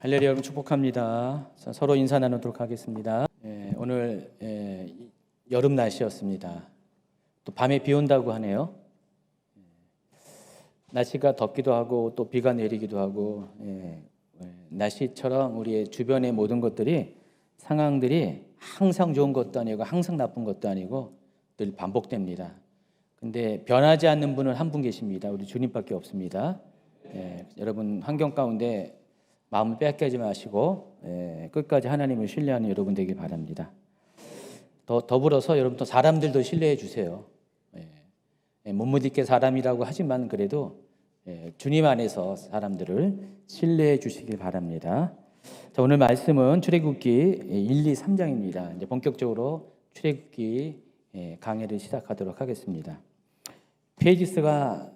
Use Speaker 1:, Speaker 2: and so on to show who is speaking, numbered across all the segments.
Speaker 1: 할렐루야, 여러분 축복합니다. 자, 서로 인사 나누도록 하겠습니다. 오늘 여름 날씨였습니다. 또 밤에 비 온다고 하네요. 날씨가 덥기도 하고 또 비가 내리기도 하고 날씨처럼 우리의 주변의 모든 것들이 상황들이 항상 좋은 것도 아니고 항상 나쁜 것도 아니고 늘 반복됩니다. 근데 변하지 않는 분은 한 분 계십니다. 우리 주님밖에 없습니다. 여러분 환경 가운데 마음을 빼앗기지 마시고 끝까지 하나님을 신뢰하는 여러분 되길 바랍니다. 더불어서 여러분 또 사람들도 신뢰해 주세요. 못 믿게 사람이라고 하지만 그래도 주님 안에서 사람들을 신뢰해 주시길 바랍니다. 자, 오늘 말씀은 출애굽기 1, 2, 3장입니다. 이제 본격적으로 출애굽기 강해를 시작하도록 하겠습니다. 페이지 수가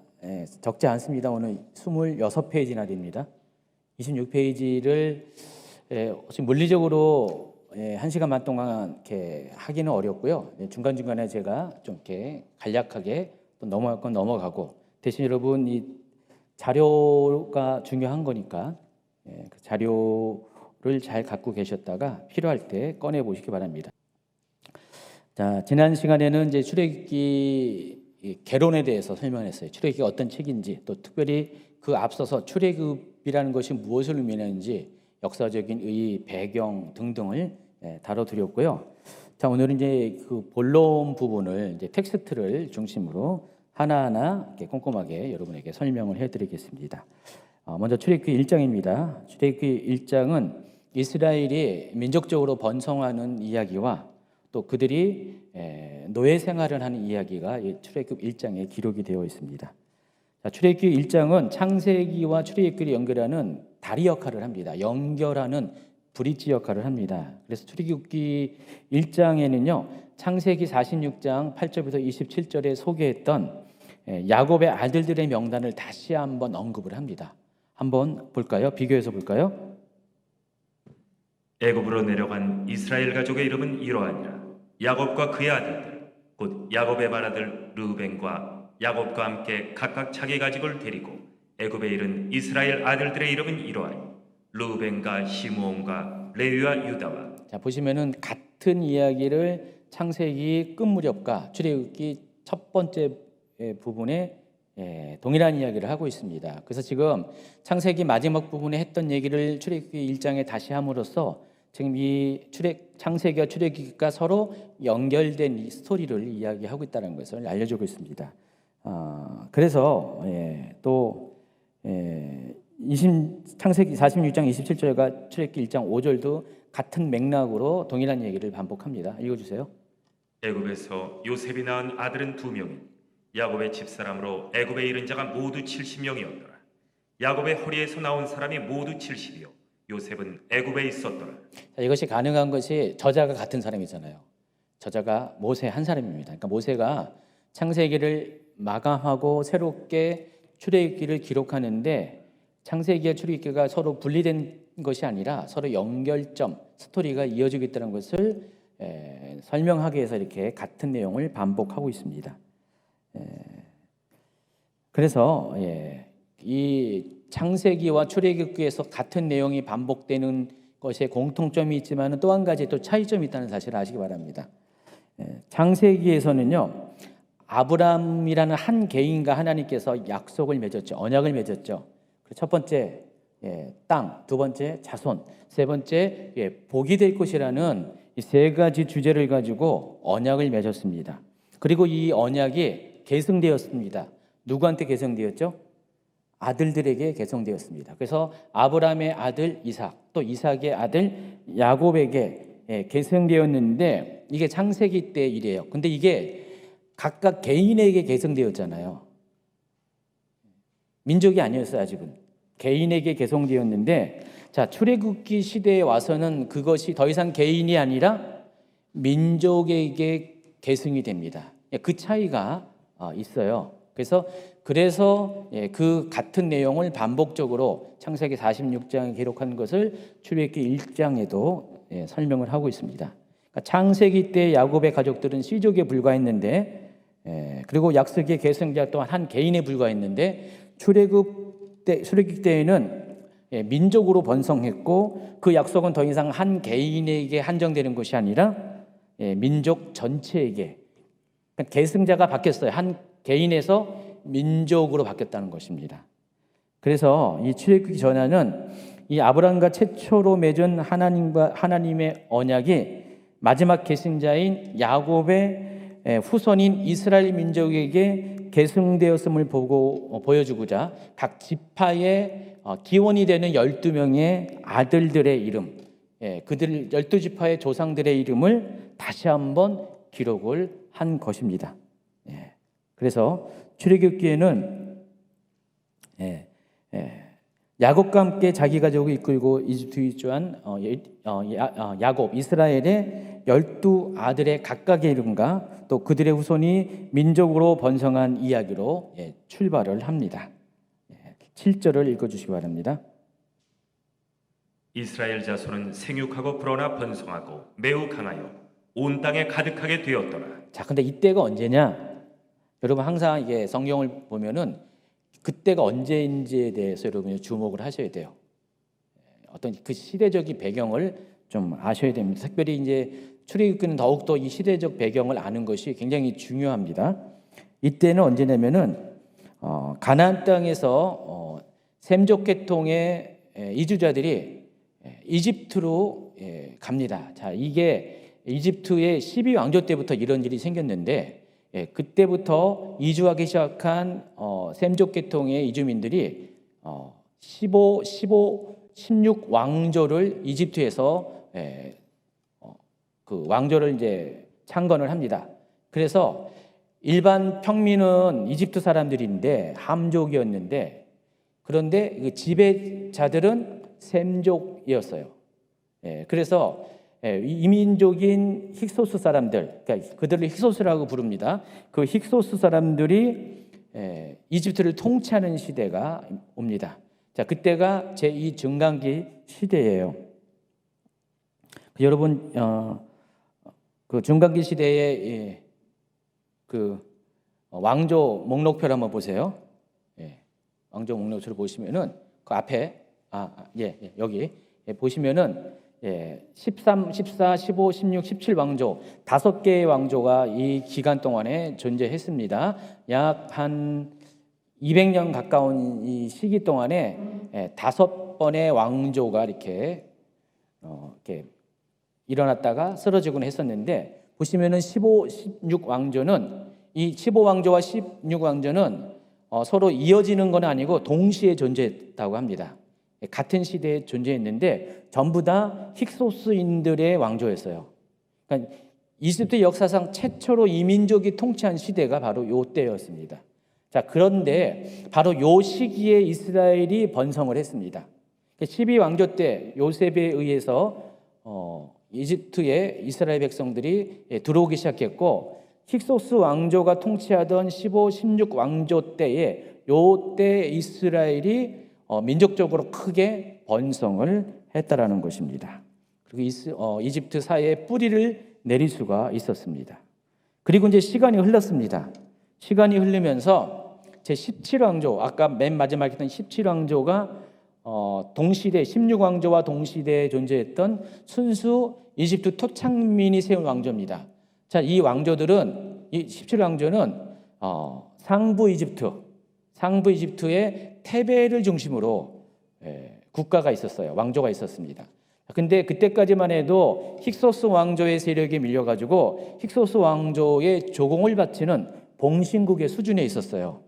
Speaker 1: 적지 않습니다. 오늘 26페이지나 됩니다. 26페이지를 물리적으로 1시간 반 동안 이렇게 하기는 어렵고요. 중간중간에 제가 좀 이렇게 간략하게 또 넘어갈 건 넘어가고, 대신 여러분 이 자료가 중요한 거니까 그 자료를 잘 갖고 계셨다가 필요할 때 꺼내 보시기 바랍니다. 자, 지난 시간에는 이제 출애굽기 개론에 대해서 설명했어요. 출애굽기가 어떤 책인지, 또 특별히 그 앞서서 출애굽이라는 것이 무엇을 의미하는지 역사적인 의, 배경 등등을 다뤄드렸고요. 자, 오늘은 이제 그 본론 부분을 이제 텍스트를 중심으로 하나하나 이렇게 꼼꼼하게 여러분에게 설명을 해드리겠습니다. 먼저 출애굽기 1장입니다. 출애굽기 1장은 이스라엘이 민족적으로 번성하는 이야기와 또 그들이 노예 생활을 하는 이야기가 출애굽기 1장에 기록이 되어 있습니다. 자, 출애굽기 1장은 창세기와 출애굽기를 연결하는 다리 역할을 합니다. 연결하는 브릿지 역할을 합니다. 그래서 출애굽기 1장에는요, 창세기 46장 8절부터 27절에 소개했던 야곱의 아들들의 명단을 다시 한번 언급을 합니다. 한번 볼까요? 비교해서 볼까요?
Speaker 2: 애굽으로 내려간 이스라엘 가족의 이름은 이러하니라. 야곱과 그의 아들들, 곧 야곱의 맏아들 르우벤과 야곱과 함께 각각 자기 가족을 데리고 애굽에 이른 이스라엘 아들들의 이름은 이러하니 르우벤과 시므온과 레위와 유다와.
Speaker 1: 자, 보시면은 같은 이야기를 창세기 끝 무렵과 출애굽기 첫 번째 부분에 동일한 이야기를 하고 있습니다. 그래서 지금 창세기 마지막 부분에 했던 얘기를 출애굽기 1장에 다시 함으로써 지금 이 창세기와 출애굽기가 서로 연결된 이 스토리를 이야기하고 있다는 것을 알려주고 있습니다. 그래서 또 창세기 46장 27절과 출애굽기 1장 5절도 같은 맥락으로 동일한 얘기를 반복합니다. 읽어주세요.
Speaker 2: 애굽에서 요셉이 낳은 아들은 2명이 야곱의 집사람으로 애굽에 이른 자가 모두 70명이었더라. 야곱의 허리에서 나온 사람이 모두 70이요 요셉은 애굽에 있었더라.
Speaker 1: 자, 이것이 가능한 것이 저자가 같은 사람이잖아요. 저자가 모세 한 사람입니다. 그러니까 모세가 창세기를 마감하고 새롭게 출애굽기를 기록하는데 창세기와 출애굽기가 서로 분리된 것이 아니라 서로 연결점, 스토리가 이어지고 있다는 것을 설명하기 위해서 이렇게 같은 내용을 반복하고 있습니다. 그래서 이 창세기와 출애굽기에서 같은 내용이 반복되는 것에 공통점이 있지만 또 한 가지 또 차이점이 있다는 사실을 아시기 바랍니다. 창세기에서는요, 아브람이라는 한 개인과 하나님께서 약속을 맺었죠. 언약을 맺었죠. 첫 번째 땅, 두 번째 자손, 세 번째 복이 될 것이라는 이 세 가지 주제를 가지고 언약을 맺었습니다. 그리고 이 언약이 계승되었습니다. 누구한테 계승되었죠? 아들들에게 계승되었습니다. 그래서 아브라함의 아들 이삭, 또 이삭의 아들 야곱에게 계승되었는데 이게 창세기 때 일이에요. 근데 이게 각각 개인에게 계승되었잖아요. 민족이 아니었어요. 아직은 개인에게 계승되었는데, 자, 출애굽기 시대에 와서는 그것이 더 이상 개인이 아니라 민족에게 계승이 됩니다. 그 차이가 있어요. 그래서 그 같은 내용을 반복적으로 창세기 46장에 기록한 것을 출애굽기 1장에도 설명을 하고 있습니다. 그러니까 창세기 때 야곱의 가족들은 씨족에 불과했는데, 그리고 약속의 계승자 또한 한 개인에 불과했는데 출애굽기 때에는 민족으로 번성했고 그 약속은 더 이상 한 개인에게 한정되는 것이 아니라 민족 전체에게, 그러니까 계승자가 바뀌었어요. 한 개인에서 민족으로 바뀌었다는 것입니다. 그래서 이 출애굽기 전야는 이 아브라함과 최초로 맺은 하나님의 언약이 마지막 계승자인 야곱의 후손인 이스라엘 민족에게 계승되었음을 보여주고자 각 지파의 기원이 되는 12명의 아들들의 이름, 그들 12지파의 조상들의 이름을 다시 한번 기록을 한 것입니다. 그래서 출애굽기에는 야곱과 함께 자기 가족을 이끌고 이집트 입주한 야곱, 이스라엘의 12아들의 각각의 이름과 또 그들의 후손이 민족으로 번성한 이야기로 출발을 합니다. 7절을 읽어주시기 바랍니다.
Speaker 2: 이스라엘 자손은 생육하고 불어나 번성하고 매우 강하여 온 땅에 가득하게 되었더라.
Speaker 1: 자, 근데 이때가 언제냐? 여러분 항상 이게 성경을 보면은 그때가 언제인지에 대해서 여러분이 주목을 하셔야 돼요. 어떤 그 시대적인 배경을 좀 아셔야 됩니다. 특별히 이제 출애굽기는 더욱더 이 시대적 배경을 아는 것이 굉장히 중요합니다. 이때는 언제냐면은 가나안 땅에서 셈족 계통의 이주자들이 이집트로 갑니다. 자, 이게 이집트의 12왕조 때부터 이런 일이 생겼는데 그때부터 이주하기 시작한 셈족 계통의 이주민들이 16왕조를 이집트에서 그 왕조를 이제 창건을 합니다. 그래서 일반 평민은 이집트 사람들인데 함족이었는데 그런데 그 지배자들은 셈족이었어요. 그래서 이민족인 힉소스 사람들, 그러니까 그들을 힉소스라고 부릅니다. 그 힉소스 사람들이 이집트를 통치하는 시대가 옵니다. 자, 그때가 제2 증강기 시대예요. 여러분, 그 증강기 시대의 그 왕조 목록표를 한번 보세요. 왕조 목록표를 보시면은 그 앞에 여기 보시면은 13, 14, 15, 16, 17 왕조 5개의 왕조가 이 기간 동안에 존재했습니다. 약 한 200년 가까운 이 시기 동안에 5번의 왕조가 이렇게 일어났다가 쓰러지곤 했었는데 보시면은 15, 16 왕조는 이 15왕조와 16왕조는 서로 이어지는 건 아니고 동시에 존재했다고 합니다. 같은 시대에 존재했는데 전부 다 힉소스인들의 왕조였어요. 그러니까 이집트 역사상 최초로 이민족이 통치한 시대가 바로 요 때였습니다. 자, 그런데 바로 요 시기에 이스라엘이 번성을 했습니다. 12왕조 때 요셉에 의해서 이집트에 이스라엘 백성들이 들어오기 시작했고 힉소스 왕조가 통치하던 15, 16 왕조 때에 요때 이스라엘이 민족적으로 크게 번성을 했다라는 것입니다. 그리고 이집트 사회에 뿌리를 내릴 수가 있었습니다. 그리고 이제 시간이 흘렀습니다. 시간이 흐르면서 제 17왕조, 아까 맨 마지막에 했던 17왕조가 동시대 16왕조와 동시대에 존재했던 순수 이집트 토착민이 세운 왕조입니다. 자, 이 왕조들은 이 17왕조는 상부 이집트의 테베를 중심으로 국가가 있었어요. 왕조가 있었습니다. 근데 그때까지만 해도 힉소스 왕조의 세력에 밀려가지고 힉소스 왕조의 조공을 바치는 봉신국의 수준에 있었어요.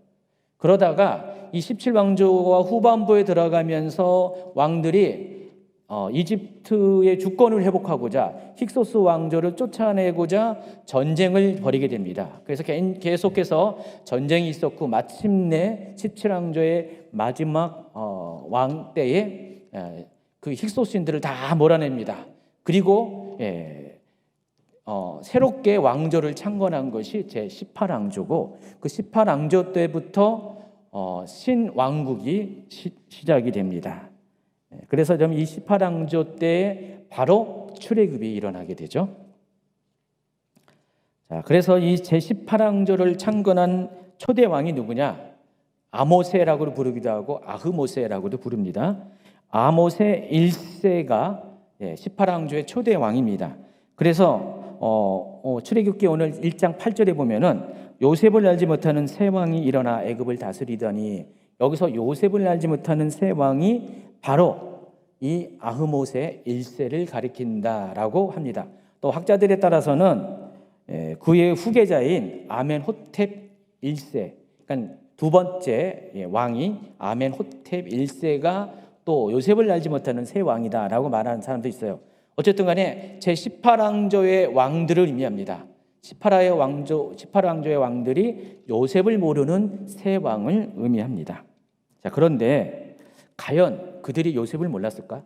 Speaker 1: 그러다가 이 17왕조가 후반부에 들어가면서 왕들이 이집트의 주권을 회복하고자 힉소스 왕조를 쫓아내고자 전쟁을 벌이게 됩니다. 그래서 계속해서 전쟁이 있었고 마침내 17왕조의 마지막 왕 때에 그 힉소스인들을 다 몰아냅니다. 그리고 새롭게 왕조를 창건한 것이 제 18왕조고 그 18왕조 때부터 신왕국이 시작이 됩니다. 그래서 좀 이 18왕조 때 바로 출애굽이 일어나게 되죠. 자, 그래서 이 제 18왕조를 창건한 초대 왕이 누구냐? 아모세라고 부르기도 하고 아흐모세라고도 부릅니다. 아모스의 1세가 18왕조의 초대 왕입니다. 그래서 출애굽기 오늘 1장 8절에 보면은 요셉을 알지 못하는 새 왕이 일어나 애굽을 다스리더니, 여기서 요셉을 알지 못하는 새 왕이 바로 이 아흐모스의 1세를 가리킨다라고 합니다. 또 학자들에 따라서는 그의 후계자인 아멘호텝 1세, 그러니까 두 번째 왕이 아멘호텝 1세가 또 요셉을 알지 못하는 새 왕이다라고 말하는 사람도 있어요. 어쨌든 간에 제18왕조의 왕들을 의미합니다. 18왕조의 왕들이 요셉을 모르는 새 왕을 의미합니다. 자, 그런데 과연 그들이 요셉을 몰랐을까?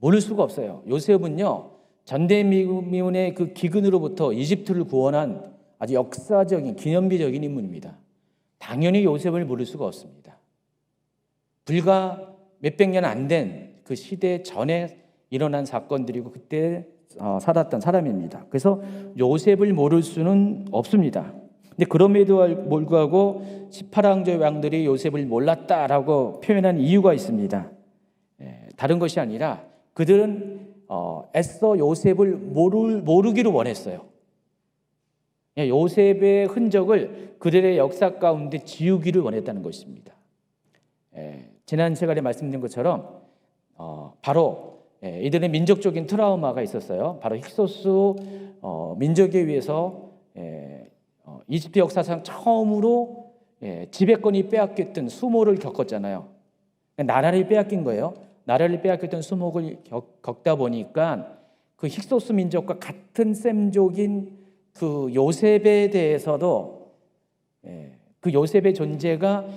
Speaker 1: 모를 수가 없어요. 요셉은요, 전대미문의 그 기근으로부터 이집트를 구원한 아주 역사적인 기념비적인 인물입니다. 당연히 요셉을 모를 수가 없습니다. 불과 몇백 년 안 된 그 시대 전에 일어난 사건들이고 그때 살았던 사람입니다. 그래서 요셉을 모를 수는 없습니다. 근데 그럼에도 불구하고 18왕조의 왕들이 요셉을 몰랐다라고 표현한 이유가 있습니다. 다른 것이 아니라 그들은 애써 요셉을 모르기를 원했어요. 요셉의 흔적을 그들의 역사 가운데 지우기를 원했다는 것입니다. 지난 시간에 말씀드린 것처럼 바로 이들의 민족적인 트라우마가 있었어요. 바로 힉소스 민족에 의해서 이집트 역사상 처음으로 지배권이 빼앗겼던 수모를 겪었잖아요. 나라를 빼앗긴 거예요. 나라를 빼앗겼던 수모를 겪다 보니까 그 힉소스 민족과 같은 셈족인 그 요셉에 대해서도 그 요셉의 존재가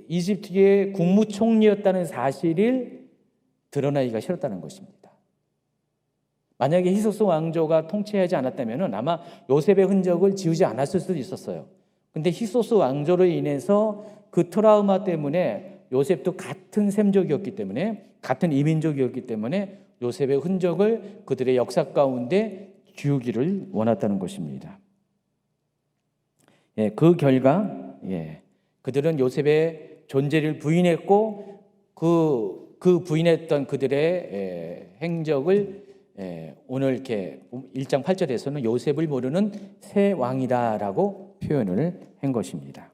Speaker 1: 이집트의 국무총리였다는 사실을 드러나기가 싫었다는 것입니다. 만약에 힉소스 왕조가 통치하지 않았다면 아마 요셉의 흔적을 지우지 않았을 수도 있었어요. 근데 힉소스 왕조로 인해서 그 트라우마 때문에 요셉도 같은 셈족이었기 때문에, 같은 이민족이었기 때문에 요셉의 흔적을 그들의 역사 가운데 지우기를 원했다는 것입니다. 그 결과 그들은 요셉의 존재를 부인했고 그 부인했던 그들의 행적을 오늘 이렇게 1장 8절에서는 요셉을 모르는 새 왕이다라고 표현을 한 것입니다.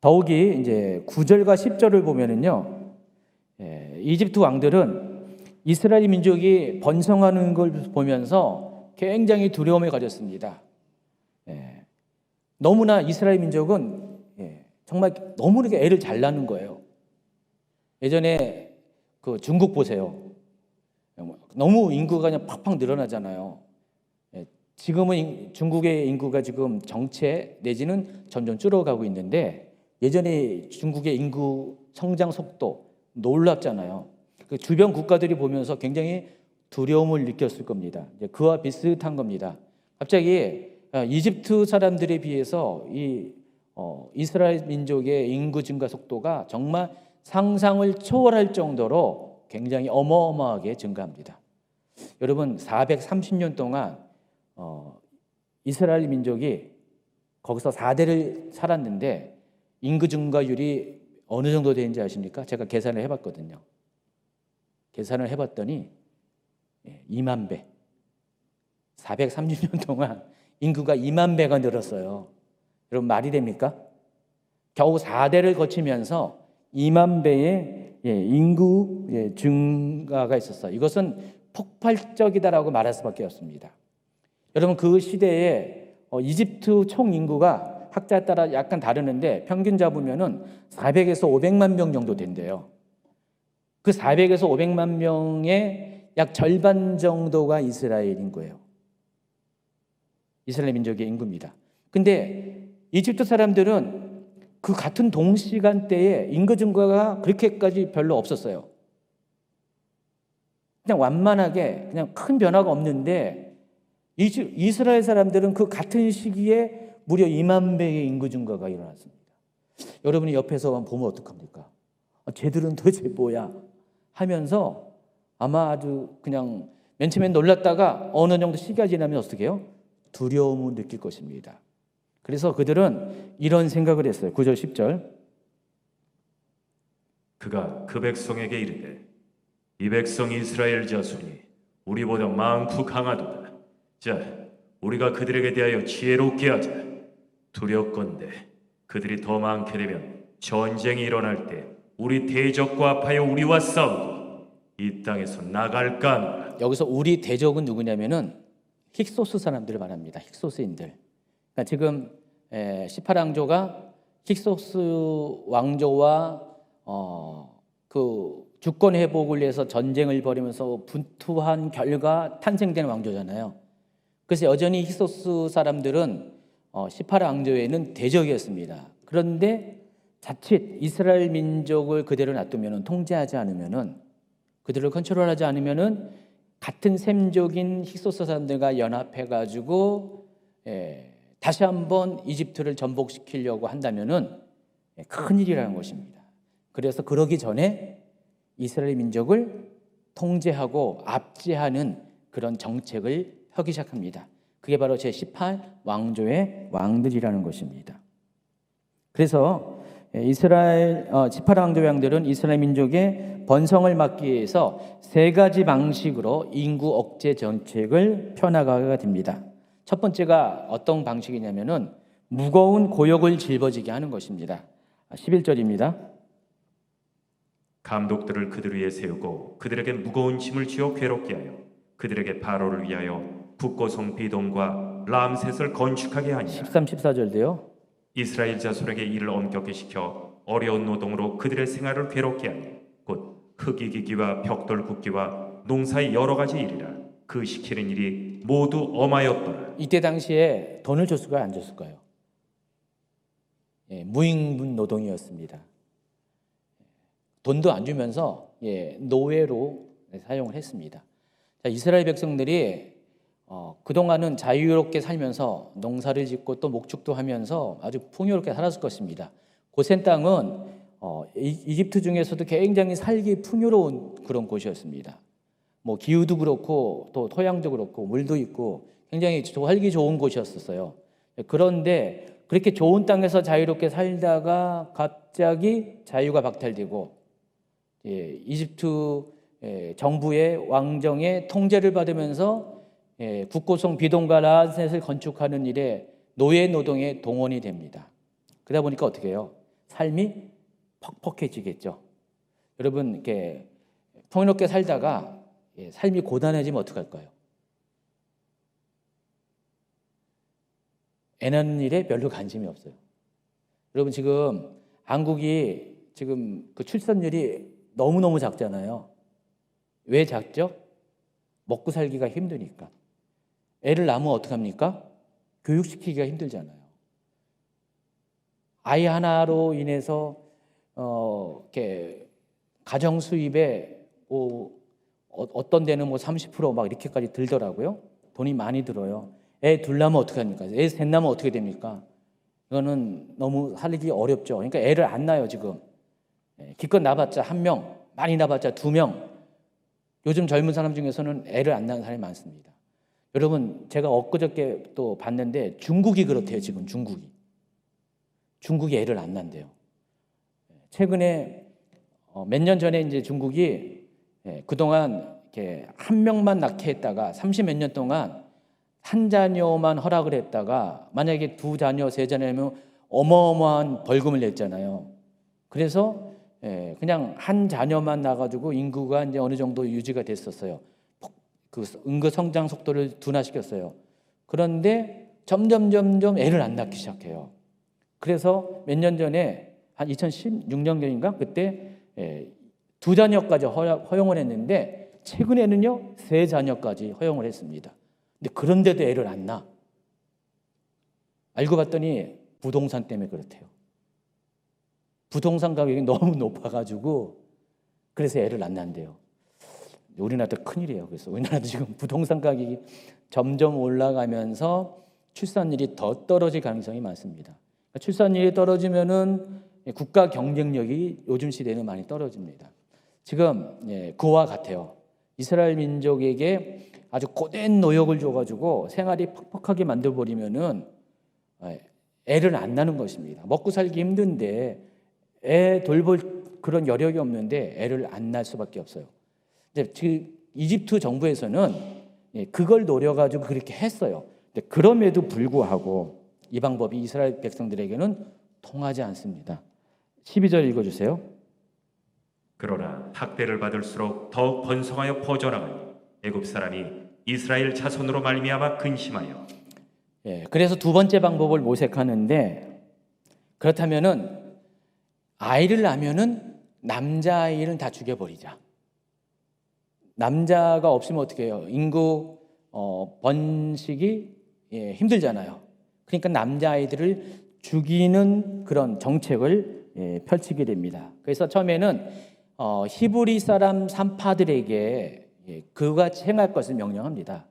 Speaker 1: 더욱이 이제 9절과 10절을 보면은요, 이집트 왕들은 이스라엘 민족이 번성하는 걸 보면서 굉장히 두려움을 가졌습니다. 너무나 이스라엘 민족은 정말 너무 이렇게 애를 잘 낳는 거예요. 예전에 그 중국 보세요. 너무 인구가 그냥 팍팍 늘어나잖아요. 지금은 중국의 인구가 지금 정체 내지는 점점 줄어가고 있는데 예전에 중국의 인구 성장 속도 놀랍잖아요. 그 주변 국가들이 보면서 굉장히 두려움을 느꼈을 겁니다. 그와 비슷한 겁니다. 갑자기 이집트 사람들에 비해서 이스라엘 민족의 인구 증가 속도가 정말 상상을 초월할 정도로 굉장히 어마어마하게 증가합니다. 여러분, 430년 동안 이스라엘 민족이 거기서 4대를 살았는데 인구 증가율이 어느 정도 되는지 아십니까? 제가 계산을 해봤거든요. 계산을 해봤더니 2만 배. 430년 동안 인구가 2만 배가 늘었어요. 여러분, 말이 됩니까? 겨우 4대를 거치면서 2만 배의 인구 증가가 있었어요. 이것은 폭발적이다라고 말할 수밖에 없습니다. 여러분, 그 시대에 이집트 총 인구가 학자에 따라 약간 다르는데 평균 잡으면은 400에서 500만 명 정도 된대요. 그 400에서 500만 명의 약 절반 정도가 이스라엘 인구예요. 이스라엘 민족의 인구입니다. 근데 이집트 사람들은 그 같은 동시간대에 인구 증가가 그렇게까지 별로 없었어요. 그냥 완만하게 그냥 큰 변화가 없는데 이스라엘 사람들은 그 같은 시기에 무려 2만 배의 인구 증가가 일어났습니다. 여러분이 옆에서 보면 어떡합니까? 쟤들은 도대체 뭐야? 하면서 아마 아주 그냥 맨 처음엔 놀랐다가 어느 정도 시기가 지나면 어떻게 해요? 두려움을 느낄 것입니다. 그래서 그들은 이런 생각을 했어요. 9절 10절.
Speaker 2: 그가 그 백성에게 이르되 이 백성 이스라엘 자손이 우리보다 많고 강하도다. 자, 우리가 그들에게 대하여 지혜롭게 하자. 두렵건대 그들이 더 많게 되면 전쟁이 일어날 때 우리 대적과 합하여 우리와 싸우고 이 땅에서 나갈까 하노라.
Speaker 1: 여기서 우리 대적은 누구냐면은 힉소스 사람들을 말합니다. 힉소스인들. 그러니까 지금 18왕조가 힉소스 왕조와 그 주권 회복을 위해서 전쟁을 벌이면서 분투한 결과 탄생된 왕조잖아요. 그래서 여전히 힉소스 사람들은 18왕조에는 대적이었습니다. 그런데 자칫 이스라엘 민족을 그대로 놔두면, 통제하지 않으면은, 그들을 컨트롤하지 않으면은 같은 셈족인 힉소스 사람들과 연합해가지고 다시 한번 이집트를 전복시키려고 한다면은 큰 일이라는 것입니다. 그래서 그러기 전에 이스라엘 민족을 통제하고 압제하는 그런 정책을 펴기 시작합니다. 그게 바로 제18왕조의 왕들이라는 것입니다. 그래서 이스라엘 18왕조의 왕들은 이스라엘 민족의 번성을 막기 위해서 세 가지 방식으로 인구 억제 정책을 펴나가게 됩니다. 첫 번째가 어떤 방식이냐면은 무거운 고역을 짊어지게 하는 것입니다. 11절입니다.
Speaker 2: 감독들을 그들 위에 세우고 그들에게 무거운 짐을 쥐어 괴롭게 하여 그들에게 바로를 위하여 북고성 비돔과 람셋을 건축하게 하니라.
Speaker 1: 13, 14절도요.
Speaker 2: 이스라엘 자손에게 일을 엄격히 시켜 어려운 노동으로 그들의 생활을 괴롭게 하니 곧 흙이기기와 벽돌 굽기와 농사의 여러 가지 일이라. 그 시키는 일이 모두 엄하였더라.
Speaker 1: 이때 당시에 돈을 줬을까요, 안 줬을까요? 무임금 노동이었습니다. 돈도 안 주면서 노예로 사용을 했습니다. 자, 이스라엘 백성들이 그동안은 자유롭게 살면서 농사를 짓고 또 목축도 하면서 아주 풍요롭게 살았을 것입니다. 고센 땅은 이집트 중에서도 굉장히 살기 풍요로운 그런 곳이었습니다. 뭐 기후도 그렇고 또 토양도 그렇고 물도 있고 굉장히 살기 좋은 곳이었어요. 그런데 그렇게 좋은 땅에서 자유롭게 살다가 갑자기 자유가 박탈되고 이집트 정부의 왕정의 통제를 받으면서 국고성 비돔과 람셋을 건축하는 일에 노예 노동에 동원이 됩니다. 그러다 보니까 어떻게 해요? 삶이 퍽퍽해지겠죠. 여러분 이렇게 풍요롭게 살다가 삶이 고단해지면 어떡할까요? 애 낳는 일에 별로 관심이 없어요. 여러분 지금 한국이 지금 그 출산율이 너무너무 작잖아요. 왜 작죠? 먹고 살기가 힘드니까. 애를 낳으면 어떡합니까? 교육시키기가 힘들잖아요. 아이 하나로 인해서 이렇게 가정 수입에 어떤 데는 30% 이렇게까지 들더라고요. 돈이 많이 들어요. 애 둘 낳으면 어떡합니까? 애 셋 낳으면 어떻게 됩니까? 이거는 너무 살기 어렵죠. 그러니까 애를 안 낳아요, 지금. 기껏 낳아봤자 1명, 많이 낳아봤자 2명. 요즘 젊은 사람 중에서는 애를 안 낳는 사람이 많습니다. 여러분, 제가 엊그저께 또 봤는데 중국이 그렇대요, 지금 중국이 애를 안 낳는데요. 최근에 몇 년 전에 이제 중국이 그동안 이렇게 1명만 낳게 했다가 30몇 년 동안 한 자녀만 허락을 했다가 만약에 2자녀, 3자녀면 어마어마한 벌금을 냈잖아요. 그래서 그냥 한 자녀만 낳아가지고 인구가 이제 어느 정도 유지가 됐었어요. 그 인구 성장 속도를 둔화시켰어요. 그런데 점점 애를 안 낳기 시작해요. 그래서 몇 년 전에 한 2016년경인가 그때 2자녀까지 허용을 했는데 최근에는요 3자녀까지 허용을 했습니다. 근데 그런데도 애를 안 낳아. 알고 봤더니 부동산 때문에 그렇대요. 부동산 가격이 너무 높아가지고 그래서 애를 안 낳는데요. 우리나라도 큰일이에요. 그래서 우리나라도 지금 부동산 가격이 점점 올라가면서 출산율이 더 떨어질 가능성이 많습니다. 출산율이 떨어지면은 국가 경쟁력이 요즘 시대에는 많이 떨어집니다. 지금 그와 같아요. 이스라엘 민족에게 아주 고된 노역을 줘가지고 생활이 퍽퍽하게 만들어버리면은 애를 안 낳는 것입니다. 먹고 살기 힘든데 애 돌볼 그런 여력이 없는데 애를 안 낳을 수밖에 없어요. 이제 이집트 정부에서는 그걸 노려가지고 그렇게 했어요. 근데 그럼에도 불구하고 이 방법이 이스라엘 백성들에게는 통하지 않습니다. 12절 읽어주세요.
Speaker 2: 그러나 학대를 받을수록 더욱 번성하여 퍼져나가니 애굽 사람이 이스라엘 자손으로 말미암아 근심하여.
Speaker 1: 그래서 두 번째 방법을 모색하는데, 그렇다면은 아이를 낳으면은 남자아이는 다 죽여버리자. 남자가 없으면 어떻게 해요? 인구 번식이 힘들잖아요. 그러니까 남자아이들을 죽이는 그런 정책을 펼치게 됩니다. 그래서 처음에는 히브리 사람 산파들에게 그같이 행할 것을 명령합니다.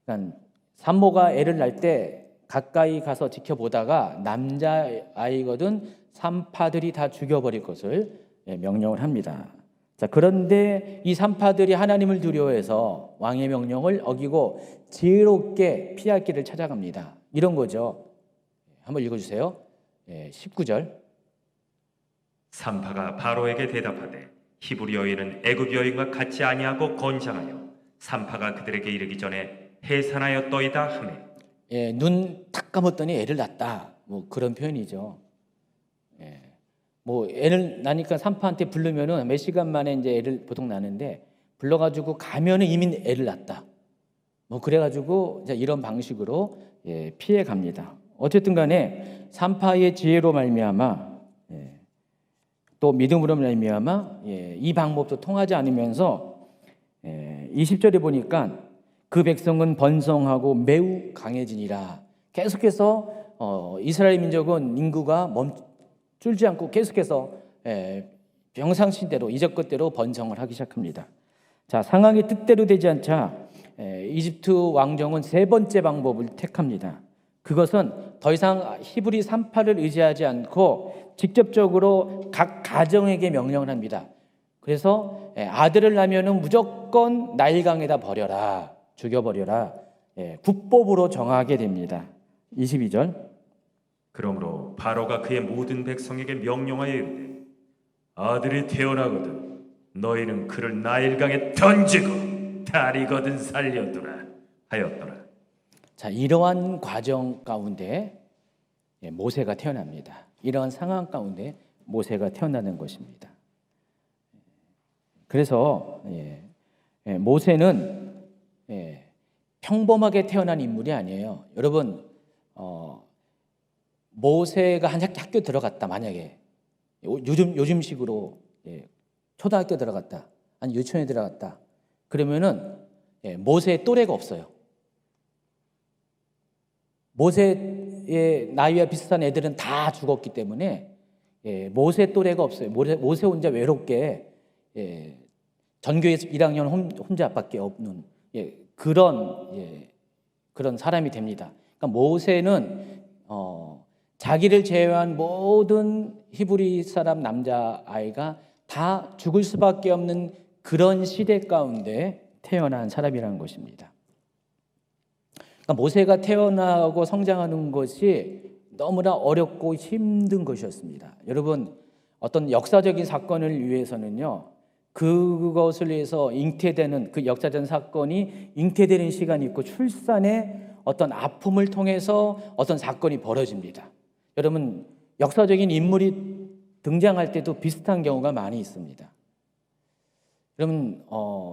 Speaker 1: 그러니까 산모가 애를 낳을 때 가까이 가서 지켜보다가 남자아이거든 산파들이 다 죽여버릴 것을 명령을 합니다. 자, 그런데 이 산파들이 하나님을 두려워해서 왕의 명령을 어기고 지혜롭게 피할 길을 찾아갑니다. 이런 거죠. 한번 읽어주세요. 19절.
Speaker 2: 산파가 바로에게 대답하되 히브리 여인은 애굽 여인과 같이 아니하고 건장하여 산파가 그들에게 이르기 전에 해산하였더이다 하매.
Speaker 1: 눈 탁 감았더니 애를 낳았다. 뭐 그런 표현이죠. 뭐 애를 낳으니까 산파한테 부르면은 몇 시간 만에 이제 애를 보통 낳는데, 불러가지고 가면은 이미 애를 낳았다. 뭐 그래가지고 이제 이런 방식으로 피해 갑니다. 어쨌든 간에 산파의 지혜로 말미암아 또 믿음으로 말미암아 이 방법도 통하지 않으면서 20절에 보니까 그 백성은 번성하고 매우 강해지니라. 계속해서 이스라엘 민족은 인구가 줄지 않고 계속해서 평상시대로 이적것대로 번성을 하기 시작합니다. 자, 상황이 뜻대로 되지 않자 이집트 왕정은 세 번째 방법을 택합니다. 그것은 더 이상 히브리 산파를 의지하지 않고 직접적으로 각 가정에게 명령을 합니다. 그래서 아들을 낳으면 무조건 나일강에다 버려라, 죽여버려라, 국법으로 정하게 됩니다. 22절.
Speaker 2: 그러므로 바로가 그의 모든 백성에게 명령하여 이르되 아들이 태어나거든 너희는 그를 나일강에 던지고 다리거든 살려두라 하였더라.
Speaker 1: 자, 이러한 과정 가운데 모세가 태어납니다. 이러한 상황 가운데 모세가 태어나는 것입니다. 그래서 모세는 평범하게 태어난 인물이 아니에요. 여러분, 모세가 한 학교 들어갔다, 만약에 요즘식으로 초등학교 들어갔다, 아니 유치원에 들어갔다, 그러면은 모세의 또래가 없어요. 모세의 나이와 비슷한 애들은 다 죽었기 때문에 모세 또래가 없어요. 모세 혼자 외롭게 전교에서 1학년 혼자밖에 없는 그런 사람이 됩니다. 그러니까 모세는 자기를 제외한 모든 히브리 사람 남자아이가 다 죽을 수밖에 없는 그런 시대 가운데 태어난 사람이라는 것입니다. 그러니까 모세가 태어나고 성장하는 것이 너무나 어렵고 힘든 것이었습니다. 여러분, 어떤 역사적인 사건을 위해서는요, 그것을 위해서 잉태되는 그 역사적 사건이 잉태되는 시간이 있고 출산의 어떤 아픔을 통해서 어떤 사건이 벌어집니다. 여러분, 역사적인 인물이 등장할 때도 비슷한 경우가 많이 있습니다. 여러분,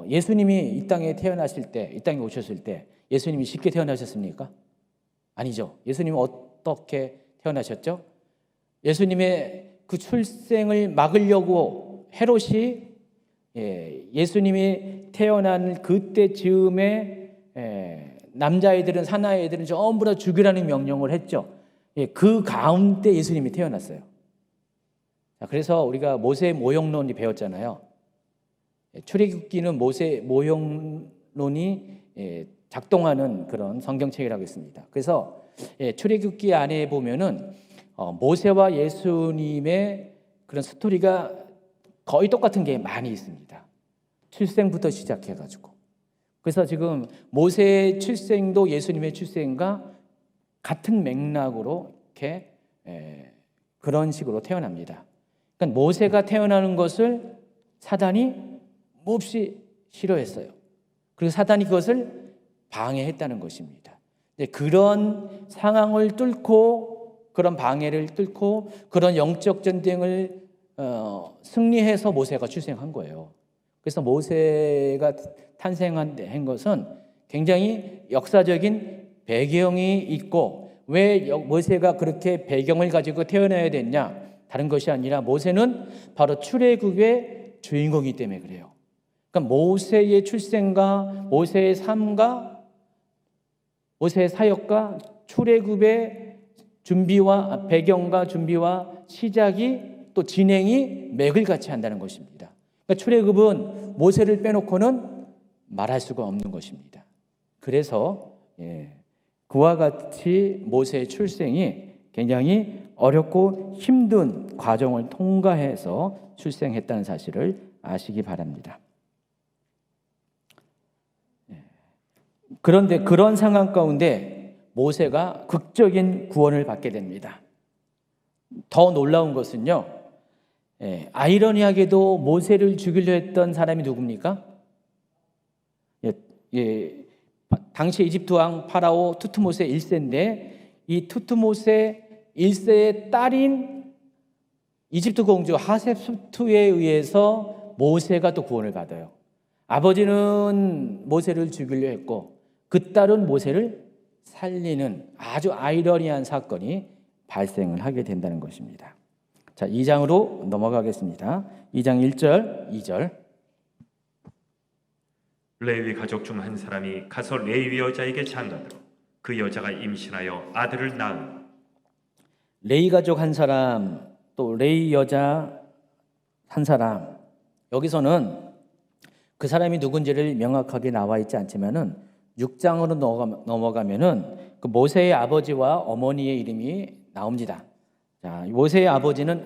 Speaker 1: 예수님이 이 땅에 태어나실 때, 이 땅에 오셨을 때 예수님이 쉽게 태어나셨습니까? 아니죠. 예수님은 어떻게 태어나셨죠? 예수님의 그 출생을 막으려고 헤롯이 예수님이 태어난 그때 즈음에 남자애들은 사나이애들은 전부 다 죽이라는 명령을 했죠. 그 가운데 예수님이 태어났어요. 그래서 우리가 모세 모형론이 배웠잖아요. 출애굽기는 모세 모형론이 작동하는 그런 성경책이라고 했습니다. 그래서 출애굽기 안에 보면은 모세와 예수님의 그런 스토리가 거의 똑같은 게 많이 있습니다. 출생부터 시작해가지고. 그래서 지금 모세의 출생도 예수님의 출생과 같은 맥락으로 이렇게 그런 식으로 태어납니다. 그러니까 그러니까 모세가 태어나는 것을 사단이 몹시 싫어했어요. 그리고 사단이 그것을 방해했다는 것입니다. 그런 상황을 뚫고, 그런 방해를 뚫고 그런 영적 전쟁을 승리해서 모세가 출생한 거예요. 그래서 모세가 탄생한 것은 굉장히 역사적인 배경이 있고, 왜 모세가 그렇게 배경을 가지고 태어나야 됐냐? 다른 것이 아니라 모세는 바로 출애굽의 주인공이기 때문에 그래요. 그러니까 모세의 출생과 모세의 삶과 모세의 사역과 출애굽의 준비와 배경과 준비와 시작이 또 진행이 맥을 같이 한다는 것입니다. 그러니까 출애굽은 모세를 빼놓고는 말할 수가 없는 것입니다. 그래서 그와 같이 모세의 출생이 굉장히 어렵고 힘든 과정을 통과해서 출생했다는 사실을 아시기 바랍니다. 그런데 그런 상황 가운데 모세가 극적인 구원을 받게 됩니다. 더 놀라운 것은요, 아이러니하게도 모세를 죽이려 했던 사람이 누굽니까? 당시 이집트 왕 파라오 투트모세 1세인데 이 투트모세 1세의 딸인 이집트 공주 하셉수트에 의해서 모세가 또 구원을 받아요. 아버지는 모세를 죽이려 했고 그 딸은 모세를 살리는 아주 아이러니한 사건이 발생을 하게 된다는 것입니다. 자, 2장으로 넘어가겠습니다. 2장 1절, 2절.
Speaker 2: 레위 가족 중 한 사람이 가서 레위 여자에게 장가들어 그 여자가 임신하여 아들을 낳은.
Speaker 1: 레위 가족 한 사람, 또 레위 여자 한 사람. 여기서는 그 사람이 누군지를 명확하게 나와 있지 않지만은 6장으로 넘어가면은 그 모세의 아버지와 어머니의 이름이 나옵니다. 자, 모세의 아버지는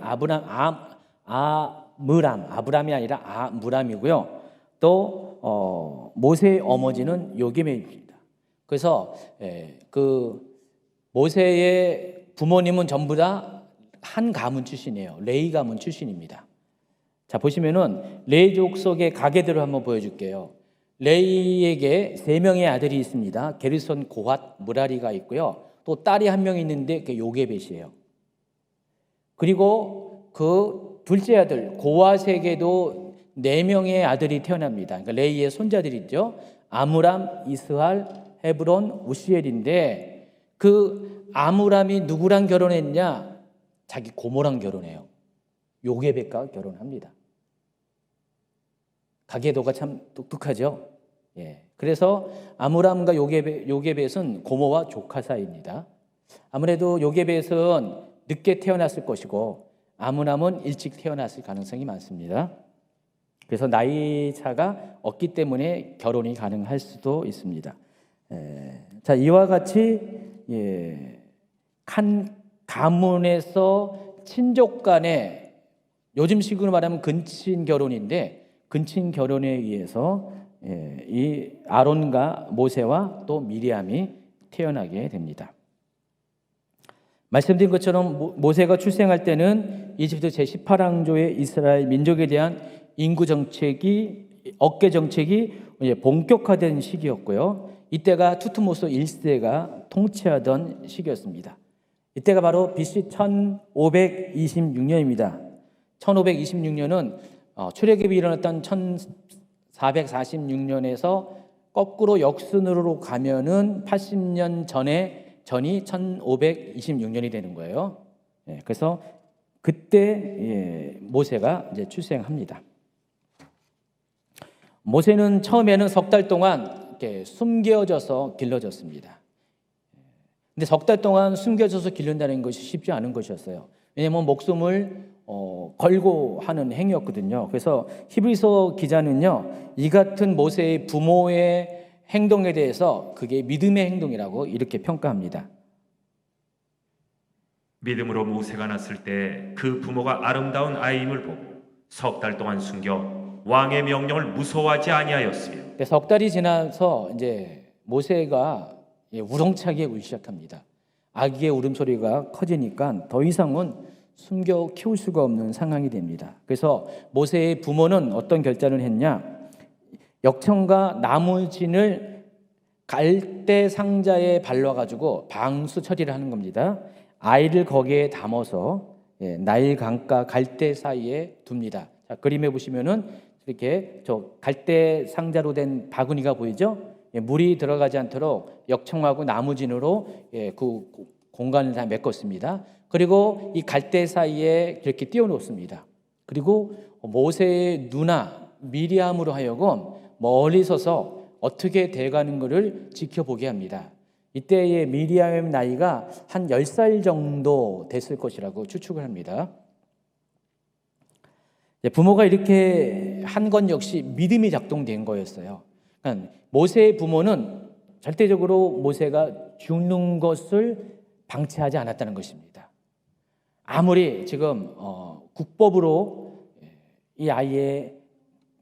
Speaker 1: 아브람이 아니라 아므람이고요. 또 모세의 어머니는 요게벳입니다. 그래서 그 모세의 부모님은 전부 다 한 가문 출신이에요. 레위 가문 출신입니다. 자, 보시면은 레위 족속의 가계들을 한번 보여줄게요. 레위에게 3명의 아들이 있습니다. 게르손, 고핫, 무라리가 있고요. 또 딸이 한 명 있는데 그게 요게벳이에요. 그리고 그 둘째 아들 고핫에게도 4명의 아들이 태어납니다. 그러니까 레위의 손자들이죠. 아므람, 이스할, 헤브론, 우시엘인데 그 아므람이 누구랑 결혼했냐? 자기 고모랑 결혼해요. 요게벳과 결혼합니다. 가계도가 참 똑똑하죠. 그래서 아므람과 요게벳은 고모와 조카 사이입니다. 아무래도 요게벳은 늦게 태어났을 것이고 아므람은 일찍 태어났을 가능성이 많습니다. 그래서 나이 차가 없기 때문에 결혼이 가능할 수도 있습니다. 자, 이와 같이 한 가문에서 친족 간에 요즘 식으로 말하면 근친 결혼인데 근친 결혼에 의해서 이 아론과 모세와 또 미리암이 태어나게 됩니다. 말씀드린 것처럼 모세가 출생할 때는 이집트 제18왕조의 이스라엘 민족에 대한 인구 정책이 억계 정책이 본격화된 시기였고요. 이때가 투트모스 1세가 통치하던 시기였습니다. 이때가 바로 BC 1526년입니다. 1526년은 출애굽이 일어났던 1446년에서 거꾸로 역순으로 가면은 80년 전이 1526년이 되는 거예요. 그래서 그때 모세가 이제 출생합니다. 모세는 처음에는 3달 동안 이렇게 숨겨져서 길러졌습니다. 근데 3달 동안 숨겨져서 기른다는 것이 쉽지 않은 것이었어요. 왜냐하면 목숨을 걸고 하는 행위였거든요. 그래서 히브리서 기자는요, 이 같은 모세의 부모의 행동에 대해서 그게 믿음의 행동이라고 이렇게 평가합니다.
Speaker 2: 믿음으로 모세가 났을 때 그 부모가 아름다운 아이임을 보고 3달 동안 숨겨 왕의 명령을 무서워하지 아니하였으며.
Speaker 1: 3달이 지나서 이제 모세가 우렁차게 울기 시작합니다. 아기의 울음소리가 커지니까 더 이상은 숨겨 키울 수가 없는 상황이 됩니다. 그래서 모세의 부모는 어떤 결단을 했냐? 역청과 나무진을 갈대 상자에 발라가지고 방수 처리를 하는 겁니다. 아이를 거기에 담아서 나일 강가 갈대 사이에 둡니다. 자, 그림에 보시면은 이렇게 저 갈대 상자로 된 바구니가 보이죠? 물이 들어가지 않도록 역청하고 나무진으로 그 공간을 다 메꿨습니다. 그리고 이 갈대 사이에 이렇게 띄워놓습니다. 그리고 모세의 누나 미리암으로 하여금 멀리 서서 어떻게 돼가는 것을 지켜보게 합니다. 이때의 미리암의 나이가 한 10살 정도 됐을 것이라고 추측을 합니다. 부모가 이렇게 한 건 역시 믿음이 작동된 거였어요. 그러니까 모세의 부모는 절대적으로 모세가 죽는 것을 방치하지 않았다는 것입니다. 아무리 지금 국법으로 이 아이의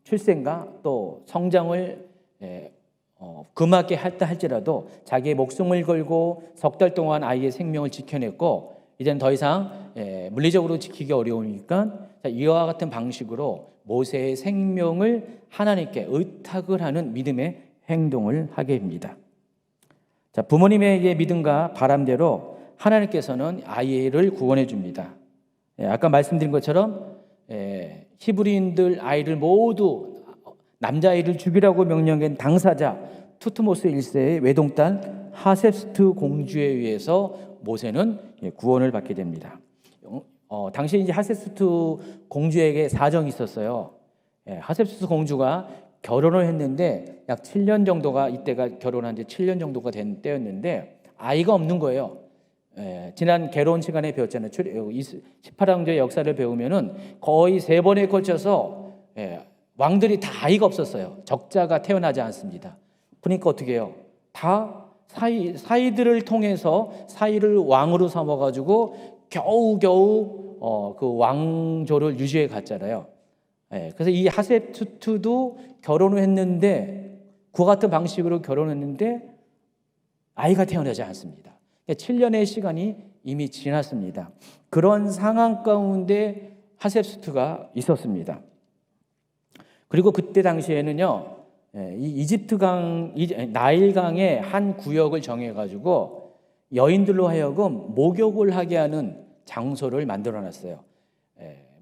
Speaker 1: 출생과 또 성장을 금하게 했다 할지라도 자기의 목숨을 걸고 석 달 동안 아이의 생명을 지켜냈고 이제는 더 이상 물리적으로 지키기 어려우니까 이와 같은 방식으로 모세의 생명을 하나님께 의탁을 하는 믿음의 행동을 하게 됩니다. 자, 부모님의 믿음과 바람대로 하나님께서는 아이를 구원해 줍니다. 아까 말씀드린 것처럼 히브리인들 아이를 모두 남자아이를 죽이라고 명령한 당사자 투트모스 1세의 외동딸 하셉스트 공주에 의해서 모세는 구원을 받게 됩니다. 당시 이제 하셉스트 공주에게 사정이 있었어요. 하셉스트 공주가 결혼을 했는데 약 7년 정도가 이때가 결혼한 지 7년 정도가 된 때였는데 아이가 없는 거예요. 지난 개론 시간에 배웠잖아요. 18왕조의 역사를 배우면은 거의 3번에 걸쳐서 왕들이 다 아이가 없었어요. 적자가 태어나지 않습니다. 그러니까 어떻게 해요? 다 사이들을 통해서 사이를 왕으로 삼아가지고 겨우겨우 그 왕조를 유지해 갔잖아요. 그래서 이 하셉스트도 결혼을 했는데 그와 같은 방식으로 결혼했는데 아이가 태어나지 않습니다. 7년의 시간이 이미 지났습니다. 그런 상황 가운데 하셉스트가 있었습니다. 그리고 그때 당시에는요, 이 나일강의 한 구역을 정해가지고 여인들로 하여금 목욕을 하게 하는 장소를 만들어놨어요.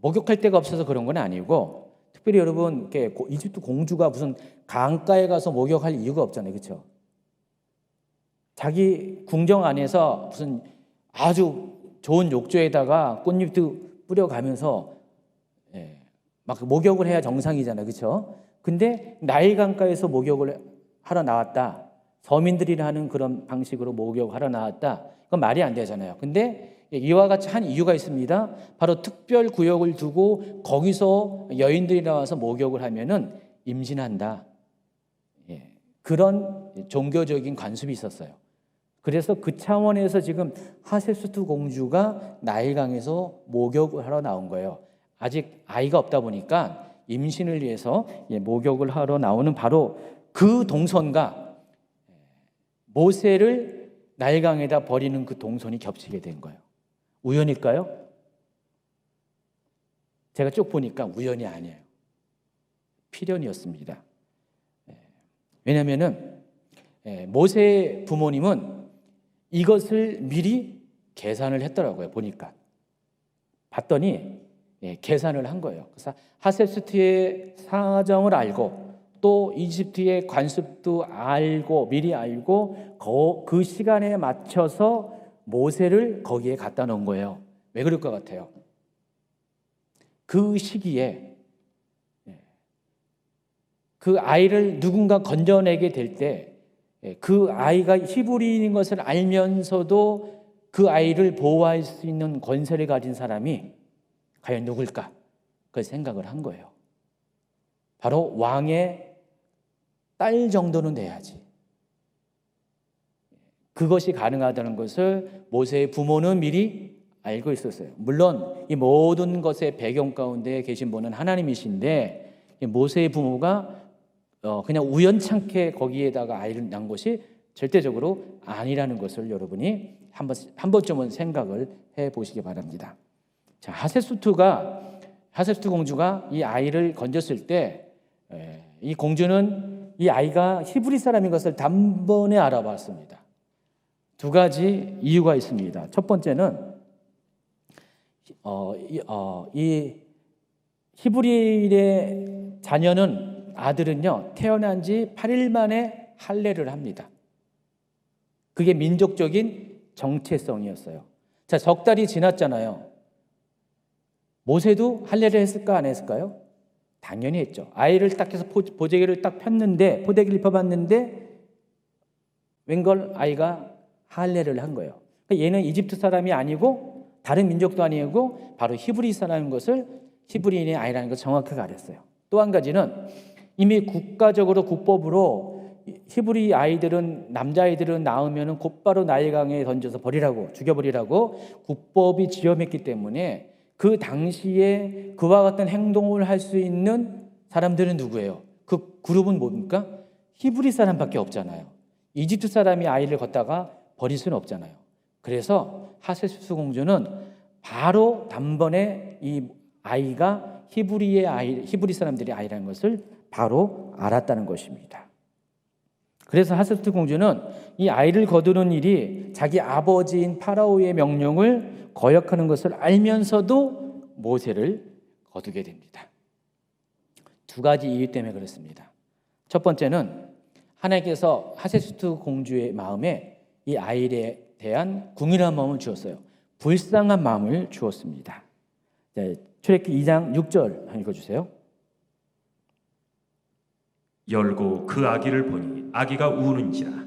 Speaker 1: 목욕할 데가 없어서 그런 건 아니고, 특별히 여러분, 이집트 공주가 무슨 강가에 가서 목욕할 이유가 없잖아요, 그렇죠? 자기 궁정 안에서 무슨 아주 좋은 욕조에다가 꽃잎도 뿌려가면서 막 목욕을 해야 정상이잖아요, 그렇죠? 근데 나일 강가에서 목욕을 하러 나왔다, 서민들이 하는 그런 방식으로 목욕하러 나왔다, 그건 말이 안 되잖아요. 근데 이와 같이 한 이유가 있습니다. 바로 특별 구역을 두고 거기서 여인들이 나와서 목욕을 하면은 임신한다, 그런 종교적인 관습이 있었어요. 그래서 그 차원에서 지금 하셉스트 공주가 나일강에서 목욕을 하러 나온 거예요. 아직 아이가 없다 보니까 임신을 위해서 목욕을 하러 나오는 바로 그 동선과 모세를 나일강에다 버리는 그 동선이 겹치게 된 거예요. 우연일까요? 제가 쭉 보니까 우연이 아니에요. 필연이었습니다. 왜냐하면은 모세의 부모님은 이것을 미리 계산을 했더라고요. 보니까 봤더니 계산을 한 거예요. 그래서 하셉스트의 사정을 알고 또 이집트의 관습도 알고 미리 알고 그 시간에 맞춰서 모세를 거기에 갖다 놓은 거예요. 왜 그럴 것 같아요? 그 시기에 그 아이를 누군가 건져내게 될 때 그 아이가 히브리인인 것을 알면서도 그 아이를 보호할 수 있는 권세를 가진 사람이 과연 누굴까? 그걸 생각을 한 거예요. 바로 왕의 딸 정도는 돼야지. 그것이 가능하다는 것을 모세의 부모는 미리 알고 있었어요. 물론 이 모든 것의 배경 가운데 계신 분은 하나님이신데 모세의 부모가 그냥 우연찮게 거기에다가 아이를 낳은 것이 절대적으로 아니라는 것을 여러분이 한 번쯤은 생각을 해 보시기 바랍니다. 자, 하세수트 공주가 이 아이를 건졌을 때, 이 공주는 이 아이가 히브리 사람인 것을 단번에 알아봤습니다. 두 가지 이유가 있습니다. 첫 번째는 이 히브리인의 자녀는 아들은요 태어난 지 8일 만에 할례를 합니다. 그게 민족적인 정체성이었어요. 자, 석 달이 지났잖아요. 모세도 할례를 했을까 안 했을까요? 당연히 했죠. 아이를 딱 해서 보재기를 딱 폈는데, 포대기를 펴봤는데 웬걸 아이가 할례를 한 거예요. 그러니까 얘는 이집트 사람이 아니고 다른 민족도 아니고 바로 히브리 사람인 것을, 히브리인의 아이라는 것을 정확하게 알았어요. 또 한 가지는 이미 국가적으로 국법으로 히브리 아이들은, 남자아이들은 낳으면 곧바로 나일강에 던져서 버리라고, 죽여버리라고 국법이 지엄했기 때문에 그 당시에 그와 같은 행동을 할 수 있는 사람들은 누구예요? 그 그룹은 뭡니까? 히브리 사람밖에 없잖아요. 이집트 사람이 아이를 걷다가 버릴 수는 없잖아요. 그래서 하세수트 공주는 바로 단번에 이 아이가 히브리 사람들의 아이라는 것을 바로 알았다는 것입니다. 그래서 하세수트 공주는 이 아이를 거두는 일이 자기 아버지인 파라오의 명령을 거역하는 것을 알면서도 모세를 거두게 됩니다. 두 가지 이유 때문에 그렇습니다. 첫 번째는 하나님께서 하세수트 공주의 마음에 이 아이에 대한 궁일한 마음을 주었어요. 불쌍한 마음을 주었습니다. 네, 출애굽기 2장 6절 읽어주세요.
Speaker 2: 열고 그 아기를 보니 아기가 우는지라.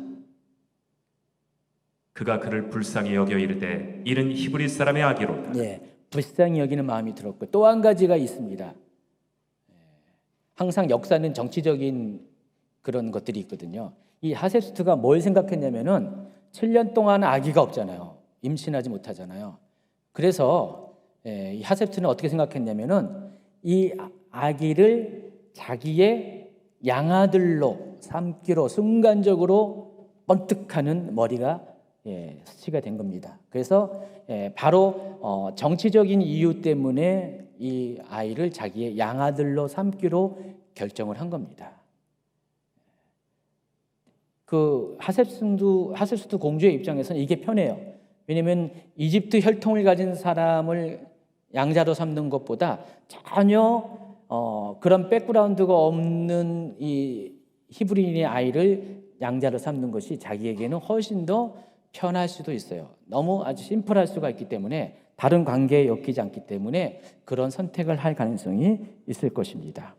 Speaker 2: 그가 그를 불쌍히 여겨 이르되 이는 히브리 사람의 아기로다.
Speaker 1: 네, 불쌍히 여기는 마음이 들었고, 또 한 가지가 있습니다. 항상 역사는 정치적인 그런 것들이 있거든요. 이 하세수트가 뭘 생각했냐면은 7년 동안 아기가 없잖아요. 임신하지 못하잖아요. 그래서 이 하세수트는 어떻게 생각했냐면은 이 아기를 자기의 양아들로 삼기로 순간적으로 번뜩하는 머리가 스치가 된 겁니다. 그래서 바로 정치적인 이유 때문에 이 아이를 자기의 양아들로 삼기로 결정을 한 겁니다. 그 하세수트 공주의 입장에서는 이게 편해요. 왜냐하면 이집트 혈통을 가진 사람을 양자로 삼는 것보다 전혀 그런 백그라운드가 없는 이 히브리인의 아이를 양자로 삼는 것이 자기에게는 훨씬 더 편할 수도 있어요. 너무 아주 심플할 수가 있기 때문에, 다른 관계에 엮이지 않기 때문에 그런 선택을 할 가능성이 있을 것입니다.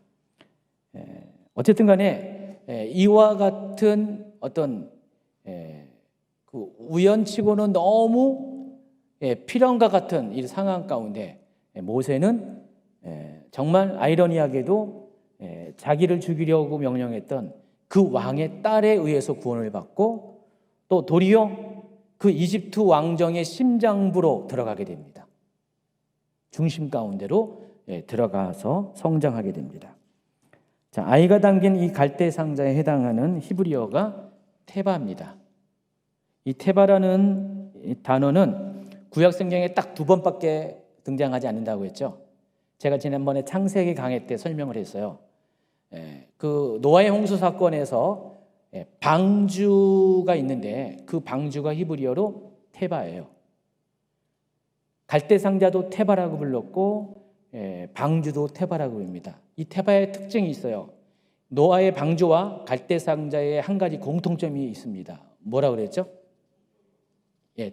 Speaker 1: 어쨌든 간에 이와 같은 어떤 그 우연치고는 너무 필연과 같은 이 상황 가운데 모세는 정말 아이러니하게도 자기를 죽이려고 명령했던 그 왕의 딸에 의해서 구원을 받고, 또 도리어 그 이집트 왕정의 심장부로 들어가게 됩니다. 중심 가운데로 들어가서 성장하게 됩니다. 자, 아이가 담긴 이 갈대 상자에 해당하는 히브리어가 테바입니다. 이 테바라는 이 단어는 구약 성경에 딱 2번밖에 등장하지 않는다고 했죠. 제가 지난번에 창세기 강해 때 설명을 했어요. 그 노아의 홍수 사건에서 방주가 있는데 그 방주가 히브리어로 테바예요. 갈대 상자도 테바라고 불렀고 방주도 테바라고 부릅니다. 이 테바의 특징이 있어요. 노아의 방주와 갈대 상자에 한 가지 공통점이 있습니다. 뭐라고 그랬죠?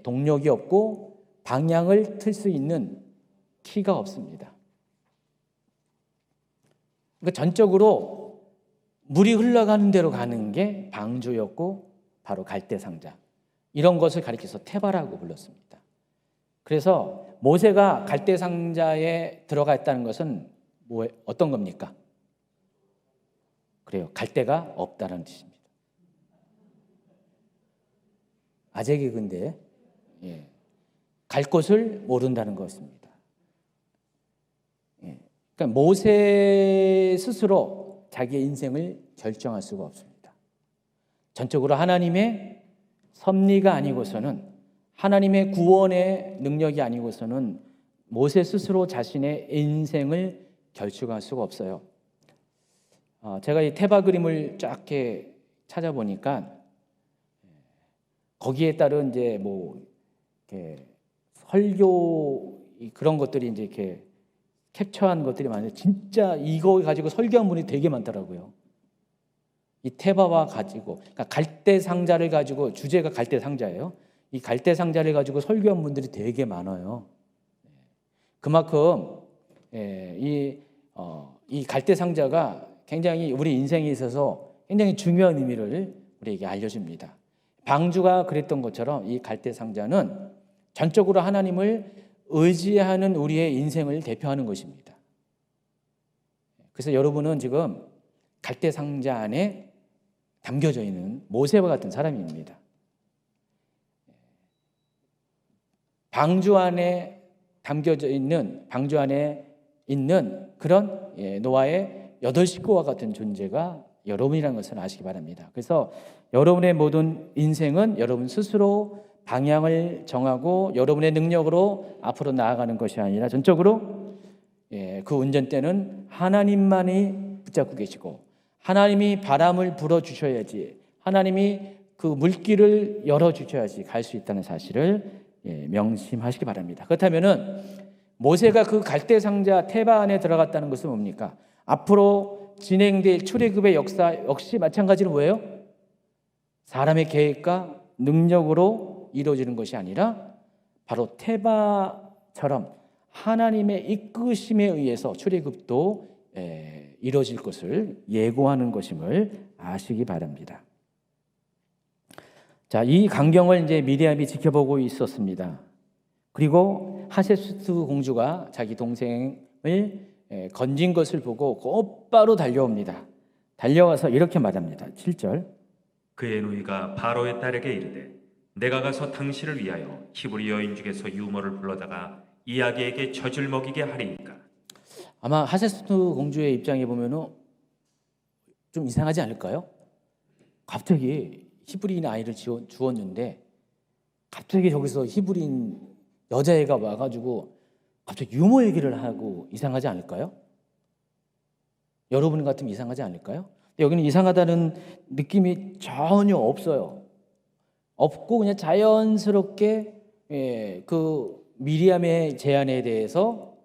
Speaker 1: 동력이 없고 방향을 틀 수 있는 키가 없습니다. 그러니까 전적으로 물이 흘러가는 대로 가는 게 방주였고, 바로 갈대 상자, 이런 것을 가리켜서 테바라고 불렀습니다. 그래서 모세가 갈대 상자에 들어가 있다는 것은 어떤 겁니까? 그래요, 갈대가 없다는 뜻입니다. 아재 개그인데 갈 곳을 모른다는 것입니다. 그러니까 모세 스스로 자기의 인생을 결정할 수가 없습니다. 전적으로 하나님의 섭리가 아니고서는, 하나님의 구원의 능력이 아니고서는 모세 스스로 자신의 인생을 결축할 수가 없어요. 제가 이 테바 그림을 쫙 이렇게 찾아보니까 거기에 따른 이제 뭐 이렇게 설교 그런 것들이 이제 이렇게 캡처한 것들이 많아요. 진짜 이거 가지고 설교한 분이 되게 많더라고요. 이 테바와 가지고, 그러니까 갈대 상자를 가지고, 주제가 갈대 상자예요. 이 갈대 상자를 가지고 설교한 분들이 되게 많아요. 그만큼 이 갈대 상자가 굉장히 우리 인생에 있어서 굉장히 중요한 의미를 우리에게 알려줍니다. 방주가 그랬던 것처럼 이 갈대 상자는 전적으로 하나님을 의지하는 우리의 인생을 대표하는 것입니다. 그래서 여러분은 지금 갈대 상자 안에 담겨져 있는 모세와 같은 사람입니다. 방주 안에 담겨져 있는, 방주 안에 있는 그런 노아의 8 식구와 같은 존재가 여러분이라는 것을 아시기 바랍니다. 그래서 여러분의 모든 인생은 여러분 스스로 방향을 정하고 여러분의 능력으로 앞으로 나아가는 것이 아니라 전적으로 그 운전대는 하나님만이 붙잡고 계시고 하나님이 바람을 불어주셔야지, 하나님이 그 물길을 열어주셔야지 갈 수 있다는 사실을 명심하시기 바랍니다. 그렇다면은 모세가 그 갈대 상자 테바 안에 들어갔다는 것은 뭡니까? 앞으로 진행될 출애굽의 역사 역시 마찬가지로 뭐예요? 사람의 계획과 능력으로 이루어지는 것이 아니라 바로 테바처럼 하나님의 이끄심에 의해서 출애굽도 이루어질 것을 예고하는 것임을 아시기 바랍니다. 자, 이 광경을 이제 미리암이 지켜보고 있었습니다. 그리고 하세스투 공주가 자기 동생을 건진 것을 보고 곧바로 달려옵니다. 달려와서 이렇게 말합니다. 7절.
Speaker 2: 그의 누이가 바로의 딸에게 이르되 내가 가서 당신을 위하여 히브리 여인 중에서 유모를 불러다가 이야기에게 젖을 먹이게 하리이까.
Speaker 1: 아마 하세스투 공주의 입장에 보면은 좀 이상하지 않을까요? 갑자기 히브리인 아이를 주었는데 갑자기 저기서 히브리인 여자애가 와가지고 갑자기 유모 얘기를 하고 이상하지 않을까요? 여러분 같으면 이상하지 않을까요? 여기는 이상하다는 느낌이 전혀 없어요. 없고 그냥 자연스럽게 그 미리암의 제안에 대해서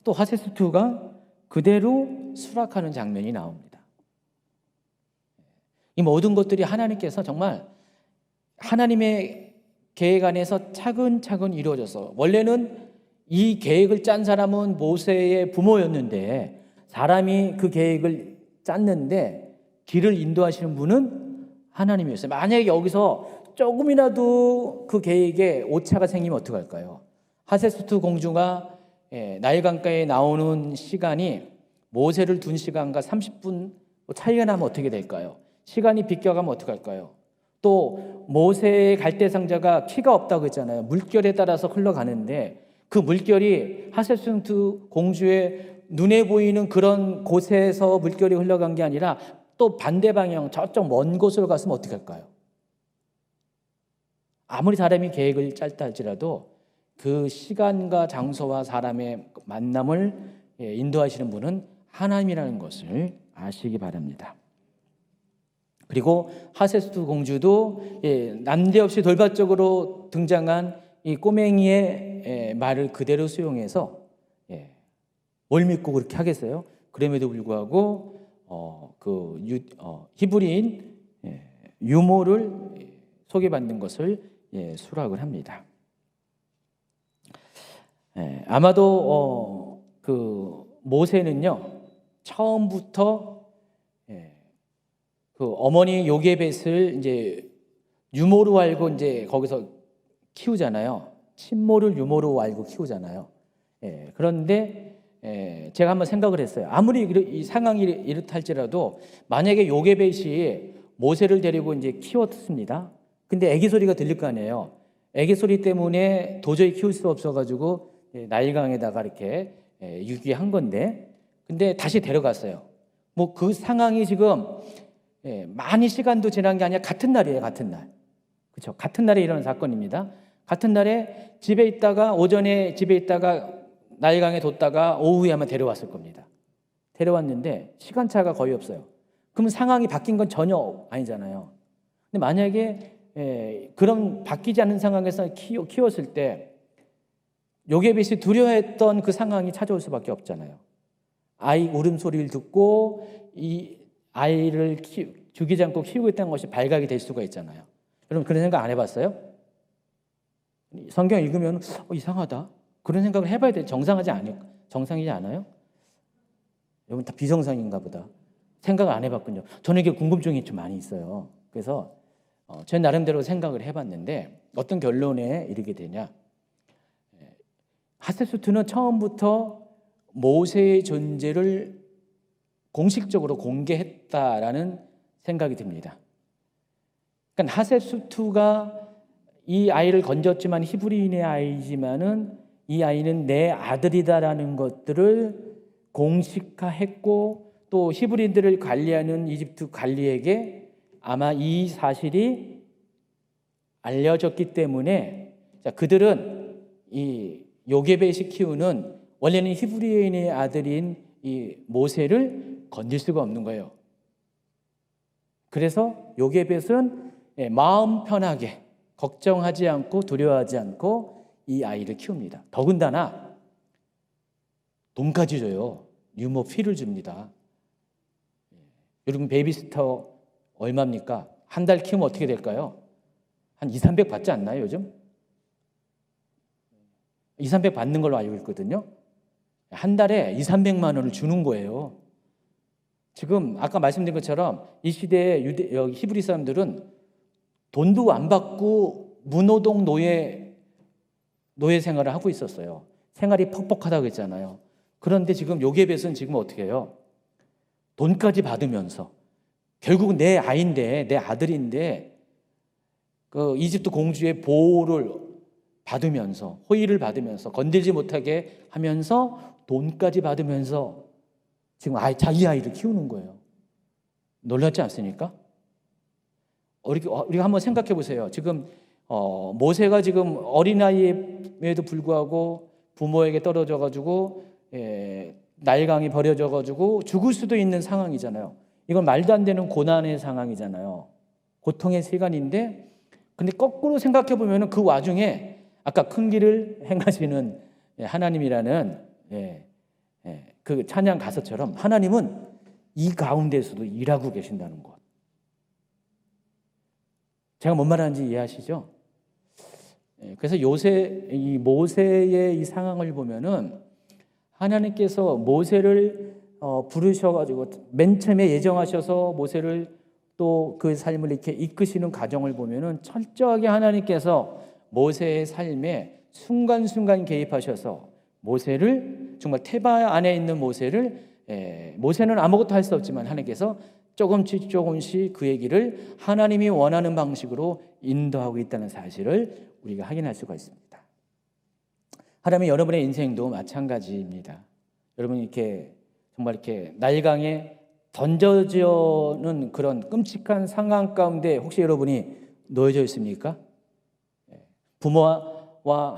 Speaker 1: 또 하세스투가 그대로 수락하는 장면이 나옵니다. 이 모든 것들이 하나님께서 정말 하나님의 계획 안에서 차근차근 이루어져서, 원래는 이 계획을 짠 사람은 모세의 부모였는데 사람이 그 계획을 짰는데 길을 인도하시는 분은 하나님이었어요. 만약에 여기서 조금이라도 그 계획에 오차가 생기면 어떡할까요? 하세스투 공주가 나일강가에 나오는 시간이 모세를 둔 시간과 30분 차이가 나면 어떻게 될까요? 시간이 비껴가면 어떡할까요? 또 모세의 갈대 상자가 키가 없다고 했잖아요. 물결에 따라서 흘러가는데 그 물결이 하세스투 공주의 눈에 보이는 그런 곳에서 물결이 흘러간 게 아니라 또 반대 방향 저쪽 먼 곳으로 갔으면 어떡할까요? 아무리 사람이 계획을 짤다 할지라도 그 시간과 장소와 사람의 만남을 인도하시는 분은 하나님이라는 것을 아시기 바랍니다. 그리고 하세스투 공주도 난데없이 돌발적으로 등장한 이 꼬맹이의 말을 그대로 수용해서 뭘 믿고 그렇게 하겠어요? 그럼에도 불구하고 히브리인 유모를 소개받는 것을 수락을 합니다. 아마도 그 모세는요 처음부터 그 어머니 요게벳을 이제 유모로 알고 이제 거기서 키우잖아요. 친모를 유모로 알고 키우잖아요. 그런데 제가 한번 생각을 했어요. 아무리 이 상황이 이렇다 할지라도 만약에 요게벳이 모세를 데리고 이제 키웠습니다. 근데 아기 소리가 들릴 거 아니에요. 아기 소리 때문에 도저히 키울 수 없어가지고 나일강에다가 이렇게 유기한 건데, 근데 다시 데려갔어요. 뭐 그 상황이 지금 많이 시간도 지난 게 아니라 같은 날이에요. 같은 날. 그렇죠? 같은 날에 일어난 사건입니다. 같은 날에 집에 있다가 오전에 집에 있다가 나일강에 뒀다가 오후에 아마 데려왔을 겁니다. 데려왔는데 시간차가 거의 없어요. 그러면 상황이 바뀐 건 전혀 아니잖아요. 근데 만약에 그런 바뀌지 않는 상황에서 키웠을 때 요게벳이 두려워했던 그 상황이 찾아올 수밖에 없잖아요. 아이 울음소리를 듣고 이 아이를 죽이지 않고 키우고 있다는 것이 발각이 될 수가 있잖아요. 여러분 그런 생각 안 해봤어요? 성경 읽으면 이상하다 그런 생각을 해봐야 돼. 정상이지 않아요? 여러분 다 비정상인가 보다. 생각을 안 해봤군요. 저는 이게 궁금증이 좀 많이 있어요. 그래서 제 나름대로 생각을 해봤는데 어떤 결론에 이르게 되냐. 하세수트는 처음부터 모세의 존재를 공식적으로 공개했다라는 생각이 듭니다. 그러니까 하세수트가 이 아이를 건졌지만 히브리인의 아이지만은 이 아이는 내 아들이다라는 것들을 공식화했고 또 히브리인들을 관리하는 이집트 관리에게 아마 이 사실이 알려졌기 때문에 그들은 이 요게벳이 키우는 원래는 히브리인의 아들인 이 모세를 건질 수가 없는 거예요. 그래서 요게벳은 마음 편하게 걱정하지 않고 두려워하지 않고 이 아이를 키웁니다. 더군다나 돈까지 줘요. 유모 피를 줍니다. 여러분 베이비시터 얼마입니까? 한 달 키우면 어떻게 될까요? 한 200~300 받지 않나요 요즘? 200~300 받는 걸로 알고 있거든요. 한 달에 200~300만 원을 주는 거예요. 지금 아까 말씀드린 것처럼 이 시대에 히브리 사람들은 돈도 안 받고 무노동 노예 생활을 하고 있었어요. 생활이 퍽퍽하다고 했잖아요. 그런데 지금 요게벳은 지금 어떻게 해요? 돈까지 받으면서 결국은 내 아이인데 내 아들인데 그 이집트 공주의 보호를 받으면서 호의를 받으면서 건들지 못하게 하면서 돈까지 받으면서 지금 자기 아이를 키우는 거예요. 놀랍지 않습니까? 우리가 한번 생각해 보세요. 지금 모세가 지금 어린아이임에도 불구하고 부모에게 떨어져 가지고 나일강이 버려져 가지고 죽을 수도 있는 상황이잖아요. 이건 말도 안 되는 고난의 상황이잖아요. 고통의 시간인데 근데 거꾸로 생각해 보면 그 와중에 아까 큰 길을 행하시는 하나님이라는 그 찬양 가사처럼 하나님은 이 가운데서도 일하고 계신다는 것. 제가 뭔 말하는지 이해하시죠? 그래서 이 모세의 이 상황을 보면은 하나님께서 모세를 부르셔가지고 맨 처음에 예정하셔서 모세를 또 그 삶을 이렇게 이끄시는 과정을 보면은 철저하게 하나님께서 모세의 삶에 순간순간 개입하셔서 모세를 정말 태바 안에 있는 모세는 아무것도 할 수 없지만 하나님께서 조금씩 그의 길을 하나님이 원하는 방식으로 인도하고 있다는 사실을 우리가 확인할 수가 있습니다. 하나님 여러분의 인생도 마찬가지입니다. 여러분 정말 이렇게 나일강에 던져지는 그런 끔찍한 상황 가운데 혹시 여러분이 놓여져 있습니까? 부모와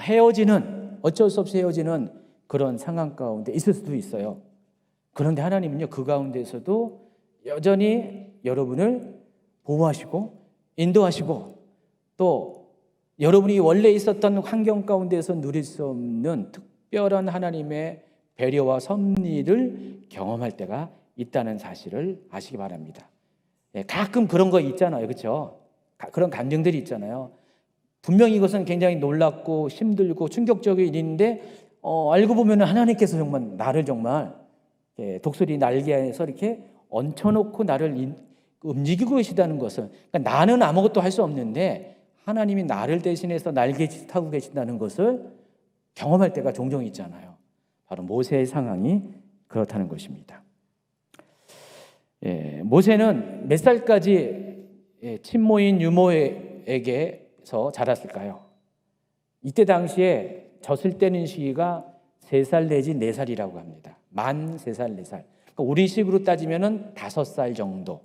Speaker 1: 어쩔 수 없이 헤어지는 그런 상황 가운데 있을 수도 있어요. 그런데 하나님은요 그 가운데서도 여전히 여러분을 보호하시고 인도하시고 또 여러분이 원래 있었던 환경 가운데서 누릴 수 없는 특별한 하나님의 배려와 섭리를 경험할 때가 있다는 사실을 아시기 바랍니다. 가끔 그런 거 있잖아요. 그렇죠? 그런 감정들이 있잖아요. 분명히 이것은 굉장히 놀랍고 힘들고 충격적인 일인데 알고 보면 하나님께서 정말 나를 정말 독수리 날개에서 이렇게 얹혀놓고 나를 움직이고 계시다는 것을 그러니까 나는 아무것도 할 수 없는데 하나님이 나를 대신해서 날개 타고 계신다는 것을 경험할 때가 종종 있잖아요. 바로 모세의 상황이 그렇다는 것입니다. 모세는 몇 살까지 친모인 유모에게서 자랐을까요? 이때 당시에 젖을 떼는 시기가 3살 내지 4살이라고 합니다. 만 3살, 4살. 그러니까 우리식으로 따지면 5살 정도.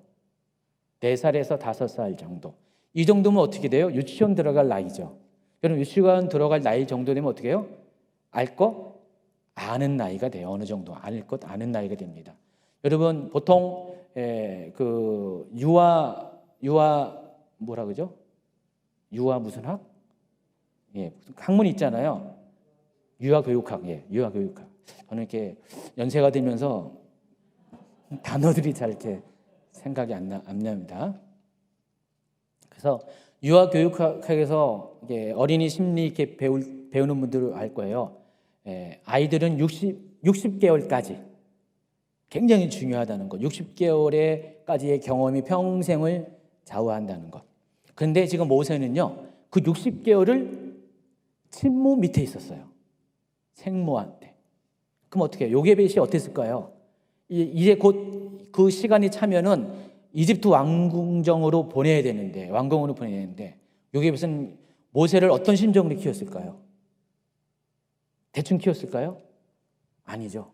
Speaker 1: 4살에서 5살 정도. 이 정도면 어떻게 돼요? 유치원 들어갈 나이죠. 여러분 유치원 들어갈 나이 정도 되면 어떻게 해요? 알 거 아는 나이가 돼요. 어느 정도 알 것 아는 나이가 됩니다. 여러분 보통 그 유아 뭐라 그러죠? 유아 무슨 학? 예, 학문 있잖아요. 유아교육학, 예, 유아교육학. 저는 이렇게 연세가 들면서 단어들이 잘 이렇게 생각이 안 납니다. 그래서 유아교육학에서 이게 어린이 심리 이렇게 배우는 분들 알 거예요. 아이들은 60개월까지 굉장히 중요하다는 것. 60개월에까지의 경험이 평생을 좌우한다는 것. 그런데 지금 모세는요, 그 60개월을 친모 밑에 있었어요. 생모한테. 그럼 어떻게 해요? 요게벳이 어땠을까요? 이제 곧 그 시간이 차면은 이집트 왕궁정으로 보내야 되는데, 왕궁으로 보내야 되는데, 요게벳은 모세를 어떤 심정으로 키웠을까요? 대충 키웠을까요? 아니죠.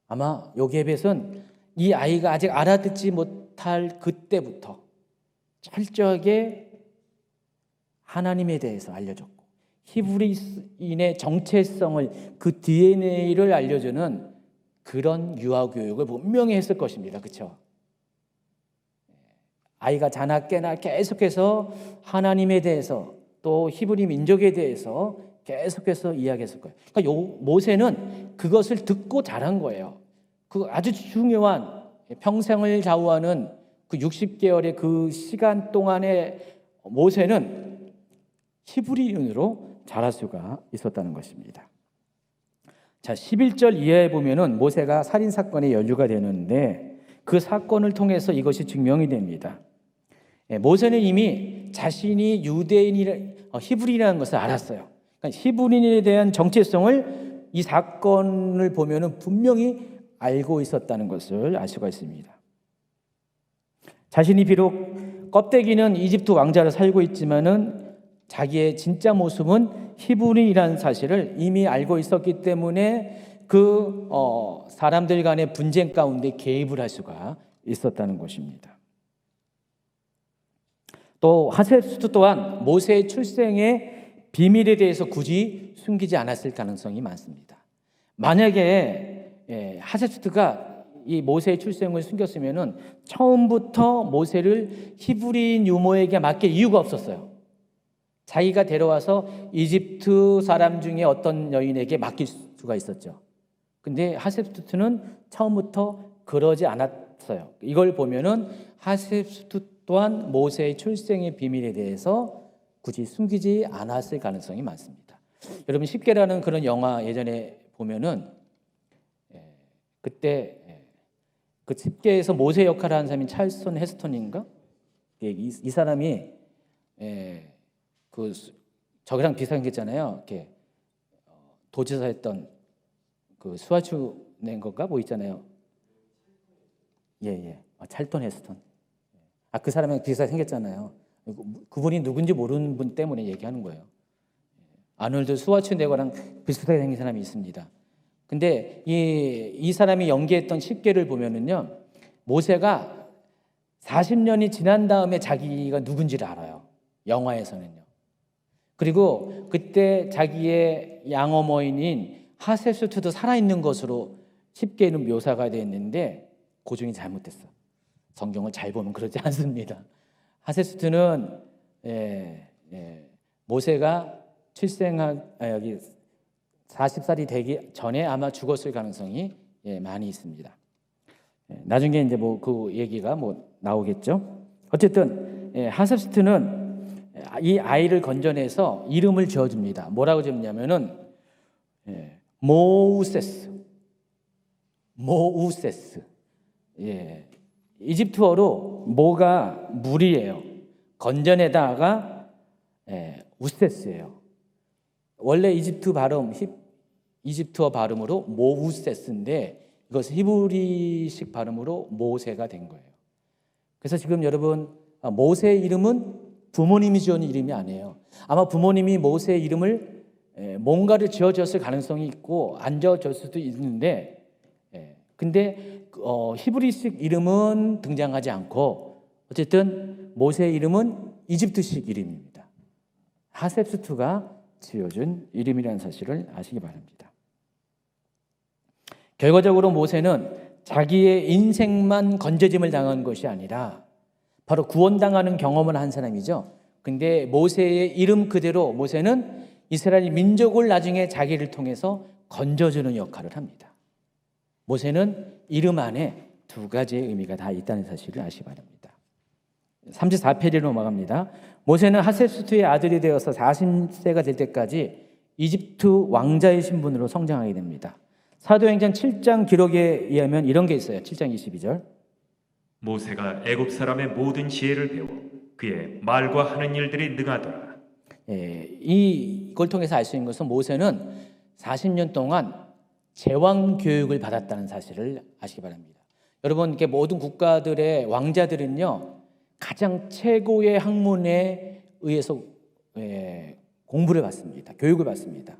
Speaker 1: 아마 요게벳은 이 아이가 아직 알아듣지 못할 그때부터 철저하게 하나님에 대해서 알려줬고, 히브리인의 정체성을, 그 DNA를 알려주는 그런 유아교육을 분명히 했을 것입니다. 그렇죠? 아이가 자나 깨나 계속해서 하나님에 대해서 또 히브리 민족에 대해서 계속해서 이야기했을 거예요. 그러니까 모세는 그것을 듣고 자란 거예요. 그 아주 중요한 평생을 좌우하는 그 60개월의 그 시간 동안에 모세는 히브리인으로 자랄 수가 있었다는 것입니다. 자, 11절 이하에 보면은 모세가 살인 사건에 연루가 되는데 그 사건을 통해서 이것이 증명이 됩니다. 모세는 이미 자신이 히브리인이라는 것을 알았어요. 그러니까 히브리인에 대한 정체성을 이 사건을 보면은 분명히 알고 있었다는 것을 알 수가 있습니다. 자신이 비록 껍데기는 이집트 왕자로 살고 있지만은 자기의 진짜 모습은 히브리인이라는 사실을 이미 알고 있었기 때문에 그 사람들 간의 분쟁 가운데 개입을 할 수가 있었다는 것입니다. 또 하셉스트 또한 모세의 출생의 비밀에 대해서 굳이 숨기지 않았을 가능성이 많습니다. 만약에 하셉스트가 이 모세의 출생을 숨겼으면은 처음부터 모세를 히브리인 유모에게 맡길 이유가 없었어요. 자기가 데려와서 이집트 사람 중에 어떤 여인에게 맡길 수가 있었죠. 근데 하셉스트는 처음부터 그러지 않았어요. 이걸 보면은 하셉스트 또한 모세의 출생의 비밀에 대해서 굳이 숨기지 않았을 가능성이 많습니다. 여러분 십계라는 그런 영화 예전에 보면은 그때 그 십계에서 모세 역할을 하는 사람이 찰슨 헤스턴인가? 이 사람이 그 저기랑 비슷한 게 있잖아요. 이렇게 도지사 했던 그 수아추 낸 건가 뭐 있잖아요. 예. 찰턴 헤스턴. 그 사람이랑 비슷하게 생겼잖아요. 그분이 누군지 모르는 분 때문에 얘기하는 거예요. 아놀드 수와츠네거랑 비슷하게 생긴 사람이 있습니다. 근데 이 사람이 연기했던 십계를 보면은요, 모세가 40년이 지난 다음에 자기가 누군지를 알아요. 영화에서는요. 그리고 그때 자기의 양어머니인 하셉스트도 살아있는 것으로 십계는 묘사가 되어 있는데 고증이 잘못됐어. 성경을 잘 보면 그렇지 않습니다. 하셉스트는 모세가 여기 40살이 되기 전에 아마 죽었을 가능성이 많이 있습니다. 나중에 이제 뭐 그 얘기가 뭐 나오겠죠. 어쨌든 하셉스트는 이 아이를 건져내서 이름을 지어줍니다. 뭐라고 지었냐면은 모우세스. 이집트어로 모가 물이에요. 건져내다가 우세스예요. 원래 이집트어 발음으로 모우세스인데 이것은 히브리식 발음으로 모세가 된 거예요. 그래서 지금 여러분 모세의 이름은 부모님이 지은 이름이 아니에요. 아마 부모님이 모세의 이름을 뭔가를 지어줬을 가능성이 있고 안 지어줬을 수도 있는데 근데 히브리식 이름은 등장하지 않고 어쨌든 모세의 이름은 이집트식 이름입니다. 하셉스트가 지어준 이름이라는 사실을 아시기 바랍니다. 결과적으로 모세는 자기의 인생만 건져짐을 당한 것이 아니라 바로 구원당하는 경험을 한 사람이죠. 근데 모세의 이름 그대로 모세는 이스라엘 민족을 나중에 자기를 통해서 건져주는 역할을 합니다. 모세는 이름 안에 두 가지의 의미가 다 있다는 사실을 아시기 바랍니다. 34페이지로 넘어갑니다. 모세는 하셉수트의 아들이 되어서 40세가 될 때까지 이집트 왕자의 신분으로 성장하게 됩니다. 사도행전 7장 기록에 의하면 이런 게 있어요. 7장 22절.
Speaker 2: 모세가 애굽 사람의 모든 지혜를 배워 그의 말과 하는 일들이 능하더라.
Speaker 1: 이걸 통해서 알 수 있는 것은 모세는 40년 동안 제왕 교육을 받았다는 사실을 아시기 바랍니다. 여러분, 이렇게 모든 국가들의 왕자들은요, 가장 최고의 학문에 의해서 공부를 받습니다. 교육을 받습니다.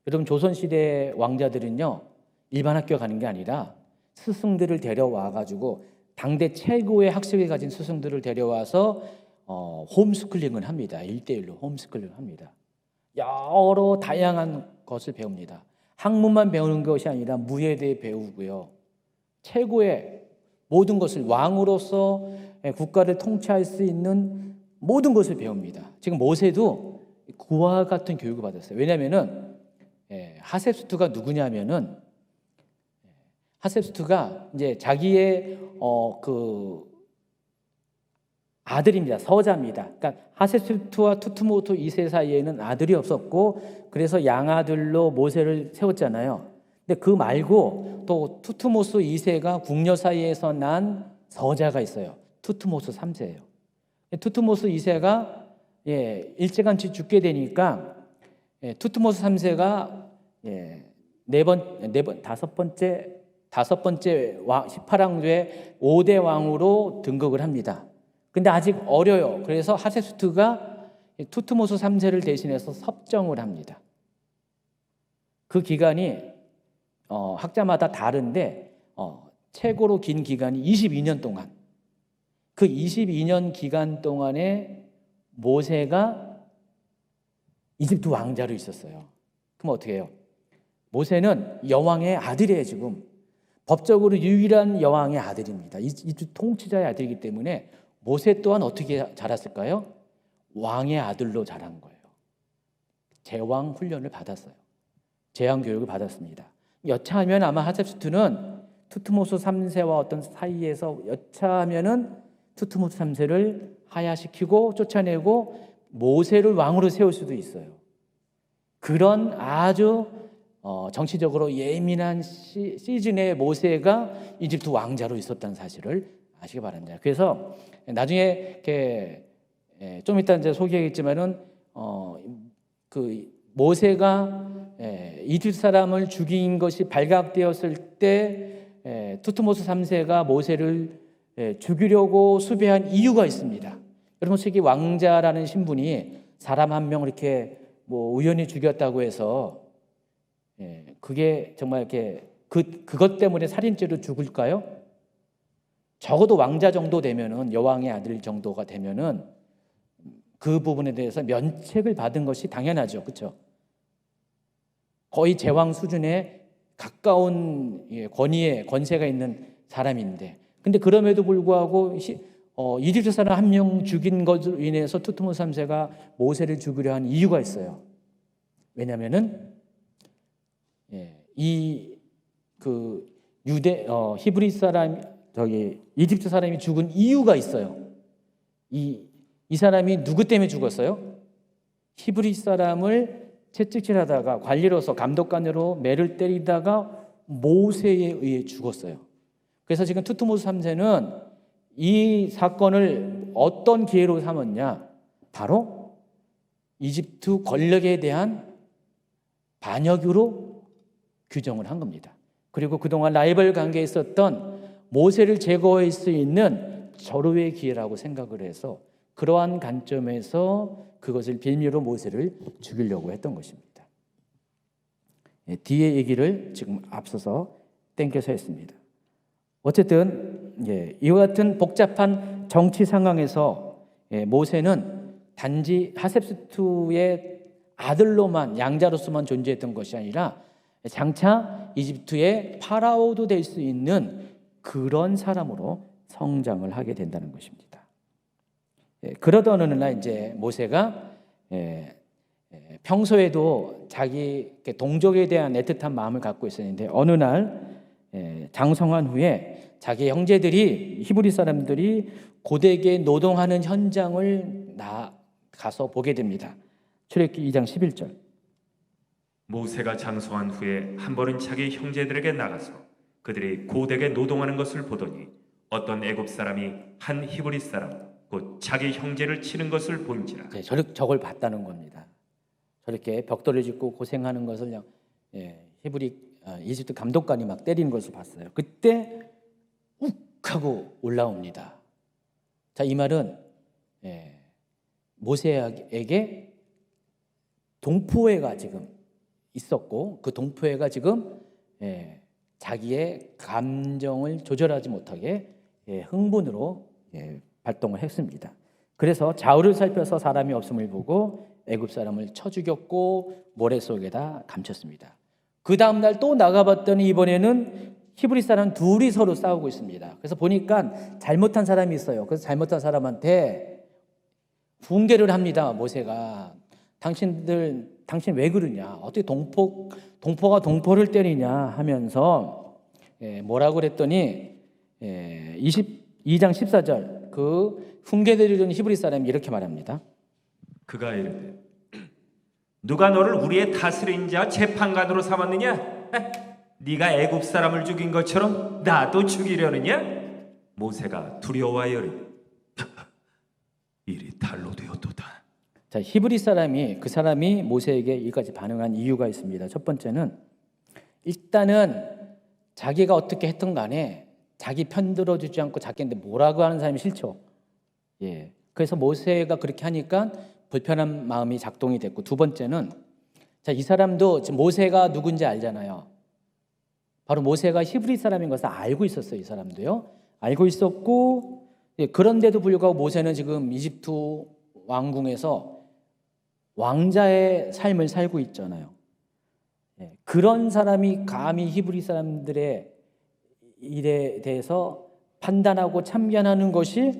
Speaker 1: 여러분, 조선시대 왕자들은요, 일반 학교 가는 게 아니라 스승들을 데려와 가지고 당대 최고의 학식을 가진 스승들을 데려와서 홈스쿨링을 합니다. 1대1로 홈스쿨링을 합니다. 여러 다양한 것을 배웁니다. 학문만 배우는 것이 아니라 무예에 대해 배우고요. 최고의 모든 것을 왕으로서 국가를 통치할 수 있는 모든 것을 배웁니다. 지금 모세도 그와 같은 교육을 받았어요. 왜냐하면은 하셉수트가 누구냐면은 하셉수트가 이제 자기의 그 아들입니다. 서자입니다. 그러니까 하셉수트와 투트모스 2세 사이에는 아들이 없었고 그래서 양아들로 모세를 세웠잖아요. 근데 그 말고 또 투트모스 2세가 궁녀 사이에서 난 서자가 있어요. 투트모스 3세예요. 투트모스 2세가 일찌감치 죽게 되니까 투트모스 3세가 다섯 번째 왕 18왕조의 5대 왕으로 등극을 합니다. 근데 아직 어려요. 그래서 하셉수트가 투트모스 3세를 대신해서 섭정을 합니다. 그 기간이 학자마다 다른데 최고로 긴 기간이 22년 동안, 그 22년 기간 동안에 모세가 이집트 왕자로 있었어요. 그럼 어떻게 해요? 모세는 여왕의 아들이에요. 지금 법적으로 유일한 여왕의 아들입니다. 이집트 통치자의 아들이기 때문에 모세 또한 어떻게 자랐을까요? 왕의 아들로 자란 거예요. 제왕 훈련을 받았어요. 제왕 교육을 받았습니다. 여차하면 아마 하셉수트는 투트모스 3세와 어떤 사이에서 여차하면은 투트모스 3세를 하야시키고 쫓아내고 모세를 왕으로 세울 수도 있어요. 그런 아주 정치적으로 예민한 시즌에 모세가 이집트 왕자로 있었다는 사실을 아시기 바랍니다. 그래서 나중에 이렇게 좀 이따 이제 소개하겠지만은 그 모세가 이집트 사람을 죽인 것이 발각되었을 때 투트모스 3세가 모세를 죽이려고 수배한 이유가 있습니다. 여러분, 세계 왕자라는 신분이 사람 한 명 이렇게 뭐 우연히 죽였다고 해서 그게 정말 이렇게 그것 때문에 살인죄로 죽을까요? 적어도 왕자 정도 되면은, 여왕의 아들 정도가 되면은 그 부분에 대해서 면책을 받은 것이 당연하죠. 그렇죠? 거의 제왕 수준에 가까운 권세가 있는 사람인데, 근데 그럼에도 불구하고 이집트 사람 한 명 죽인 것으로 인해서 투트모스 3세가 모세를 죽이려 한 이유가 있어요. 왜냐하면은 히브리 사람 이집트 사람이 죽은 이유가 있어요. 이 사람이 누구 때문에 죽었어요? 히브리 사람을 채찍질하다가 관리로서 감독관으로 매를 때리다가 모세에 의해 죽었어요. 그래서 지금 투트모스 3세는 이 사건을 어떤 기회로 삼았냐? 바로 이집트 권력에 대한 반역으로 규정을 한 겁니다. 그리고 그동안 라이벌 관계에 있었던 모세를 제거할 수 있는 절호의 기회라고 생각을 해서 그러한 관점에서 그것을 빌미로 모세를 죽이려고 했던 것입니다. 뒤에 얘기를 지금 앞서서 땡겨서 했습니다. 어쨌든 이와 같은 복잡한 정치 상황에서 모세는 단지 하셉수트의 아들로만, 양자로서만 존재했던 것이 아니라 장차 이집트의 파라오도 될 수 있는 그런 사람으로 성장을 하게 된다는 것입니다. 그러던 어느 날 이제 모세가 평소에도 자기 동족에 대한 애틋한 마음을 갖고 있었는데 어느 날 장성한 후에 자기 형제들이 히브리 사람들이 고되게 노동하는 현장을 가서 보게 됩니다. 출애굽기 2장 11절.
Speaker 2: 모세가 장성한 후에 한 번은 자기 형제들에게 나가서 그들이 고되게 노동하는 것을 보더니 어떤 애굽 사람이 한 히브리 사람 곧 자기 형제를 치는 것을 본지라.
Speaker 1: 저걸 봤다는 겁니다. 저렇게 벽돌을 짓고 고생하는 것을 그냥 이집트 감독관이 막 때리는 것을 봤어요. 그때 욱 하고 올라옵니다. 자, 이 말은 모세에게 동포애가 지금 있었고 그 동포애가 지금 자기의 감정을 조절하지 못하게 흥분으로 발동을 했습니다. 그래서 좌우를 살펴서 사람이 없음을 보고 애굽 사람을 쳐 죽였고 모래 속에다 감췄습니다. 그 다음 날 또 나가봤더니 이번에는 히브리 사람 둘이 서로 싸우고 있습니다. 그래서 보니까 잘못한 사람이 있어요. 그래서 잘못한 사람한테 붕괴를 합니다. 모세가 당신 왜 그러냐? 어떻게 동포가 동포를 때리냐 하면서 뭐라고 그랬더니 22장 14절 그 붕괴되려는 히브리 사람이 이렇게 말합니다.
Speaker 2: 그가 이르되 누가 너를 우리의 다스린 자 재판관으로 삼았느냐? 네가 애굽 사람을 죽인 것처럼 나도 죽이려느냐? 모세가 두려워하여 이르되 일이 달로 되었도다.
Speaker 1: 자, 히브리 사람이 그 사람이 모세에게 이까지 반응한 이유가 있습니다. 첫 번째는 일단은 자기가 어떻게 했든 간에 자기 편 들어주지 않고 자기한테 뭐라고 하는 사람이 싫죠. 그래서 모세가 그렇게 하니까 불편한 마음이 작동이 됐고, 두 번째는 자, 이 사람도 지금 모세가 누군지 알잖아요. 바로 모세가 히브리 사람인 것을 알고 있었어요. 이 사람도요. 알고 있었고, 그런데도 불구하고 모세는 지금 이집트 왕궁에서 왕자의 삶을 살고 있잖아요. 그런 사람이 감히 히브리 사람들의 일에 대해서 판단하고 참견하는 것이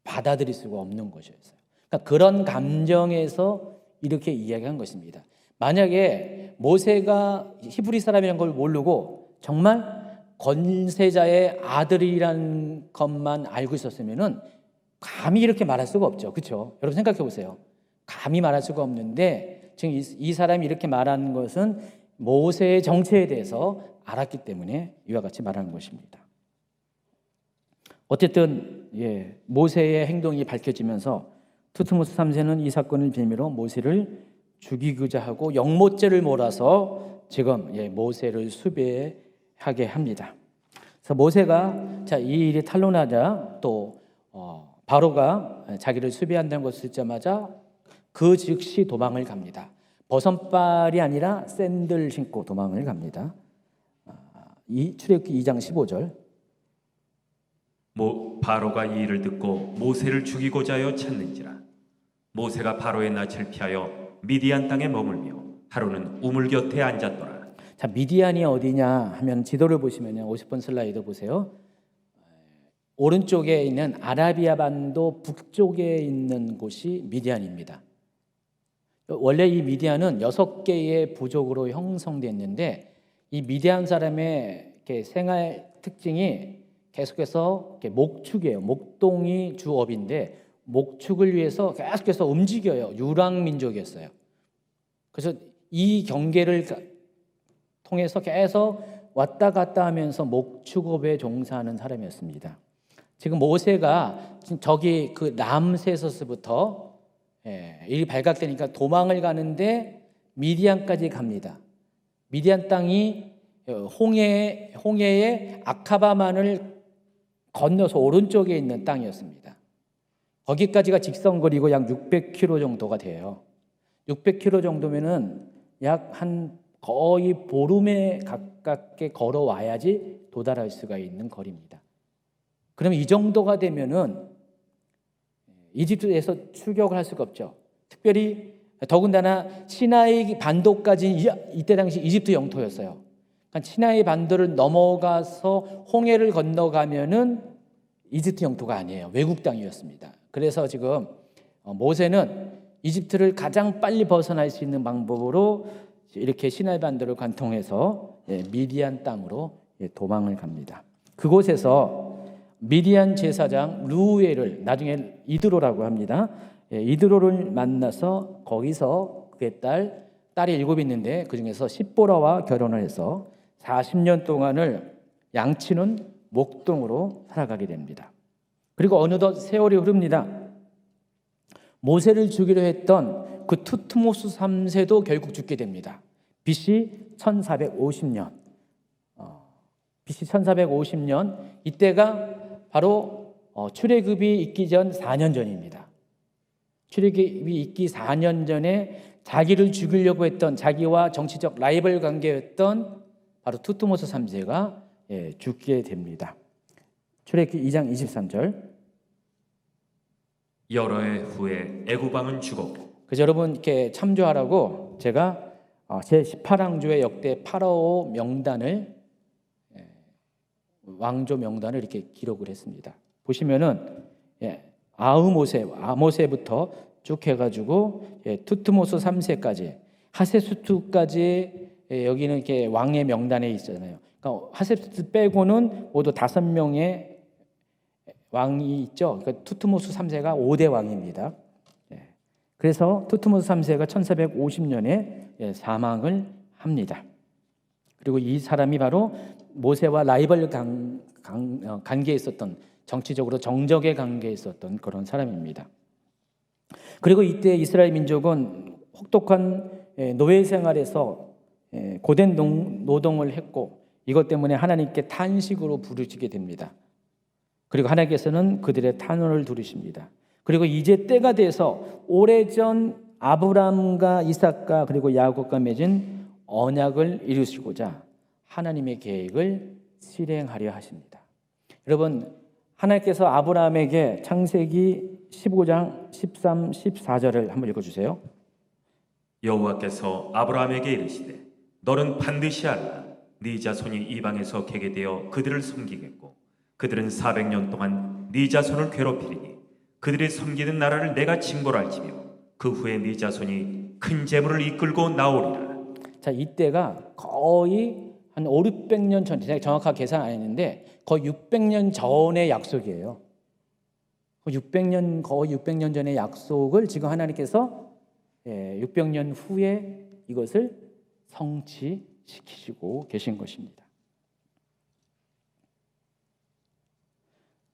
Speaker 1: 받아들일 수가 없는 것이었어요. 그러니까 그런 감정에서 이렇게 이야기한 것입니다. 만약에 모세가 히브리 사람이라는 걸 모르고 정말 권세자의 아들이라는 것만 알고 있었으면은 감히 이렇게 말할 수가 없죠. 그렇죠? 여러분 생각해 보세요. 감히 말할 수가 없는데 지금 이 사람이 이렇게 말하는 것은 모세의 정체에 대해서 알았기 때문에 이와 같이 말하는 것입니다. 어쨌든 모세의 행동이 밝혀지면서 투트모스 3세는 이 사건을 빌미로 모세를 죽이고자 하고 영모죄를 몰아서 지금 모세를 수배하게 합니다. 그래서 모세가 이 일이 탄로나자 또 바로가 자기를 수배한다는 것을 듣자마자 그 즉시 도망을 갑니다. 버선발이 아니라 샌들 신고 도망을 갑니다. 출애굽기 2장 15절.
Speaker 2: 바로가 이 일을 듣고 모세를 죽이고자 하여 찾는지라. 모세가 바로의 낯을 피하여 미디안 땅에 머물며 하루는 우물 곁에 앉았더라.
Speaker 1: 자, 미디안이 어디냐 하면 지도를 보시면요. 50번 슬라이드 보세요. 오른쪽에 있는 아라비아 반도 북쪽에 있는 곳이 미디안입니다. 원래 이 미디안은 6개의 부족으로 형성됐는데 이 미디안 사람의 생활 특징이 계속해서 목축이에요. 목동이 주업인데 목축을 위해서 계속해서 움직여요. 유랑민족이었어요. 그래서 이 경계를 통해서 계속 왔다 갔다 하면서 목축업에 종사하는 사람이었습니다. 지금 모세가 저기 그 람세서스부터 일이 발각되니까 도망을 가는데 미디안까지 갑니다. 미디안 땅이 홍해의 아카바만을 건너서 오른쪽에 있는 땅이었습니다. 거기까지가 직선거리고 약 600km 정도가 돼요. 600km 정도면은 약 한 거의 보름에 가깝게 걸어와야지 도달할 수가 있는 거리입니다. 그러면 이 정도가 되면은 이집트에서 출격을 할 수가 없죠. 특별히 더군다나 시나이 반도까지 이때 당시 이집트 영토였어요. 그러니까 시나이 반도를 넘어가서 홍해를 건너가면은 이집트 영토가 아니에요. 외국 땅이었습니다. 그래서 지금 모세는 이집트를 가장 빨리 벗어날 수 있는 방법으로 이렇게 시나이 반도를 관통해서 미디안 땅으로 도망을 갑니다. 그곳에서 미디안 제사장 루우엘을 나중에 이드로라고 합니다. 이드로를 만나서 거기서 그의 딸이 7 있는데 그 중에서 십보라와 결혼을 해서 40년 동안을 양치는 목동으로 살아가게 됩니다. 그리고 어느덧 세월이 흐릅니다. 모세를 죽이려 했던 그 투트모스 3세도 결국 죽게 됩니다. BC 1450년. BC 1450년 이때가 바로 출애굽이 있기 전 4년 전입니다. 출애굽이 있기 4년 전에 자기를 죽이려고 했던 자기와 정치적 라이벌 관계였던 바로 투트모스 3세가 죽게 됩니다. 출애굽기 2장 23절.
Speaker 2: 여러 해 후에 애굽 왕은 죽었고.
Speaker 1: 그래서 여러분 이렇게 참조하라고 제가 제 18왕조의 역대 파라오 명단을 왕조 명단을 이렇게 기록을 했습니다. 보시면은 아모세부터 쭉 해가지고 투트모스 3세까지 하세수투까지 여기는 이렇게 왕의 명단에 있잖아요. 그러니까 하세수투 빼고는 모두 5명의 왕이 있죠. 그러니까 투트모스 3세가 5대 왕입니다. 그래서 투트모스 3세가 1450년에 사망을 합니다. 그리고 이 사람이 바로 모세와 라이벌 관계에 있었던, 정치적으로 정적의 관계에 있었던 그런 사람입니다. 그리고 이때 이스라엘 민족은 혹독한 노예 생활에서 고된 노동을 했고 이것 때문에 하나님께 탄식으로 부르짖게 됩니다. 그리고 하나님께서는 그들의 탄원을 들으십니다. 그리고 이제 때가 돼서 오래전 아브라함과 이삭과 그리고 야곱과 맺은 언약을 이루시고자 하나님의 계획을 실행하려 하십니다. 여러분, 하나님께서 아브라함에게 창세기 15장 13, 14절을 한번 읽어주세요.
Speaker 2: 여호와께서 아브라함에게 이르시되 너는 반드시 알라. 네 자손이 이방에서 개게 되어 그들을 섬기겠고 그들은 400년 동안 네 자손을 괴롭히리니 그들이 섬기는 나라를 내가 징벌할지며 그 후에 네 자손이 큰 재물을 이끌고 나오리라.
Speaker 1: 자, 이때가 거의 한 5, 600년 전, 제가 정확하게 계산 안 했는데 거의 600년 전의 약속이에요. 거의 600년 전의 약속을 지금 하나님께서 600년 후에 이것을 성취시키시고 계신 것입니다.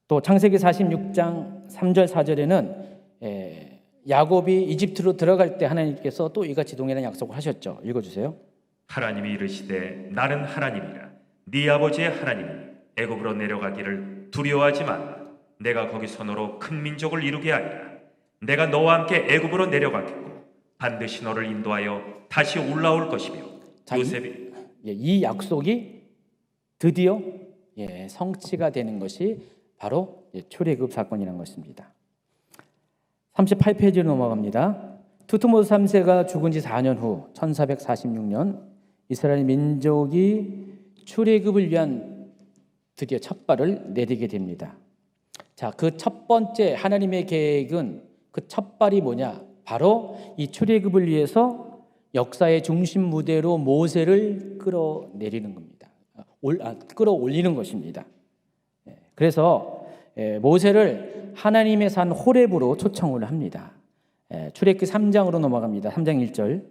Speaker 1: 또 창세기 46장 3절 4절에는 야곱이 이집트로 들어갈 때 하나님께서 또 이같이 동일한 약속을 하셨죠. 읽어주세요.
Speaker 2: 하나님이 이르시되 나는 하나님이라. 네 아버지의 하나님이니 애굽으로 내려가기를 두려워하지 말라. 내가 거기서 너로 큰 민족을 이루게 하리라. 내가 너와 함께 애굽으로 내려가겠고 반드시 너를 인도하여 다시 올라올 것이며.
Speaker 1: 자,
Speaker 2: 요셉이
Speaker 1: 이 약속이 드디어 성취가 되는 것이 바로 출애굽 사건이라는 것입니다. 38페이지로 넘어갑니다. 투트모스 3세가 죽은 지 4년 후 1446년 이스라엘 민족이 출애굽을 위한 드디어 첫 발을 내디게 됩니다. 자, 그 첫 번째 하나님의 계획은 그 첫 발이 뭐냐? 바로 이 출애굽을 위해서 역사의 중심 무대로 모세를 끌어내리는 겁니다. 끌어올리는 것입니다. 그래서 모세를 하나님의 산 호렙으로 초청을 합니다. 출애굽기 3장으로 넘어갑니다. 3장 1절.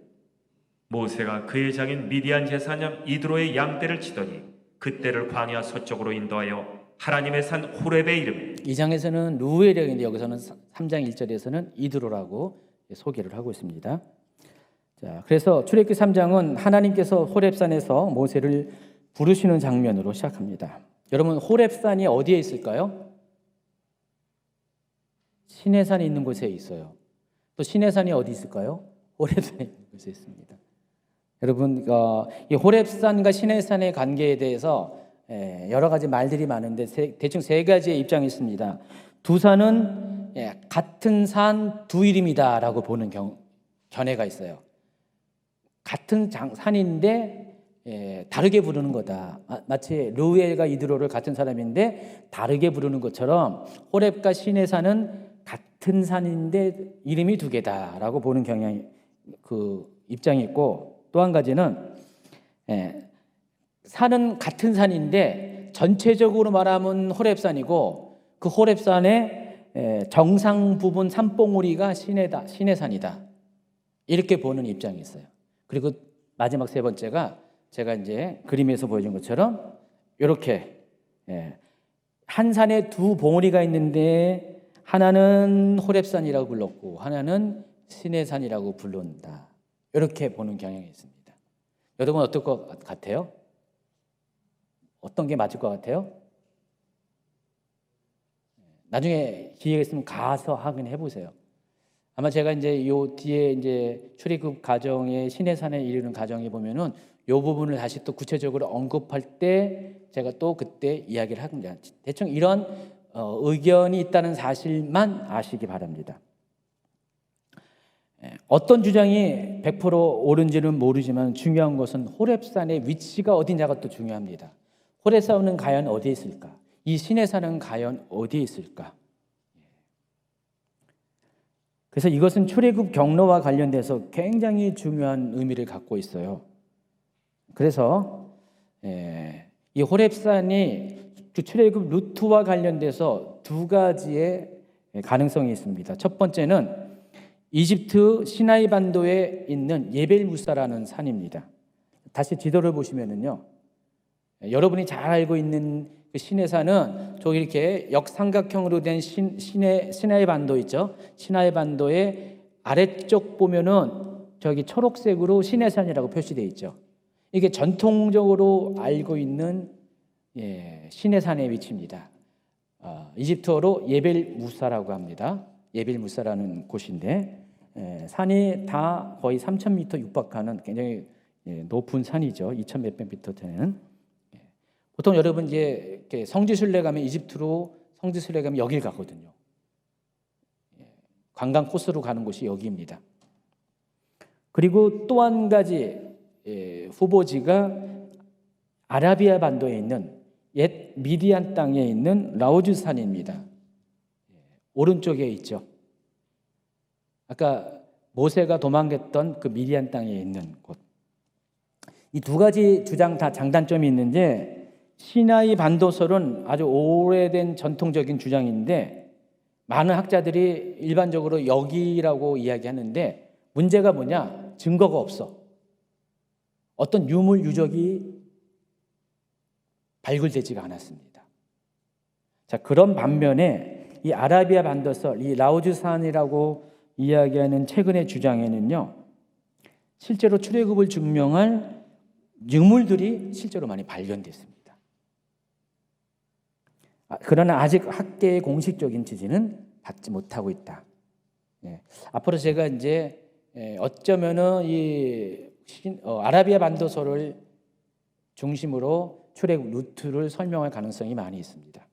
Speaker 2: 모세가 그의 장인 미디안 제사장 이드로의 양떼를 치더니 그떼를 광야 서쪽으로 인도하여 하나님의 산 호렙에 이르매. 이
Speaker 1: 장에서는 루엘인데 여기서는 3장 1절에서는 이드로라고 소개를 하고 있습니다. 자, 그래서 출애굽기 3장은 하나님께서 호렙산에서 모세를 부르시는 장면으로 시작합니다. 여러분, 호렙산이 어디에 있을까요? 시내산에 있는 곳에 있어요. 또 시내산이 어디 있을까요? 호렙산에 있는 곳에 있습니다. 여러분, 이 호렙산과 시내산의 관계에 대해서 여러 가지 말들이 많은데 대충 3가지의 입장이 있습니다. 두 산은 같은 산 두 이름이다라고 보는 견해가 있어요. 같은 산인데 다르게 부르는 거다. 마치 르우엘과 이드로를 같은 사람인데 다르게 부르는 것처럼 호렙과 시내산은 같은 산인데 이름이 두 개다라고 보는 경향이 그 입장이 있고, 또 한 가지는 산은 같은 산인데 전체적으로 말하면 호렙산이고 그 호렙산의 정상 부분 산봉우리가 시내산이다. 이렇게 보는 입장이 있어요. 그리고 마지막 세 번째가 제가 이제 그림에서 보여준 것처럼 이렇게 한 산에 두 봉우리가 있는데 하나는 호렙산이라고 불렀고 하나는 시내산이라고 부른다. 이렇게 보는 경향이 있습니다. 여러분 어떨 것 같아요? 어떤 게 맞을 것 같아요? 나중에 기회가 있으면 가서 확인해 보세요. 아마 제가 이제 요 뒤에 이제 출애굽 가정의 시내산에 이르는 가정에 보면은 요 부분을 다시 또 구체적으로 언급할 때 제가 또 그때 이야기를 합니다. 대충 이런 의견이 있다는 사실만 아시기 바랍니다. 어떤 주장이 100% 옳은지는 모르지만 중요한 것은 호렙산의 위치가 어디냐가 또 중요합니다. 호렙산은 과연 어디에 있을까? 이 시내산은 과연 어디에 있을까? 그래서 이것은 출애굽 경로와 관련돼서 굉장히 중요한 의미를 갖고 있어요. 그래서 이 호렙산이 출애굽 루트와 관련돼서 두 가지의 가능성이 있습니다. 첫 번째는 이집트 시나이 반도에 있는 예벨무사라는 산입니다. 다시 지도를 보시면은요, 여러분이 잘 알고 있는 그 시내산은 저기 이렇게 역삼각형으로 된 시나이 반도 있죠. 시나이 반도의 아래쪽 보면은 저기 초록색으로 시내산이라고 표시되어 있죠. 이게 전통적으로 알고 있는 시내산의 위치입니다. 이집트어로 예벨무사라고 합니다. 예벨무사라는 곳인데 산이 다 거의 3,000m 육박하는 굉장히 높은 산이죠. 2,000 몇백 미터 되는. 보통 여러분 이제 이렇게 성지순례 가면 이집트로 성지순례 가면 여길 가거든요. 관광 코스로 가는 곳이 여기입니다. 그리고 또 한 가지 후보지가 아라비아 반도에 있는 옛 미디안 땅에 있는 라우즈산입니다. 오른쪽에 있죠. 아까 모세가 도망갔던 그 미디안 땅에 있는 곳. 이 두 가지 주장 다 장단점이 있는데 시나이 반도설은 아주 오래된 전통적인 주장인데 많은 학자들이 일반적으로 여기라고 이야기하는데 문제가 뭐냐? 증거가 없어. 어떤 유물 유적이 발굴되지가 않았습니다. 자, 그런 반면에 이 아라비아 반도설, 이 라우즈산이라고 이야기하는 최근의 주장에는요, 실제로 출애굽을 증명할 유물들이 실제로 많이 발견됐습니다. 그러나 아직 학계의 공식적인 지지는 받지 못하고 있다. 앞으로 제가 이제 어쩌면은 이 아라비아 반도설을 중심으로 출애굽 루트를 설명할 가능성이 많이 있습니다.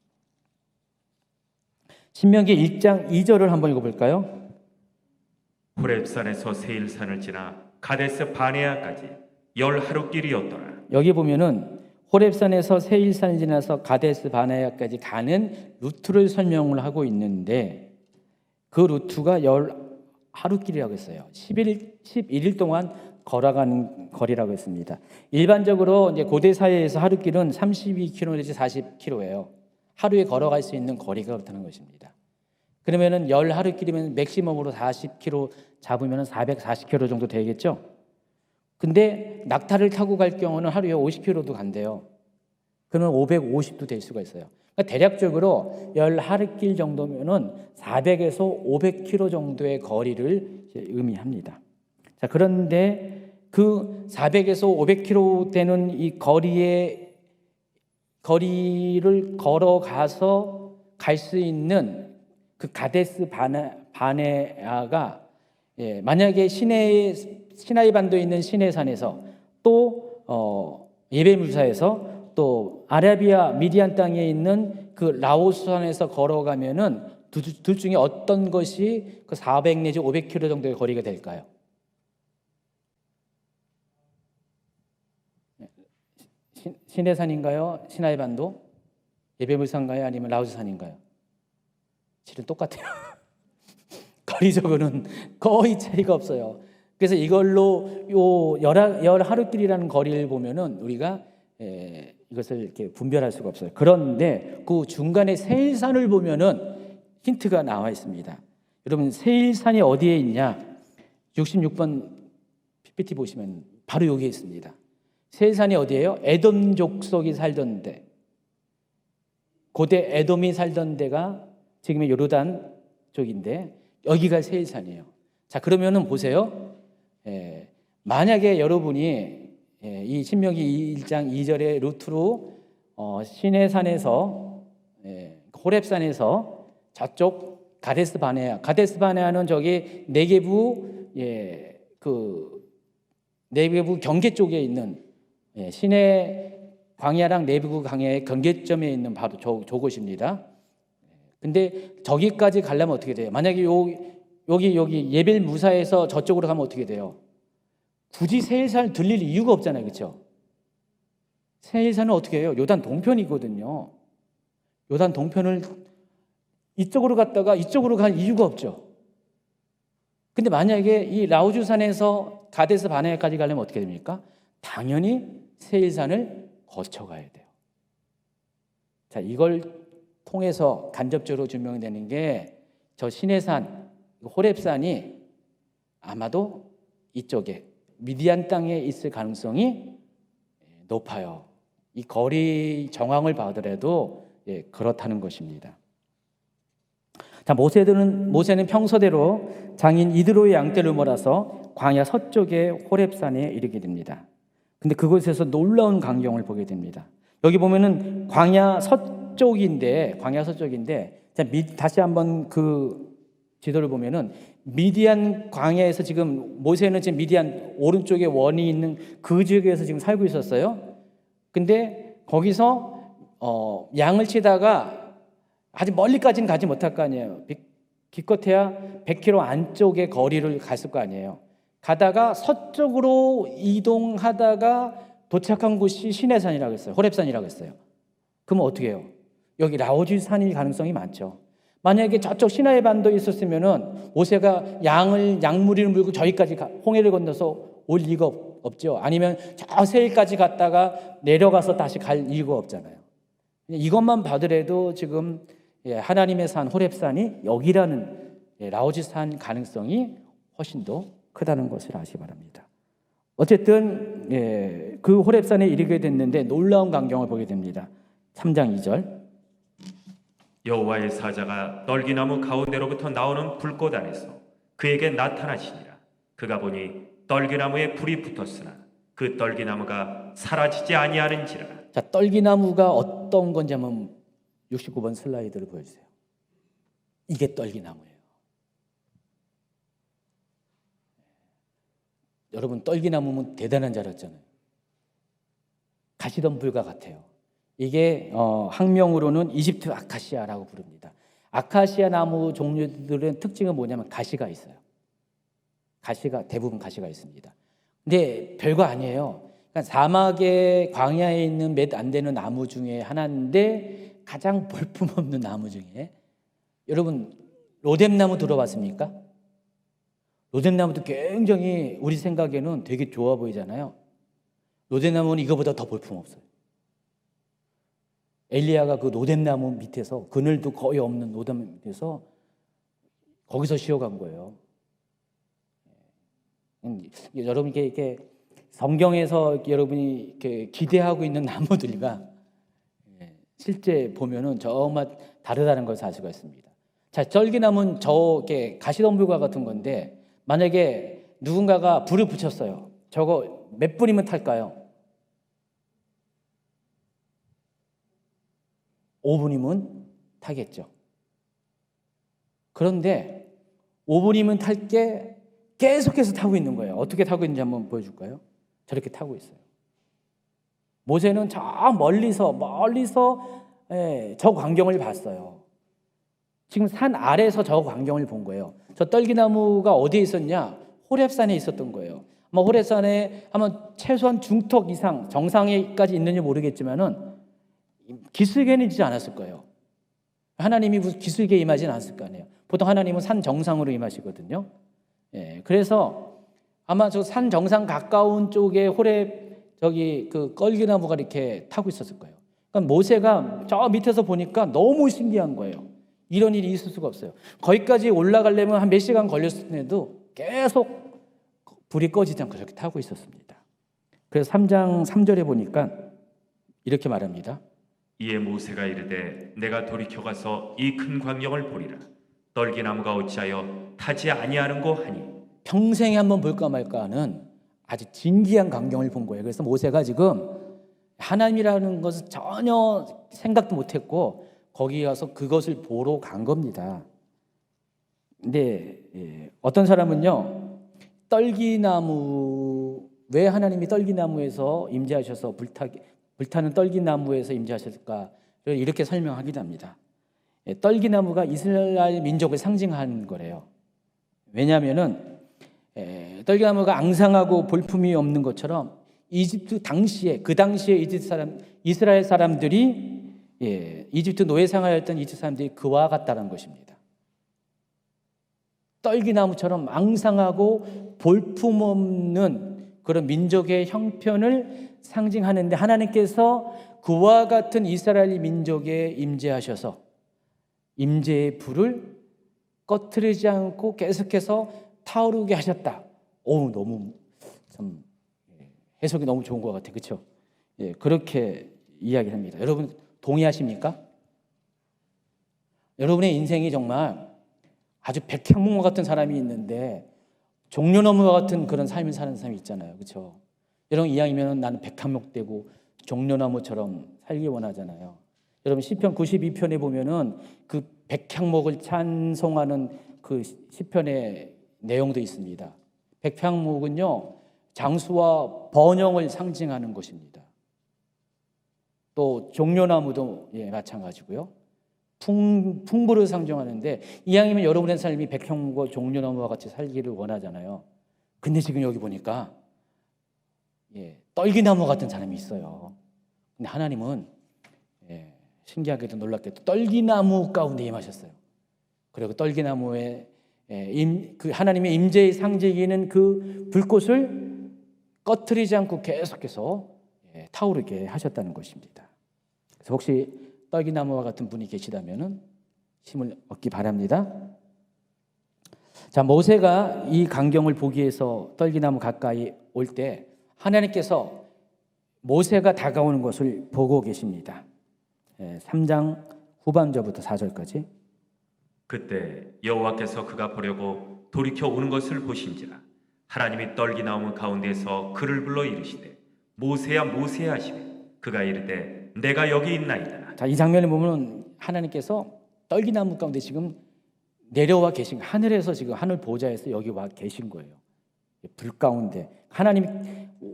Speaker 1: 신명기 1장 2절을 한번 읽어볼까요?
Speaker 2: 호렙산에서 세일산을 지나 가데스 바네아까지 10하루길이었더라.
Speaker 1: 여기 보면은 호렙산에서 세일산을 지나서 가데스 바네아까지 가는 루트를 설명을 하고 있는데 그 루트가 10하루길이라고 했어요. 11일 동안 걸어가는 거리라고 했습니다. 일반적으로 이제 고대 사회에서 하루길은 32km 내지 40km예요. 하루에 걸어갈 수 있는 거리가 그렇다는 것입니다. 그러면은 10하루길이면 맥시멈으로 40km 잡으면 440km 정도 되겠죠. 근데 낙타를 타고 갈 경우는 하루에 50km도 간대요. 그러면 550도 될 수가 있어요. 그러니까 대략적으로 10하루길 정도면은 400에서 500km 정도의 거리를 의미합니다. 자, 그런데 그 400에서 500km 되는 이 거리를 걸어가서 갈 수 있는 그 가데스 바네아가 만약에 시나이 반도에 있는 시내산에서 또 예벨무사에서 또 아라비아 미디안 땅에 있는 그 라오스산에서 걸어가면은 둘 중에 어떤 것이 그 400 내지 500km 정도의 거리가 될까요? 시내산인가요? 시나이 반도? 예배물산가요? 아니면 라오스산인가요? 실은 똑같아요. 거리적으로는 거의 차이가 없어요. 그래서 이걸로 요 열 하루길이라는 거리를 보면은 우리가 이것을 이렇게 분별할 수가 없어요. 그런데 그 중간에 세일산을 보면은 힌트가 나와 있습니다. 여러분 세일산이 어디에 있냐? 66번 PPT 보시면 바로 여기에 있습니다. 세일산이 어디예요? 에돔 족속이 살던 데. 고대 에돔이 살던 데가 지금의 요르단 쪽인데 여기가 세일산이에요. 자, 그러면은 보세요. 만약에 여러분이 이 신명기 1장 2절의 루트로 시내산에서 호렙산에서 저쪽 가데스 바네아는 저기 네게부 그 네게부 경계 쪽에 있는 시내 광야랑 네게부 광야의 경계점에 있는 바로 저곳입니다. 근데 저기까지 가려면 어떻게 돼요? 만약에 여기 예벨 무사에서 저쪽으로 가면 어떻게 돼요? 굳이 세일산을 들릴 이유가 없잖아요, 그렇죠? 세일산은 어떻게 해요? 요단 동편이거든요. 요단 동편을 이쪽으로 갔다가 이쪽으로 갈 이유가 없죠. 근데 만약에 이 라우주산에서 가데스 바네아까지 가려면 어떻게 됩니까? 당연히 세일산을 거쳐가야 돼요. 자, 이걸 통해서 간접적으로 증명되는 게 저 시내산, 호렙산이 아마도 이쪽에 미디안 땅에 있을 가능성이 높아요. 이 거리 정황을 봐더라도 그렇다는 것입니다. 자, 모세는 평소대로 장인 이드로의 양떼를 몰아서 광야 서쪽의 호렙산에 이르게 됩니다. 근데 그곳에서 놀라운 광경을 보게 됩니다. 여기 보면은 광야 서쪽인데 자, 다시 한번 그 지도를 보면은 미디안 광야에서 지금 모세는 지금 미디안 오른쪽에 원이 있는 그 지역에서 지금 살고 있었어요. 근데 거기서 양을 치다가 아주 멀리까지는 가지 못할 거 아니에요. 기껏해야 100km 안쪽의 거리를 갔을 거 아니에요. 가다가 서쪽으로 이동하다가 도착한 곳이 시내산이라고 했어요. 호렙산이라고 했어요. 그럼 어떻게 해요? 여기 라오즈산일 가능성이 많죠. 만약에 저쪽 시나이 반도에 있었으면은 모세가 양무리를 물고 저기까지 홍해를 건너서 올 리가 없죠. 아니면 저 세일까지 갔다가 내려가서 다시 갈 이유가 없잖아요. 이것만 봐더라도 지금 하나님의 산 호렙산이 여기라는 라오즈산 가능성이 훨씬 더 크다는 것을 아시기 바랍니다. 어쨌든 그 호렙산에 이르게 됐는데 놀라운 광경을 보게 됩니다. 3장 2절.
Speaker 2: 여호와의 사자가 떨기나무 가운데로부터 나오는 불꽃 안에서 그에게 나타나시니라. 그가 보니 떨기나무에 불이 붙었으나 그 떨기나무가 사라지지 아니하는지라.
Speaker 1: 자, 떨기나무가 어떤 건지 한번 69번 슬라이드를 보여주세요. 이게 떨기나무예요. 여러분, 떨기나무는 대단한 줄 알았잖아요. 가시덤불과 같아요. 이게 학명으로는 이집트 아카시아라고 부릅니다. 아카시아 나무 종류들은 특징은 뭐냐면 가시가 있어요. 대부분 가시가 있습니다. 근데 별거 아니에요. 그러니까 사막의 광야에 있는 몇 안 되는 나무 중에 하나인데 가장 볼품없는 나무 중에, 여러분 로뎀나무 들어봤습니까? 로뎀나무도 굉장히 우리 생각에는 되게 좋아 보이잖아요. 로뎀나무는 이거보다 더 볼품없어요. 엘리야가 그 로뎀나무 밑에서, 그늘도 거의 없는 로뎀 밑에서 거기서 쉬어간 거예요. 여러분 이렇게 성경에서 여러분이 이렇게 기대하고 있는 나무들과 실제 보면은 정말 다르다는 것을 알 수가 있습니다. 자, 떨기나무는 저게 가시덤불과 같은 건데, 만약에 누군가가 불을 붙였어요. 저거 몇 분이면 탈까요? 5분이면 타겠죠. 그런데 5분이면 탈 게 계속해서 타고 있는 거예요. 어떻게 타고 있는지 한번 보여줄까요? 저렇게 타고 있어요. 모세는 저 멀리서 저 광경을 봤어요. 지금 산 아래에서 저 광경을 본 거예요. 저 떨기나무가 어디에 있었냐? 호렙산에 있었던 거예요. 뭐 호레산에 아마 최소한 중턱 이상 정상에까지 있는지 모르겠지만은 기슭에는 있지 않았을 거예요. 하나님이 무슨 기슭에 임하진 않았을 거 아니에요. 보통 하나님은 산 정상으로 임하시거든요. 예, 그래서 아마 저 산 정상 가까운 쪽에 저기 그 껄기나무가 이렇게 타고 있었을 거예요. 그러니까 모세가 저 밑에서 보니까 너무 신기한 거예요. 이런 일이 있을 수가 없어요. 거기까지 올라가려면 한 몇 시간 걸렸을 텐데도 계속 불이 꺼지지 않고 저렇게 타고 있었습니다. 그래서 3장 3절에 보니까 이렇게 말합니다.
Speaker 2: 이에 모세가 이르되 내가 돌이켜 가서 이 큰 광경을 보리라. 떨기나무가 어찌하여 타지 아니하는고 하니.
Speaker 1: 평생에 한번 볼까 말까 하는 아주 진기한 광경을 본 거예요. 그래서 모세가 지금 하나님이라는 것을 전혀 생각도 못했고 거기 가서 그것을 보러 간 겁니다. 근데 어떤 사람은요, 떨기나무, 왜 하나님이 떨기나무에서 임재하셔서 불타는 떨기나무에서 임재하셨을까를 이렇게 설명하기도 합니다. 떨기나무가 이스라엘 민족을 상징하는 거래요. 왜냐하면은 떨기나무가 앙상하고 볼품이 없는 것처럼 이집트 당시에 그 당시에 이스라엘 사람들이 이집트 노예 생활했던 이집트 사람들이 그와 같다는 것입니다. 떨기나무처럼 앙상하고 볼품 없는 그런 민족의 형편을 상징하는데 하나님께서 그와 같은 이스라엘 민족에 임재하셔서 임재의 불을 꺼트리지 않고 계속해서 타오르게 하셨다. 너무 참 해석이 너무 좋은 것 같아요. 그렇죠? 그렇게 이야기합니다. 여러분 동의하십니까? 여러분의 인생이 정말 아주 백향목과 같은 사람이 있는데 종려나무와 같은 그런 삶을 사는 사람이 있잖아요. 그렇죠? 여러분 이왕이면 나는 백향목 되고 종려나무처럼 살기 원하잖아요. 여러분 시편 92편에 보면은 그 백향목을 찬송하는 그 시편의 내용도 있습니다. 백향목은요 장수와 번영을 상징하는 것입니다. 또 종려나무도 마찬가지고요. 풍부를 상징하는데 이왕이면 여러분의 삶이 백향목과 종려나무와 같이 살기를 원하잖아요. 근데 지금 여기 보니까 떨기나무 같은 사람이 있어요. 근데 하나님은 신기하게도 놀랍게도 떨기나무 가운데 임하셨어요. 그리고 떨기나무에 그 하나님의 임재의 상징이는 그 불꽃을 꺼트리지 않고 계속해서 타오르게 하셨다는 것입니다. 그래서 혹시 떨기나무와 같은 분이 계시다면은 힘을 얻기 바랍니다. 자, 모세가 이 광경을 보기 위해서 떨기나무 가까이 올 때 하나님께서 모세가 다가오는 것을 보고 계십니다. 3장 후반절부터 4절까지.
Speaker 2: 그때 여호와께서 그가 보려고 돌이켜 오는 것을 보신지라. 하나님이 떨기나무 가운데서 그를 불러 이르시되 모세야 모세야 하시매 그가 이르되 내가 여기 있나이다.
Speaker 1: 자, 이 장면을 보면 하나님께서 떨기나무 가운데 지금 내려와 계신, 하늘에서 지금 하늘 보좌에서 여기 와 계신 거예요. 불 가운데 하나님이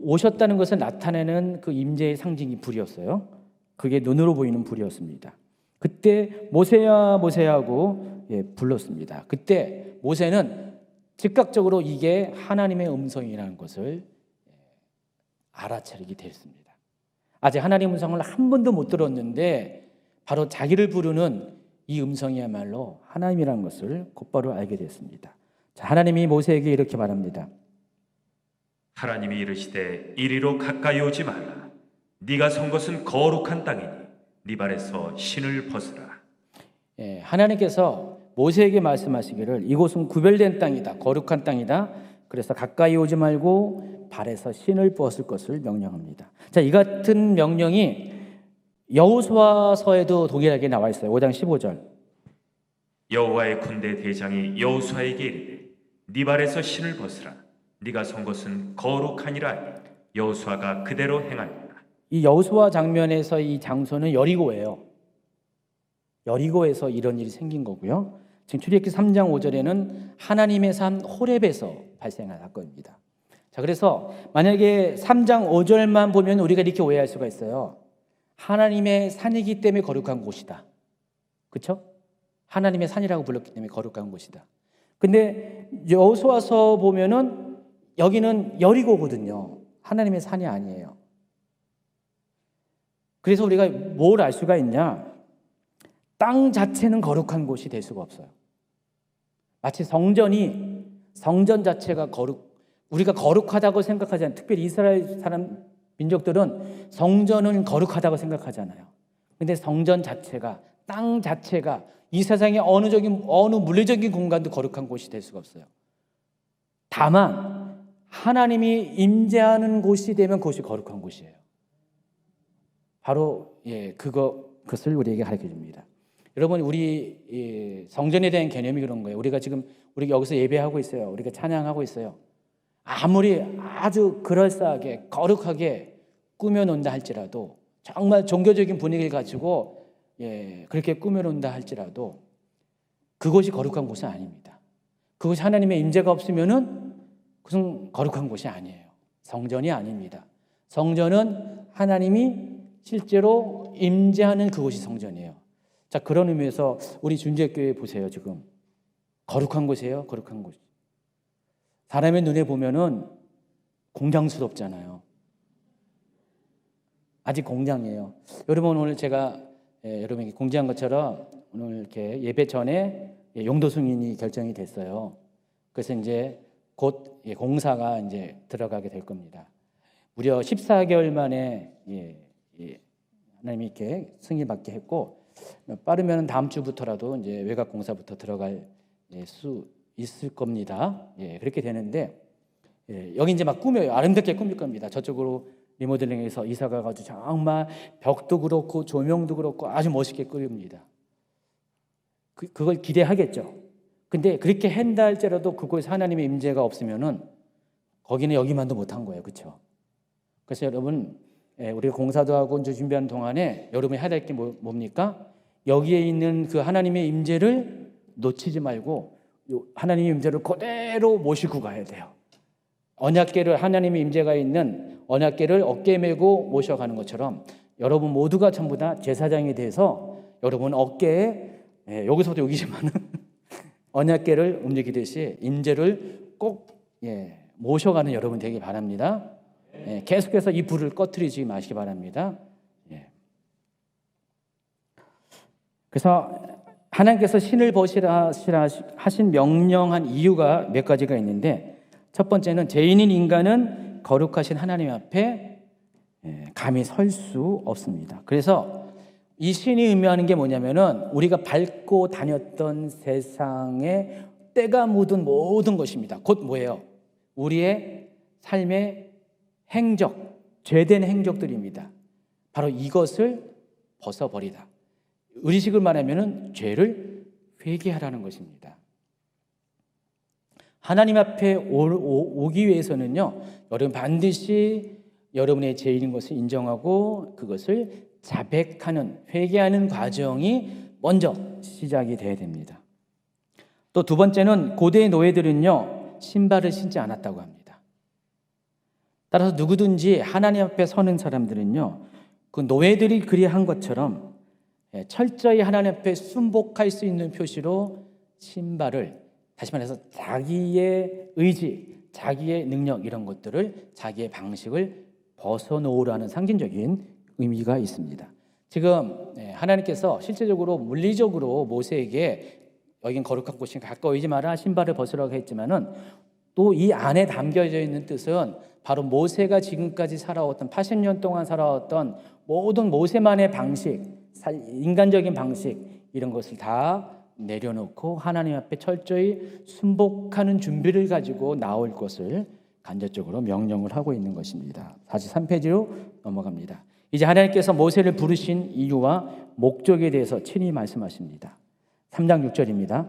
Speaker 1: 오셨다는 것을 나타내는 그 임재의 상징이 불이었어요. 그게 눈으로 보이는 불이었습니다. 그때 모세야 모세야 하고 불렀습니다. 그때 모세는 즉각적으로 이게 하나님의 음성이라는 것을 알아차리게 됐습니다. 아직 하나님의 음성을 한 번도 못 들었는데 바로 자기를 부르는 이 음성이야말로 하나님이라는 것을 곧바로 알게 됐습니다. 자, 하나님이 모세에게 이렇게 말합니다.
Speaker 2: 하나님이 이르시되 이리로 가까이 오지 말라. 네가 선 것은 거룩한 땅이니 네 발에서 신을 벗으라.
Speaker 1: 하나님께서 모세에게 말씀하시기를 이곳은 구별된 땅이다, 거룩한 땅이다. 그래서 가까이 오지 말고 발에서 신을 벗을 것을 명령합니다. 자, 이 같은 명령이 여호수아서에도 동일하게 나와 있어요. 5장 15절.
Speaker 2: 여호와의 군대 대장이 여호수아에게 이르되 네 발에서 신을 벗으라. 네가 선 것은 거룩하니라 하니 여호수아가 그대로 행하니라. 이
Speaker 1: 여호수아 장면에서 이 장소는 여리고예요. 여리고에서 이런 일이 생긴 거고요. 지금 출애굽기 3장 5절에는 하나님의 산 호렙에서 발생한 사건입니다. 자, 그래서 만약에 3장 5절만 보면 우리가 이렇게 오해할 수가 있어요. 하나님의 산이기 때문에 거룩한 곳이다. 그렇죠? 하나님의 산이라고 불렀기 때문에 거룩한 곳이다. 근데 여호수아서 보면은 여기는 여리고거든요. 하나님의 산이 아니에요. 그래서 우리가 뭘 알 수가 있냐? 땅 자체는 거룩한 곳이 될 수가 없어요. 마치 성전 자체가 우리가 거룩하다고 생각하지 않아요. 특별히 이스라엘 사람 민족들은 성전은 거룩하다고 생각하잖아요. 근데 성전 자체가, 땅 자체가 이 세상의 어느 물리적인 공간도 거룩한 곳이 될 수가 없어요. 다만 하나님이 임재하는 곳이 되면 그것이 거룩한 곳이에요. 바로 그것을 우리에게 가르쳐 줍니다. 여러분, 우리 성전에 대한 개념이 그런 거예요. 우리가 여기서 예배하고 있어요. 우리가 찬양하고 있어요. 아무리 아주 그럴싸하게 거룩하게 꾸며놓는다 할지라도, 정말 종교적인 분위기를 가지고 그렇게 꾸며놓는다 할지라도 그것이 거룩한 곳은 아닙니다. 그것이 하나님의 임재가 없으면은 그것은 거룩한 곳이 아니에요. 성전이 아닙니다. 성전은 하나님이 실제로 임재하는 그곳이 성전이에요. 자, 그런 의미에서 우리 준재교회 보세요. 지금 거룩한 곳이에요. 거룩한 곳. 사람의 눈에 보면은 공장스럽잖아요. 아직 공장이에요. 여러분, 오늘 제가 여러분에게 공지한 것처럼 오늘 이렇게 예배 전에 용도 승인이 결정이 됐어요. 그래서 이제 곧 공사가 이제 들어가게 될 겁니다. 무려 14개월 만에 하나님이 이렇게 승인받게 했고, 빠르면 다음 주부터라도 이제 외곽 공사부터 들어갈 수 있을 겁니다. 그렇게 되는데, 여기 이제 막 꾸며요. 아름답게 꾸밀 겁니다. 저쪽으로 리모델링해서 이사 가가지고 정말 벽도 그렇고 조명도 그렇고 아주 멋있게 꾸립니다. 그걸 기대하겠죠. 근데 그렇게 한다 할지라도 그곳에 하나님의 임재가 없으면은 거기는 여기만도 못한 거예요. 그렇죠? 그래서 여러분, 우리가 공사도 하고 이제 준비하는 동안에 여러분이 해야 될 게 뭡니까? 여기에 있는 그 하나님의 임재를 놓치지 말고 하나님의 임재를 그대로 모시고 가야 돼요. 언약궤를, 하나님의 임재가 있는 언약궤를 어깨에 메고 모셔가는 것처럼 여러분 모두가 전부 다 제사장이 돼서 여러분 어깨에 여기서부터 여기지만은 언약궤를 움직이듯이 임재를 꼭 모셔가는 여러분 되기 바랍니다. 계속해서 이 불을 꺼트리지 마시기 바랍니다. 그래서 하나님께서 신을 버리라 하신 명령한 이유가 몇 가지가 있는데, 첫 번째는 죄인인 인간은 거룩하신 하나님 앞에 감히 설 수 없습니다. 그래서 이 신이 의미하는 게 뭐냐면은 우리가 밟고 다녔던 세상에 때가 묻은 모든 것입니다. 곧 뭐예요? 우리의 삶의 행적, 죄된 행적들입니다. 바로 이것을 벗어버리다. 의식을 말하면은 죄를 회개하라는 것입니다. 하나님 앞에 오기 위해서는요, 여러분 반드시 여러분의 죄인인 것을 인정하고 그것을 자백하는, 회개하는 과정이 먼저 시작이 돼야 됩니다. 또 두 번째는 고대의 노예들은요, 신발을 신지 않았다고 합니다. 따라서 누구든지 하나님 앞에 서는 사람들은요, 그 노예들이 그리한 것처럼 철저히 하나님 앞에 순복할 수 있는 표시로 신발을, 다시 말해서 자기의 의지, 자기의 능력 이런 것들을, 자기의 방식을 벗어놓으라는 상징적인 의미가 있습니다. 지금 하나님께서 실제적으로 물리적으로 모세에게 여긴 거룩한 곳이 가까이지 마라, 신발을 벗으라고 했지만은 또 이 안에 담겨져 있는 뜻은 바로 모세가 지금까지 살아왔던 80년 동안 살아왔던 모든 모세만의 방식, 인간적인 방식 이런 것을 다 내려놓고 하나님 앞에 철저히 순복하는 준비를 가지고 나올 것을 간접적으로 명령을 하고 있는 것입니다. 43페이지로 넘어갑니다. 이제 하나님께서 모세를 부르신 이유와 목적에 대해서 친히 말씀하십니다. 3장 6절입니다.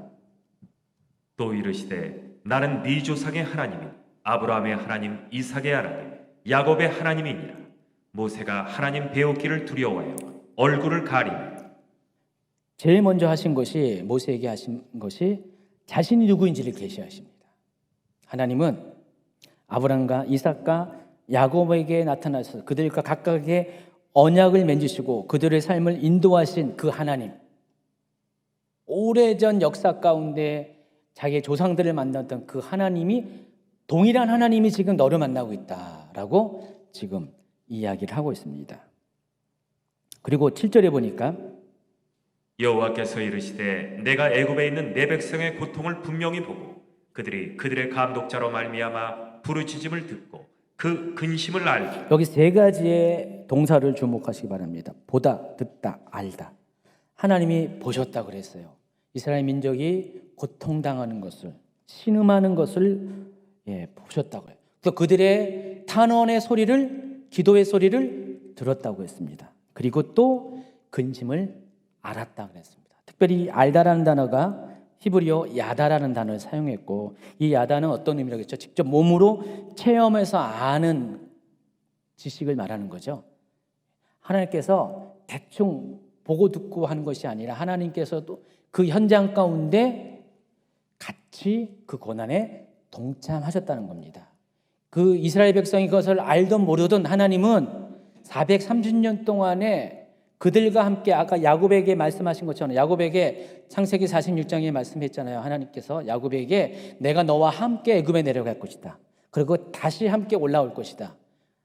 Speaker 2: 또 이르시되 나는 네 조상의 하나님인 아브라함의 하나님, 이삭의 하나님, 야곱의 하나님이니라. 모세가 하나님 배우기를 두려워하여 얼굴을 가리며,
Speaker 1: 제일 먼저 하신 것이, 모세에게 하신 것이 자신이 누구인지를 계시하십니다. 하나님은 아브라함과 이삭과 야곱에게 나타나셔서 그들과 각각의 언약을 맺으시고 그들의 삶을 인도하신 그 하나님, 오래전 역사 가운데 자기의 조상들을 만났던 그 하나님이 동일한 하나님이 지금 너를 만나고 있다라고 지금 이야기를 하고 있습니다. 그리고 7절에 보니까
Speaker 2: 여호와께서 이르시되 내가 애굽에 있는 내 백성의 고통을 분명히 보고 그들이 그들의 감독자로 말미암아 부르짖음을 듣고 그 근심을 알고.
Speaker 1: 여기 세 가지의 동사를 주목하시기 바랍니다. 보다, 듣다, 알다. 하나님이 보셨다 그랬어요. 이스라엘 민족이 고통당하는 것을, 신음하는 것을 보셨다고요. 그래서 그들의 탄원의 소리를, 기도의 소리를 들었다고 했습니다. 그리고 또 근심을 알았다 그랬습니다. 특별히 알다라는 단어가 히브리어 야다라는 단어를 사용했고, 이 야다는 어떤 의미라겠죠? 직접 몸으로 체험해서 아는 지식을 말하는 거죠. 하나님께서 대충 보고 듣고 하는 것이 아니라 하나님께서도 그 현장 가운데 같이 그 고난에 동참하셨다는 겁니다. 그 이스라엘 백성이 그것을 알든 모르든 하나님은 430년 동안에 그들과 함께 아까 야곱에게 말씀하신 것처럼 야곱에게 창세기 46장에 말씀했잖아요. 하나님께서 야곱에게 내가 너와 함께 애굽에 내려갈 것이다. 그리고 다시 함께 올라올 것이다.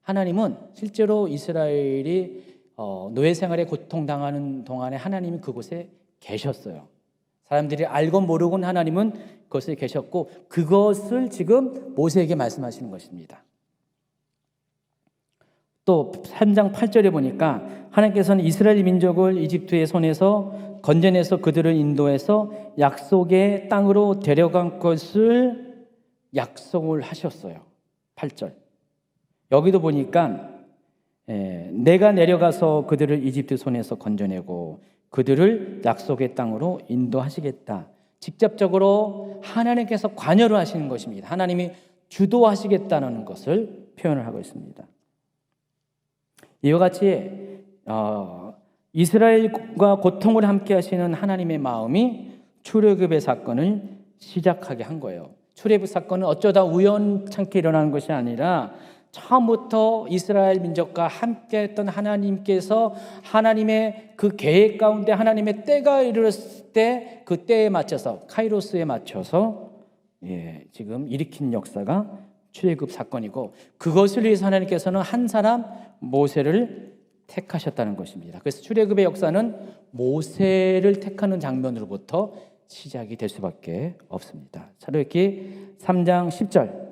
Speaker 1: 하나님은 실제로 이스라엘이 노예 생활에 고통당하는 동안에 하나님이 그곳에 계셨어요. 사람들이 알건 모르건 하나님은 그것에 계셨고 그것을 지금 모세에게 말씀하시는 것입니다. 또 3장 8절에 보니까 하나님께서는 이스라엘 민족을 이집트의 손에서 건져내서 그들을 인도해서 약속의 땅으로 데려간 것을 약속을 하셨어요. 8절. 여기도 보니까 내가 내려가서 그들을 이집트 손에서 건져내고 그들을 약속의 땅으로 인도하시겠다. 직접적으로 하나님께서 관여를 하시는 것입니다. 하나님이 주도하시겠다는 것을 표현을 하고 있습니다. 이와 같이 이스라엘과 고통을 함께 하시는 하나님의 마음이 출애굽의 사건을 시작하게 한 거예요. 출애굽 사건은 어쩌다 우연찮게 일어나는 것이 아니라 처음부터 이스라엘 민족과 함께했던 하나님께서 하나님의 그 계획 가운데 하나님의 때가 이르렀을 때 그 때에 맞춰서 카이로스에 맞춰서 지금 일으킨 역사가 출애굽 사건이고 그것을 위해서 하나님께서는 한 사람 모세를 택하셨다는 것입니다. 그래서 출애굽의 역사는 모세를 택하는 장면으로부터 시작이 될 수밖에 없습니다. 사도행전 3장 10절.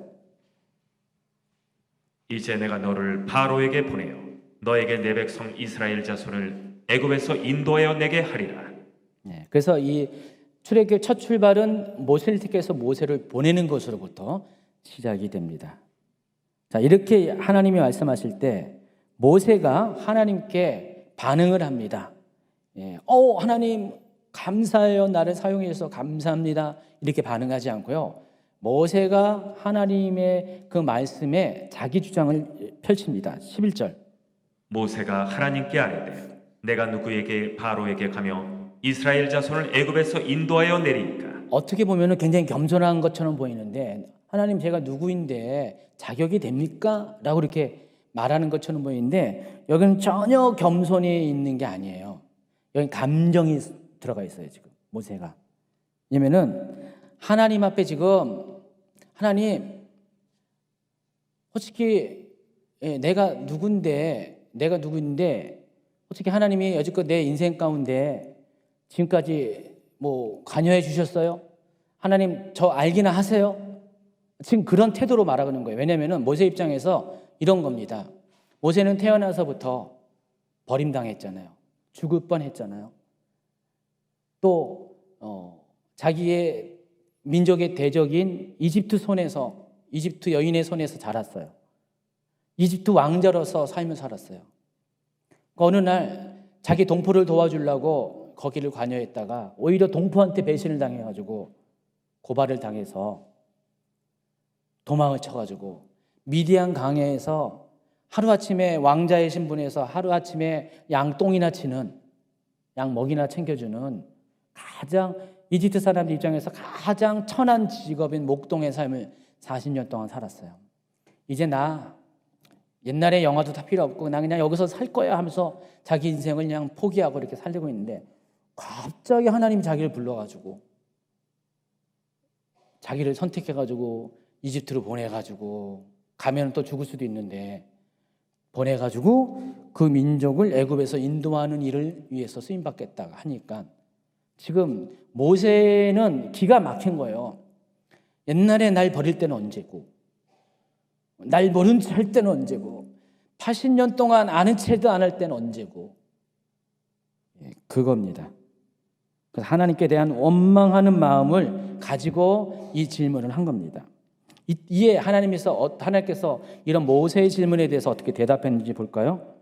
Speaker 2: 이제 내가 너를 바로에게 보내어 너에게 내 백성 이스라엘 자손을 애굽에서 인도하여 내게 하리라.
Speaker 1: 그래서 이 출애굽 첫 출발은 모세를 택해서 모세를 보내는 것으로부터 시작이 됩니다. 자, 이렇게 하나님이 말씀하실 때 모세가 하나님께 반응을 합니다. 하나님 감사해요. 나를 사용해 주셔서 감사합니다. 이렇게 반응하지 않고요. 모세가 하나님의 그 말씀에 자기 주장을 펼칩니다. 11절.
Speaker 2: 모세가 하나님께 아뢰되 내가 누구에게 바로에게 가며 이스라엘 자손을 애굽에서 인도하여 내리니까.
Speaker 1: 어떻게 보면 굉장히 겸손한 것처럼 보이는데 하나님 제가 누구인데 자격이 됩니까? 라고 이렇게 말하는 것처럼 보이는데 여기는 전혀 겸손이 있는 게 아니에요. 여기 감정이 들어가 있어요. 지금 모세가. 왜냐면은 하나님 앞에 지금 하나님 솔직히 내가 누군데 솔직히 하나님이 여지껏 내 인생 가운데 지금까지 뭐 관여해 주셨어요? 하나님 저 알기나 하세요? 지금 그런 태도로 말하는 거예요. 왜냐하면 모세 입장에서 이런 겁니다. 모세는 태어나서부터 버림당했잖아요. 죽을 뻔했잖아요. 또 자기의 민족의 대적인 이집트 여인의 손에서 자랐어요. 이집트 왕자로서 삶을 살았어요. 어느 날 자기 동포를 도와주려고 거기를 관여했다가 오히려 동포한테 배신을 당해가지고 고발을 당해서 도망을 쳐가지고 미디안 강에서 하루아침에 왕자의 신분에서 하루아침에 양 똥이나 치는 양 먹이나 챙겨주는 가장 이집트 사람들 입장에서 가장 천한 직업인 목동의 삶을 40년 동안 살았어요. 이제 나 옛날에 영화도 다 필요 없고 나 그냥 여기서 살 거야 하면서 자기 인생을 그냥 포기하고 이렇게 살고 있는데 갑자기 하나님이 자기를 불러가지고 자기를 선택해가지고 이집트로 보내가지고 가면 또 죽을 수도 있는데 보내가지고 그 민족을 애굽에서 인도하는 일을 위해서 쓰임받겠다 하니까 지금 모세는 기가 막힌 거예요. 옛날에 날 버릴 때는 언제고, 날 모른 채 할 때는 언제고, 80년 동안 아는 채도 안 할 때는 언제고, 그겁니다. 그래서 하나님께 대한 원망하는 마음을 가지고 이 질문을 한 겁니다. 이에 하나님께서 이런 모세의 질문에 대해서 어떻게 대답했는지 볼까요?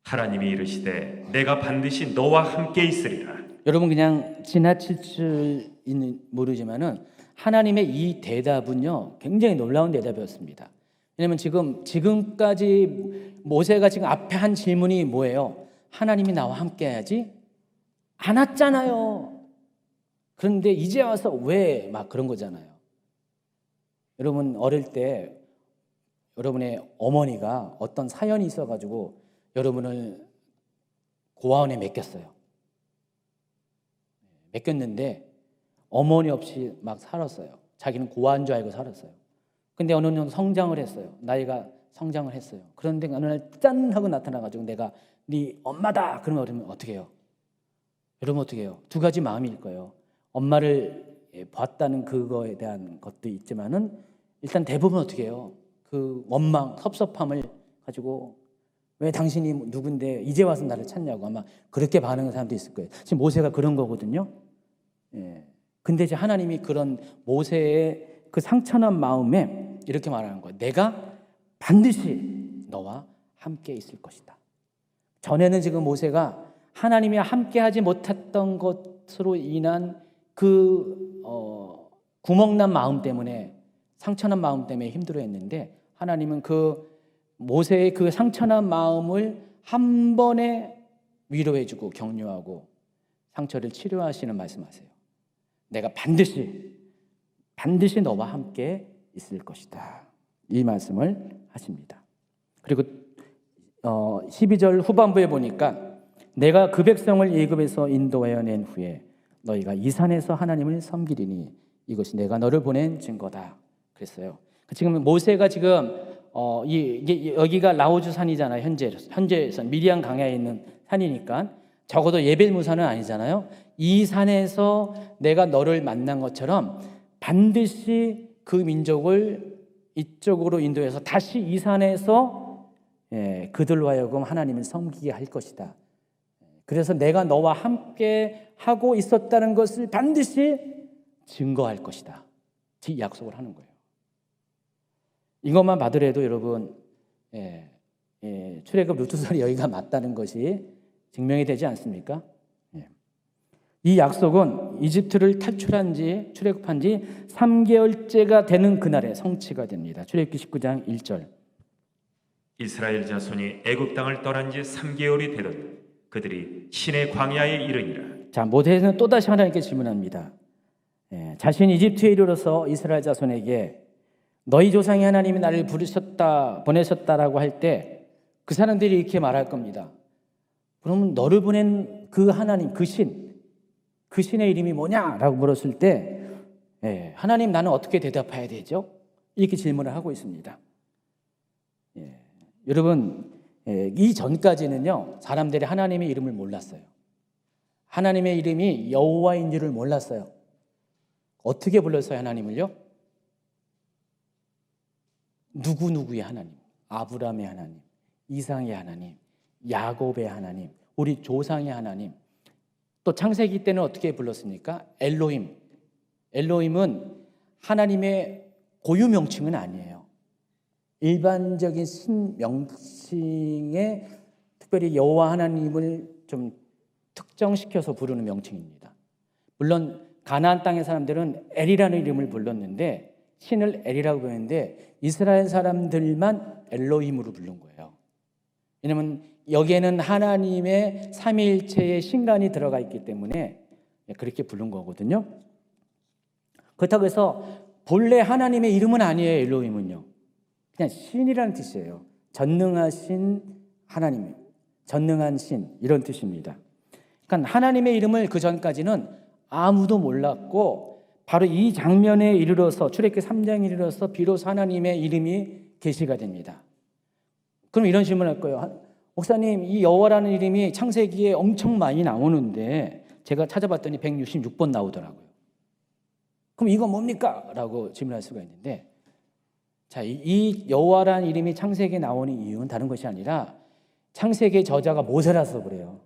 Speaker 2: 하나님이 이르시되 내가 반드시 너와 함께 있으리라.
Speaker 1: 여러분 그냥 지나칠 줄은 모르지만은 하나님의 이 대답은요 굉장히 놀라운 대답이었습니다. 왜냐하면 지금까지 모세가 지금 앞에 한 질문이 뭐예요? 하나님이 나와 함께해야지 안 왔잖아요. 그런데 이제 와서 왜 막 그런 거잖아요. 여러분 어릴 때 여러분의 어머니가 어떤 사연이 있어가지고 여러분을 고아원에 맡겼어요. 맡겼는데 어머니 없이 막 살았어요. 자기는 고아인 줄 알고 살았어요. 근데 어느 날 성장을 했어요. 나이가 성장을 했어요. 그런데 어느 날 짠 하고 나타나가지고 내가 네 엄마다 그러면 어떻게 해요? 여러분 어떻게 해요? 두 가지 마음일 거예요. 엄마를 봤다는 그거에 대한 것도 있지만은 일단 대부분 어떻게 해요? 그 원망, 섭섭함을 가지고 왜 당신이 누군데 이제 와서 나를 찾냐고 아마 그렇게 반응하는 사람도 있을 거예요. 지금 모세가 그런 거거든요. 근데 이제 하나님이 그런 모세의 그 상처난 마음에 이렇게 말하는 거예요. 내가 반드시 너와 함께 있을 것이다. 전에는 지금 모세가 하나님이 함께하지 못했던 것으로 인한 그 구멍난 마음 때문에 상처난 마음 때문에 힘들어했는데 하나님은 그 모세의 그 상처난 마음을 한 번에 위로해주고 격려하고 상처를 치료하시는 말씀하세요. 내가 반드시 너와 함께 있을 것이다. 이 말씀을 하십니다. 그리고 12절 후반부에 보니까 내가 그 백성을 애굽에서 인도하여 낸 후에 너희가 이 산에서 하나님을 섬기리니 이것이 내가 너를 보낸 증거다. 그랬어요. 지금 모세가 지금 여기가 라오즈 산이잖아요. 현재선 미디안 강야에 있는 산이니까 적어도 예벨무산은 아니잖아요. 이 산에서 내가 너를 만난 것처럼 반드시 그 민족을 이쪽으로 인도해서 다시 이 산에서 그들로 하여금 하나님을 섬기게 할 것이다. 그래서 내가 너와 함께 하고 있었다는 것을 반드시 증거할 것이다. 이 약속을 하는 거예요. 이것만 받으래도 여러분 출애굽 루트설이 여기가 맞다는 것이 증명이 되지 않습니까? 이 약속은 이집트를 출애굽한 지 3개월째가 되는 그날에 성취가 됩니다. 출애굽기 19장 1절.
Speaker 2: 이스라엘 자손이 애굽 땅을 떠난 지 3개월이 되던 그들이 신의 광야에 이르니라.
Speaker 1: 자, 모세는 또다시 하나님께 질문합니다. 자신이 이집트에 이르러서 이스라엘 자손에게 너희 조상의 하나님이 나를 보내셨다라고 할 때 그 사람들이 이렇게 말할 겁니다. 그러면 너를 보낸 그 하나님, 그 신의 이름이 뭐냐라고 물었을 때 하나님 나는 어떻게 대답해야 되죠? 이렇게 질문을 하고 있습니다. 여러분 이 전까지는요 사람들이 하나님의 이름을 몰랐어요. 하나님의 이름이 여호와인 줄을 몰랐어요. 어떻게 불렀어요 하나님을요? 누구누구의 하나님, 아브라함의 하나님, 이삭의 하나님, 야곱의 하나님, 우리 조상의 하나님. 또 창세기 때는 어떻게 불렀습니까? 엘로힘. 엘로힘은 하나님의 고유 명칭은 아니에요. 일반적인 신 명칭에 특별히 여호와 하나님을 좀 특정시켜서 부르는 명칭입니다. 물론 가나안 땅의 사람들은 엘이라는 이름을 불렀는데 신을 엘이라고 부르는데 이스라엘 사람들만 엘로힘으로 부른 거예요. 왜냐하면 여기에는 하나님의 삼위일체의 신간이 들어가 있기 때문에 그렇게 부른 거거든요. 그렇다고 해서 본래 하나님의 이름은 아니에요. 엘로힘은요. 그냥 신이라는 뜻이에요. 전능하신 하나님, 전능한 신 이런 뜻입니다. 그러니까 하나님의 이름을 그 전까지는 아무도 몰랐고 바로 이 장면에 이르러서 출애굽기 3장에 이르러서 비로소 하나님의 이름이 계시가 됩니다. 그럼 이런 질문을 할 거예요. 목사님, 이 여호와라는 이름이 창세기에 엄청 많이 나오는데 제가 찾아봤더니 166번 나오더라고요. 그럼 이건 뭡니까? 라고 질문할 수가 있는데, 자, 이 여호와라는 이름이 창세기에 나오는 이유는 다른 것이 아니라 창세기의 저자가 모세라서 그래요.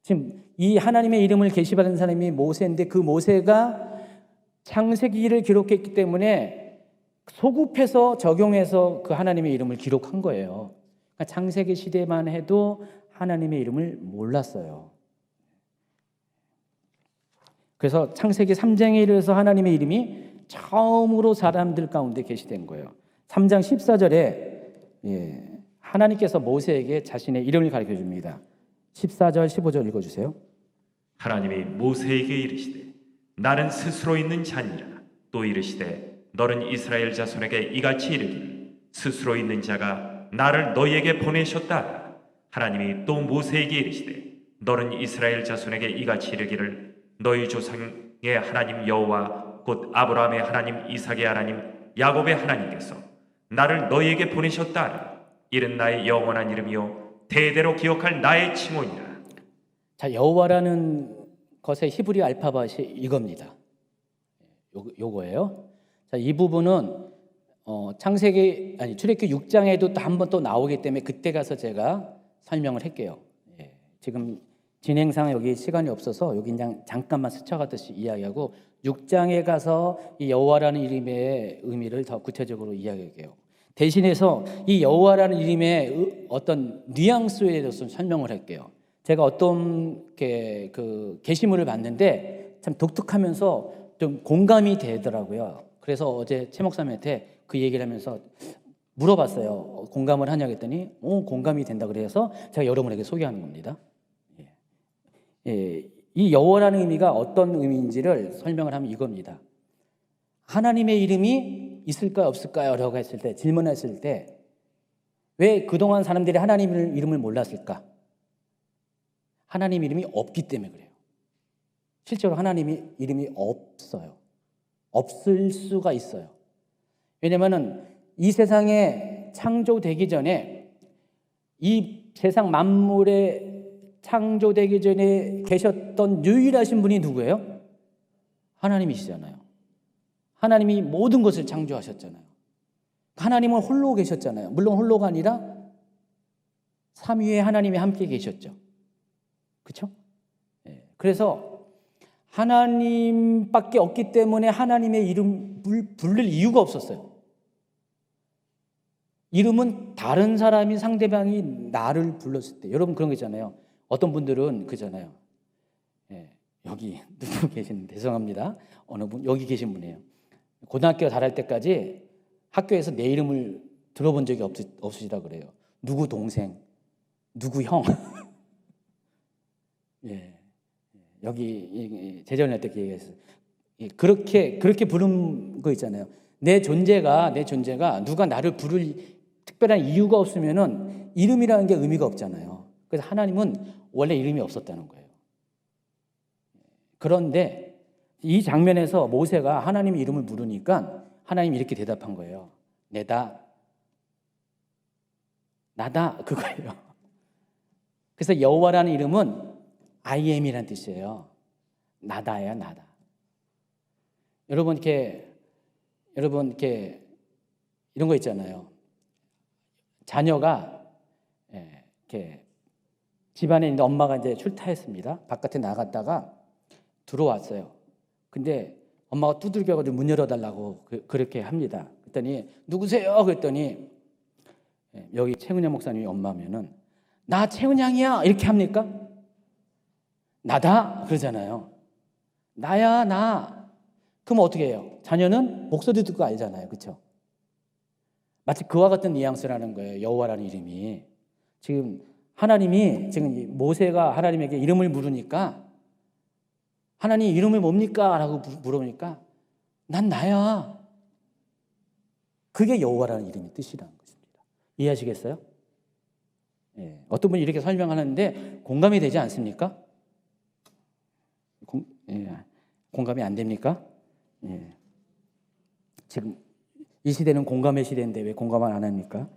Speaker 1: 지금 이 하나님의 이름을 계시받은 사람이 모세인데 그 모세가 창세기를 기록했기 때문에 소급해서 적용해서 그 하나님의 이름을 기록한 거예요. 그러니까 창세기 시대만 해도 하나님의 이름을 몰랐어요. 그래서 창세기 3장에 이르러서 하나님의 이름이 처음으로 사람들 가운데 계시된 거예요. 3장 14절에 하나님께서 모세에게 자신의 이름을 가르쳐 줍니다. 14절 15절 읽어주세요.
Speaker 2: 하나님이 모세에게 이르시되 나는 스스로 있는 자니라. 또 이르시되 너는 이스라엘 자손에게 이같이 이르기를 스스로 있는 자가 나를 너희에게 보내셨다 하라. 하나님이 또 모세에게 이르시되 너는 이스라엘 자손에게 이같이 이르기를 너희 조상의 하나님 여호와 곧 아브라함의 하나님, 이삭의 하나님, 야곱의 하나님께서 나를 너희에게 보내셨다 하라. 이는 나의 영원한 이름이요 대대로 기억할 나의 칭호니라.
Speaker 1: 자, 여호와라는 것의 히브리 알파벳이 이겁니다. 요거예요. 자, 이 부분은 출애굽기 6장에도 또 한 번 또 나오기 때문에 그때 가서 제가 설명을 할게요. 지금 진행상 여기 시간이 없어서 여기 그냥 잠깐만 스쳐가듯이 이야기하고 6장에 가서 이 여호와라는 이름의 의미를 더 구체적으로 이야기할게요. 대신해서 이 여호와라는 이름의 어떤 뉘앙스에 대해서 설명을 할게요. 제가 어떤 그 게시물을 봤는데 참 독특하면서 좀 공감이 되더라고요. 그래서 어제 최 목사님한테 그 얘기를 하면서 물어봤어요. 공감을 하냐고 했더니 공감이 된다 그래서 제가 여러분에게 소개하는 겁니다. 이 여호와라는 의미가 어떤 의미인지를 설명을 하면 이겁니다. 하나님의 이름이 있을까요 없을까요? 라고 했을 때, 질문했을 때 왜 그동안 사람들이 하나님 이름을 몰랐을까? 하나님 이름이 없기 때문에 그래요. 실제로 하나님이 이름이 없어요. 없을 수가 있어요. 왜냐하면 이 세상에 창조되기 전에 이 세상 만물에 창조되기 전에 계셨던 유일하신 분이 누구예요? 하나님이시잖아요. 하나님이 모든 것을 창조하셨잖아요. 하나님은 홀로 계셨잖아요. 물론 홀로가 아니라 삼위의 하나님이 함께 계셨죠. 그렇죠? 그래서 하나님밖에 없기 때문에 하나님의 이름을 부를 이유가 없었어요. 이름은 다른 사람이 상대방이 나를 불렀을 때, 여러분 그런 거 있잖아요. 어떤 분들은 그잖아요. 여기 누구 계시는데 죄송합니다. 어느 분 여기 계신 분이에요. 고등학교 다닐 때까지 학교에서 내 이름을 들어본 적이 없으시다 그래요. 누구 동생, 누구 형. 여기 재전할 때 얘기했어요. 그렇게 부른 거 있잖아요. 내 존재가 누가 나를 부를 특별한 이유가 없으면은 이름이라는 게 의미가 없잖아요. 그래서 하나님은 원래 이름이 없었다는 거예요. 그런데 이 장면에서 모세가 하나님의 이름을 물으니까 하나님이 이렇게 대답한 거예요. 나다 그거예요. 그래서 여호와라는 이름은 I am이라는 뜻이에요. 나다예요, 나다. 여러분 이렇게 이런 거 있잖아요. 자녀가 이렇게 집안에 있는 엄마가 이제 출타했습니다. 바깥에 나갔다가 들어왔어요. 근데 엄마가 두들겨가지고 문 열어달라고 그렇게 합니다. 그랬더니 누구세요? 그랬더니 여기 최은영 목사님이 엄마면은 나 최은영이야 이렇게 합니까? 나다 그러잖아요. 나야 나. 그럼 어떻게 해요? 자녀는 목소리 듣고 알잖아요. 그렇죠? 마치 그와 같은 뉘앙스라는 거예요. 여호와라는 이름이. 지금 하나님이 지금 모세가 하나님에게 이름을 물으니까 하나님 이름이 뭡니까? 라고 물어보니까 난 나야. 그게 여호와라는 이름의 뜻이라는 것입니다. 이해하시겠어요? 어떤 분이 이렇게 설명하는데 공감이 되지 않습니까? 예. 공감이 안 됩니까? 예. 지금 이 시대는 공감의 시대인데 왜 공감을 안 합니까?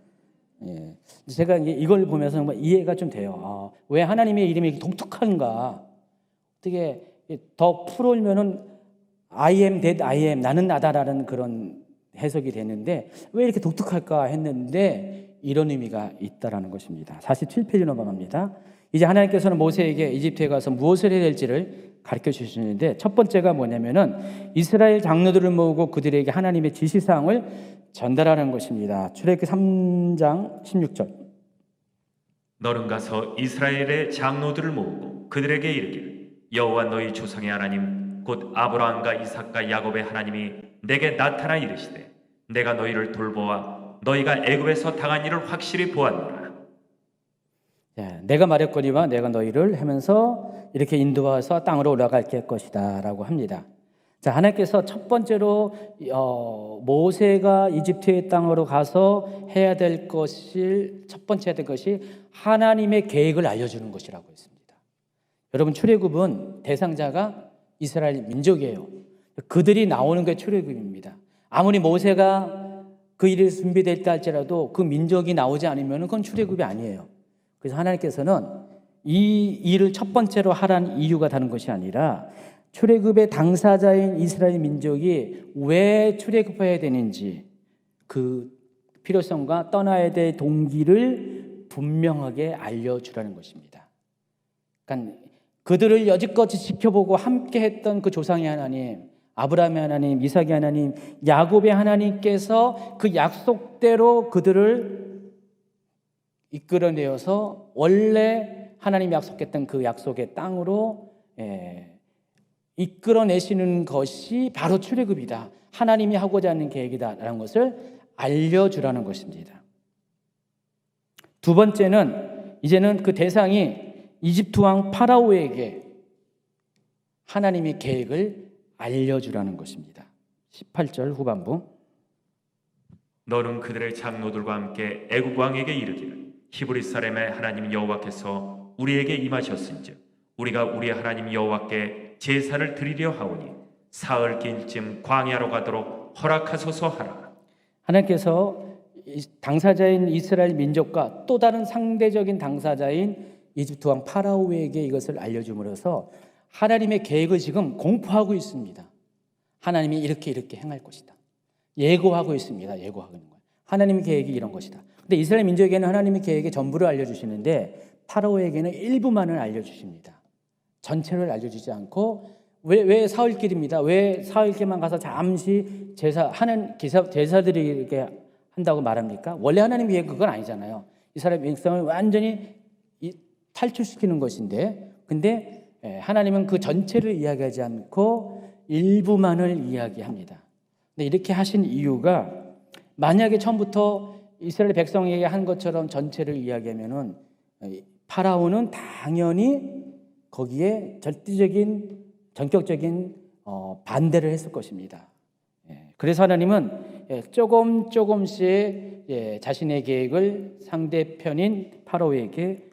Speaker 1: 예. 제가 이걸 보면서 정말 이해가 좀 돼요. 왜 하나님의 이름이 이렇게 독특한가? 어떻게 더 풀어오면은 I am that I am, 나는 나다라는 그런 해석이 되는데 왜 이렇게 독특할까 했는데 이런 의미가 있다라는 것입니다. 47페이지 넘어갑니다. 이제 하나님께서는 모세에게 이집트에 가서 무엇을 해야 될지를 가르쳐 주시는데 첫 번째가 뭐냐면은 이스라엘 장로들을 모으고 그들에게 하나님의 지시사항을 전달하는 것입니다. 출애굽기 3장 16절.
Speaker 2: 너는 가서 이스라엘의 장로들을 모으고 그들에게 이르기를 여호와 너희 조상의 하나님 곧 아브라함과 이삭과 야곱의 하나님이 내게 나타나 이르시되 내가 너희를 돌보아 너희가 애굽에서 당한 일을 확실히 보았노라.
Speaker 1: 내가 말했거니와 내가 너희를 하면서 이렇게 인도하서 땅으로 올라갈게 할 것이다 라고 합니다. 자, 하나님께서 첫 번째로 모세가 이집트의 땅으로 가서 해야 될 것이 첫 번째 해야 될 것이 하나님의 계획을 알려주는 것이라고 했습니다. 여러분, 출애굽은 대상자가 이스라엘 민족이에요. 그들이 나오는 게 출애굽입니다. 아무리 모세가 그 일이 준비될 때 할지라도 그 민족이 나오지 않으면 그건 출애굽이 아니에요. 그래서 하나님께서는 이 일을 첫 번째로 하라는 이유가 다른 것이 아니라 출애굽의 당사자인 이스라엘 민족이 왜 출애굽해야 되는지 그 필요성과 떠나야 될 동기를 분명하게 알려주라는 것입니다. 그러니까 그들을 여지껏 지켜보고 함께했던 그 조상의 하나님, 아브라함의 하나님, 이삭의 하나님, 야곱의 하나님께서 그 약속대로 그들을 이끌어내어서 원래 하나님이 약속했던 그 약속의 땅으로 이끌어내시는 것이 바로 출애굽이다. 하나님이 하고자 하는 계획이다라는 것을 알려주라는 것입니다. 두 번째는 이제는 그 대상이 이집트 왕 파라오에게 하나님의 계획을 알려주라는 것입니다. 18절 후반부.
Speaker 2: 너는 그들의 장로들과 함께 애굽 왕에게 이르기를 히브리 사람의 하나님 여호와께서 우리에게 임하셨은즉 우리가 우리 하나님 여호와께 제사를 드리려 하오니 사흘 길쯤 광야로 가도록 허락하소서 하라.
Speaker 1: 하나님께서 당사자인 이스라엘 민족과 또 다른 상대적인 당사자인 이집트 왕 파라오에게 이것을 알려줌으로써 하나님의 계획을 지금 공포하고 있습니다. 하나님이 이렇게 행할 것이다. 예고하고 있습니다. 예고하고 있는 거예요. 하나님의 계획이 이런 것이다. 근데 이스라엘 민족에게는 하나님의 계획의 전부를 알려주시는데 파라오에게는 일부만을 알려주십니다. 전체를 알려주지 않고 왜 사흘길입니다. 왜 사흘길만 가서 잠시 제사들이 이렇게 한다고 말합니까? 원래 하나님 계획 그건 아니잖아요. 이스라엘 백성을 완전히 탈출시키는 것인데, 근데 하나님은 그 전체를 이야기하지 않고 일부만을 이야기합니다. 근데 이렇게 하신 이유가 만약에 처음부터 이스라엘 백성에게 한 것처럼 전체를 이야기하면은 파라오는 당연히 거기에 절대적인 전격적인 반대를 했을 것입니다. 그래서 하나님은 조금씩 자신의 계획을 상대편인 파라오에게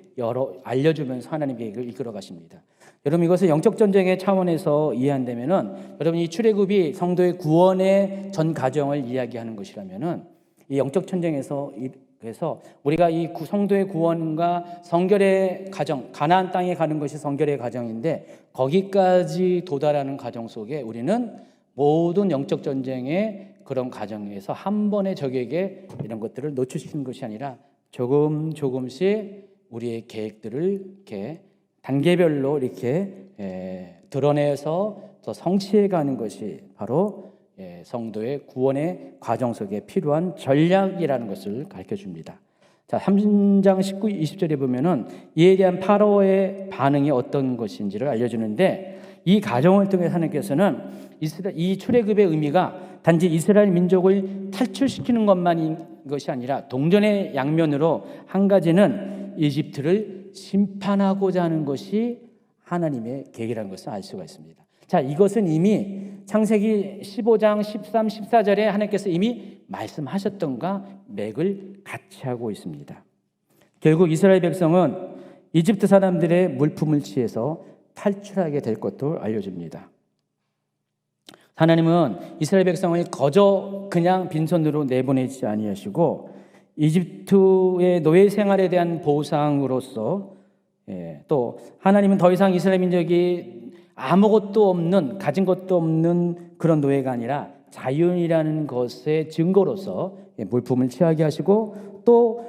Speaker 1: 알려주면서 하나님의 계획을 이끌어 가십니다. 여러분, 이것을 영적 전쟁의 차원에서 이해한다면은 여러분, 이 출애굽이 성도의 구원의 전 과정을 이야기하는 것이라면은 이 영적 전쟁에서 그래서 우리가 이 성도의 구원과 성결의 과정, 가나안 땅에 가는 것이 성결의 과정인데 거기까지 도달하는 과정 속에 우리는 모든 영적 전쟁의 그런 과정에서 한 번에 적에게 이런 것들을 노출시키는 것이 아니라 조금씩 우리의 계획들을 이렇게 단계별로 이렇게 드러내서 더 성취해가는 것이 바로 성도의 구원의 과정 속에 필요한 전략이라는 것을 가르쳐줍니다. 자, 3장 19, 20절에 보면은 이에 대한 파라오의 반응이 어떤 것인지를 알려주는데 이 과정을 통해 하나님께서는 이 출애굽의 의미가 단지 이스라엘 민족을 탈출시키는 것만인 것이 아니라 동전의 양면으로 한 가지는 이집트를 심판하고자 하는 것이 하나님의 계획이라는 것을 알 수가 있습니다. 자, 이것은 이미 창세기 15장 13, 14절에 하나님께서 이미 말씀하셨던가 맥을 같이 하고 있습니다. 결국 이스라엘 백성은 이집트 사람들의 물품을 취해서 탈출하게 될 것도 알려줍니다. 하나님은 이스라엘 백성을 거저 그냥 빈손으로 내보내지 아니하시고 이집트의 노예 생활에 대한 보상으로서 또 하나님은 더 이상 이스라엘 민족이 아무것도 없는, 가진 것도 없는 그런 노예가 아니라 자유인이라는 것의 증거로서 물품을 취하게 하시고 또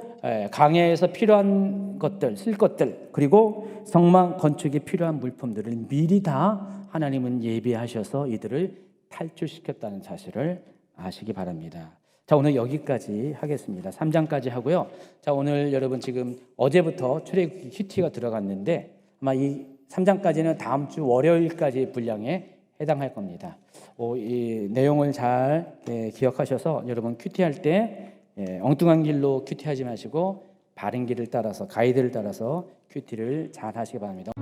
Speaker 1: 강해에서 필요한 것들, 쓸 것들, 그리고 성막 건축에 필요한 물품들을 미리 다 하나님은 예비하셔서 이들을 탈출시켰다는 사실을 아시기 바랍니다. 자, 오늘 여기까지 하겠습니다. 3장까지 하고요. 자, 오늘 여러분 지금 어제부터 출애굽기 큐티가 들어갔는데 아마 이 3장까지는 다음 주 월요일까지 분량에 해당할 겁니다. 이 내용을 잘 기억하셔서 여러분 큐티할 때 엉뚱한 길로 큐티하지 마시고 바른 길을 따라서, 가이드를 따라서 큐티를 잘 하시기 바랍니다.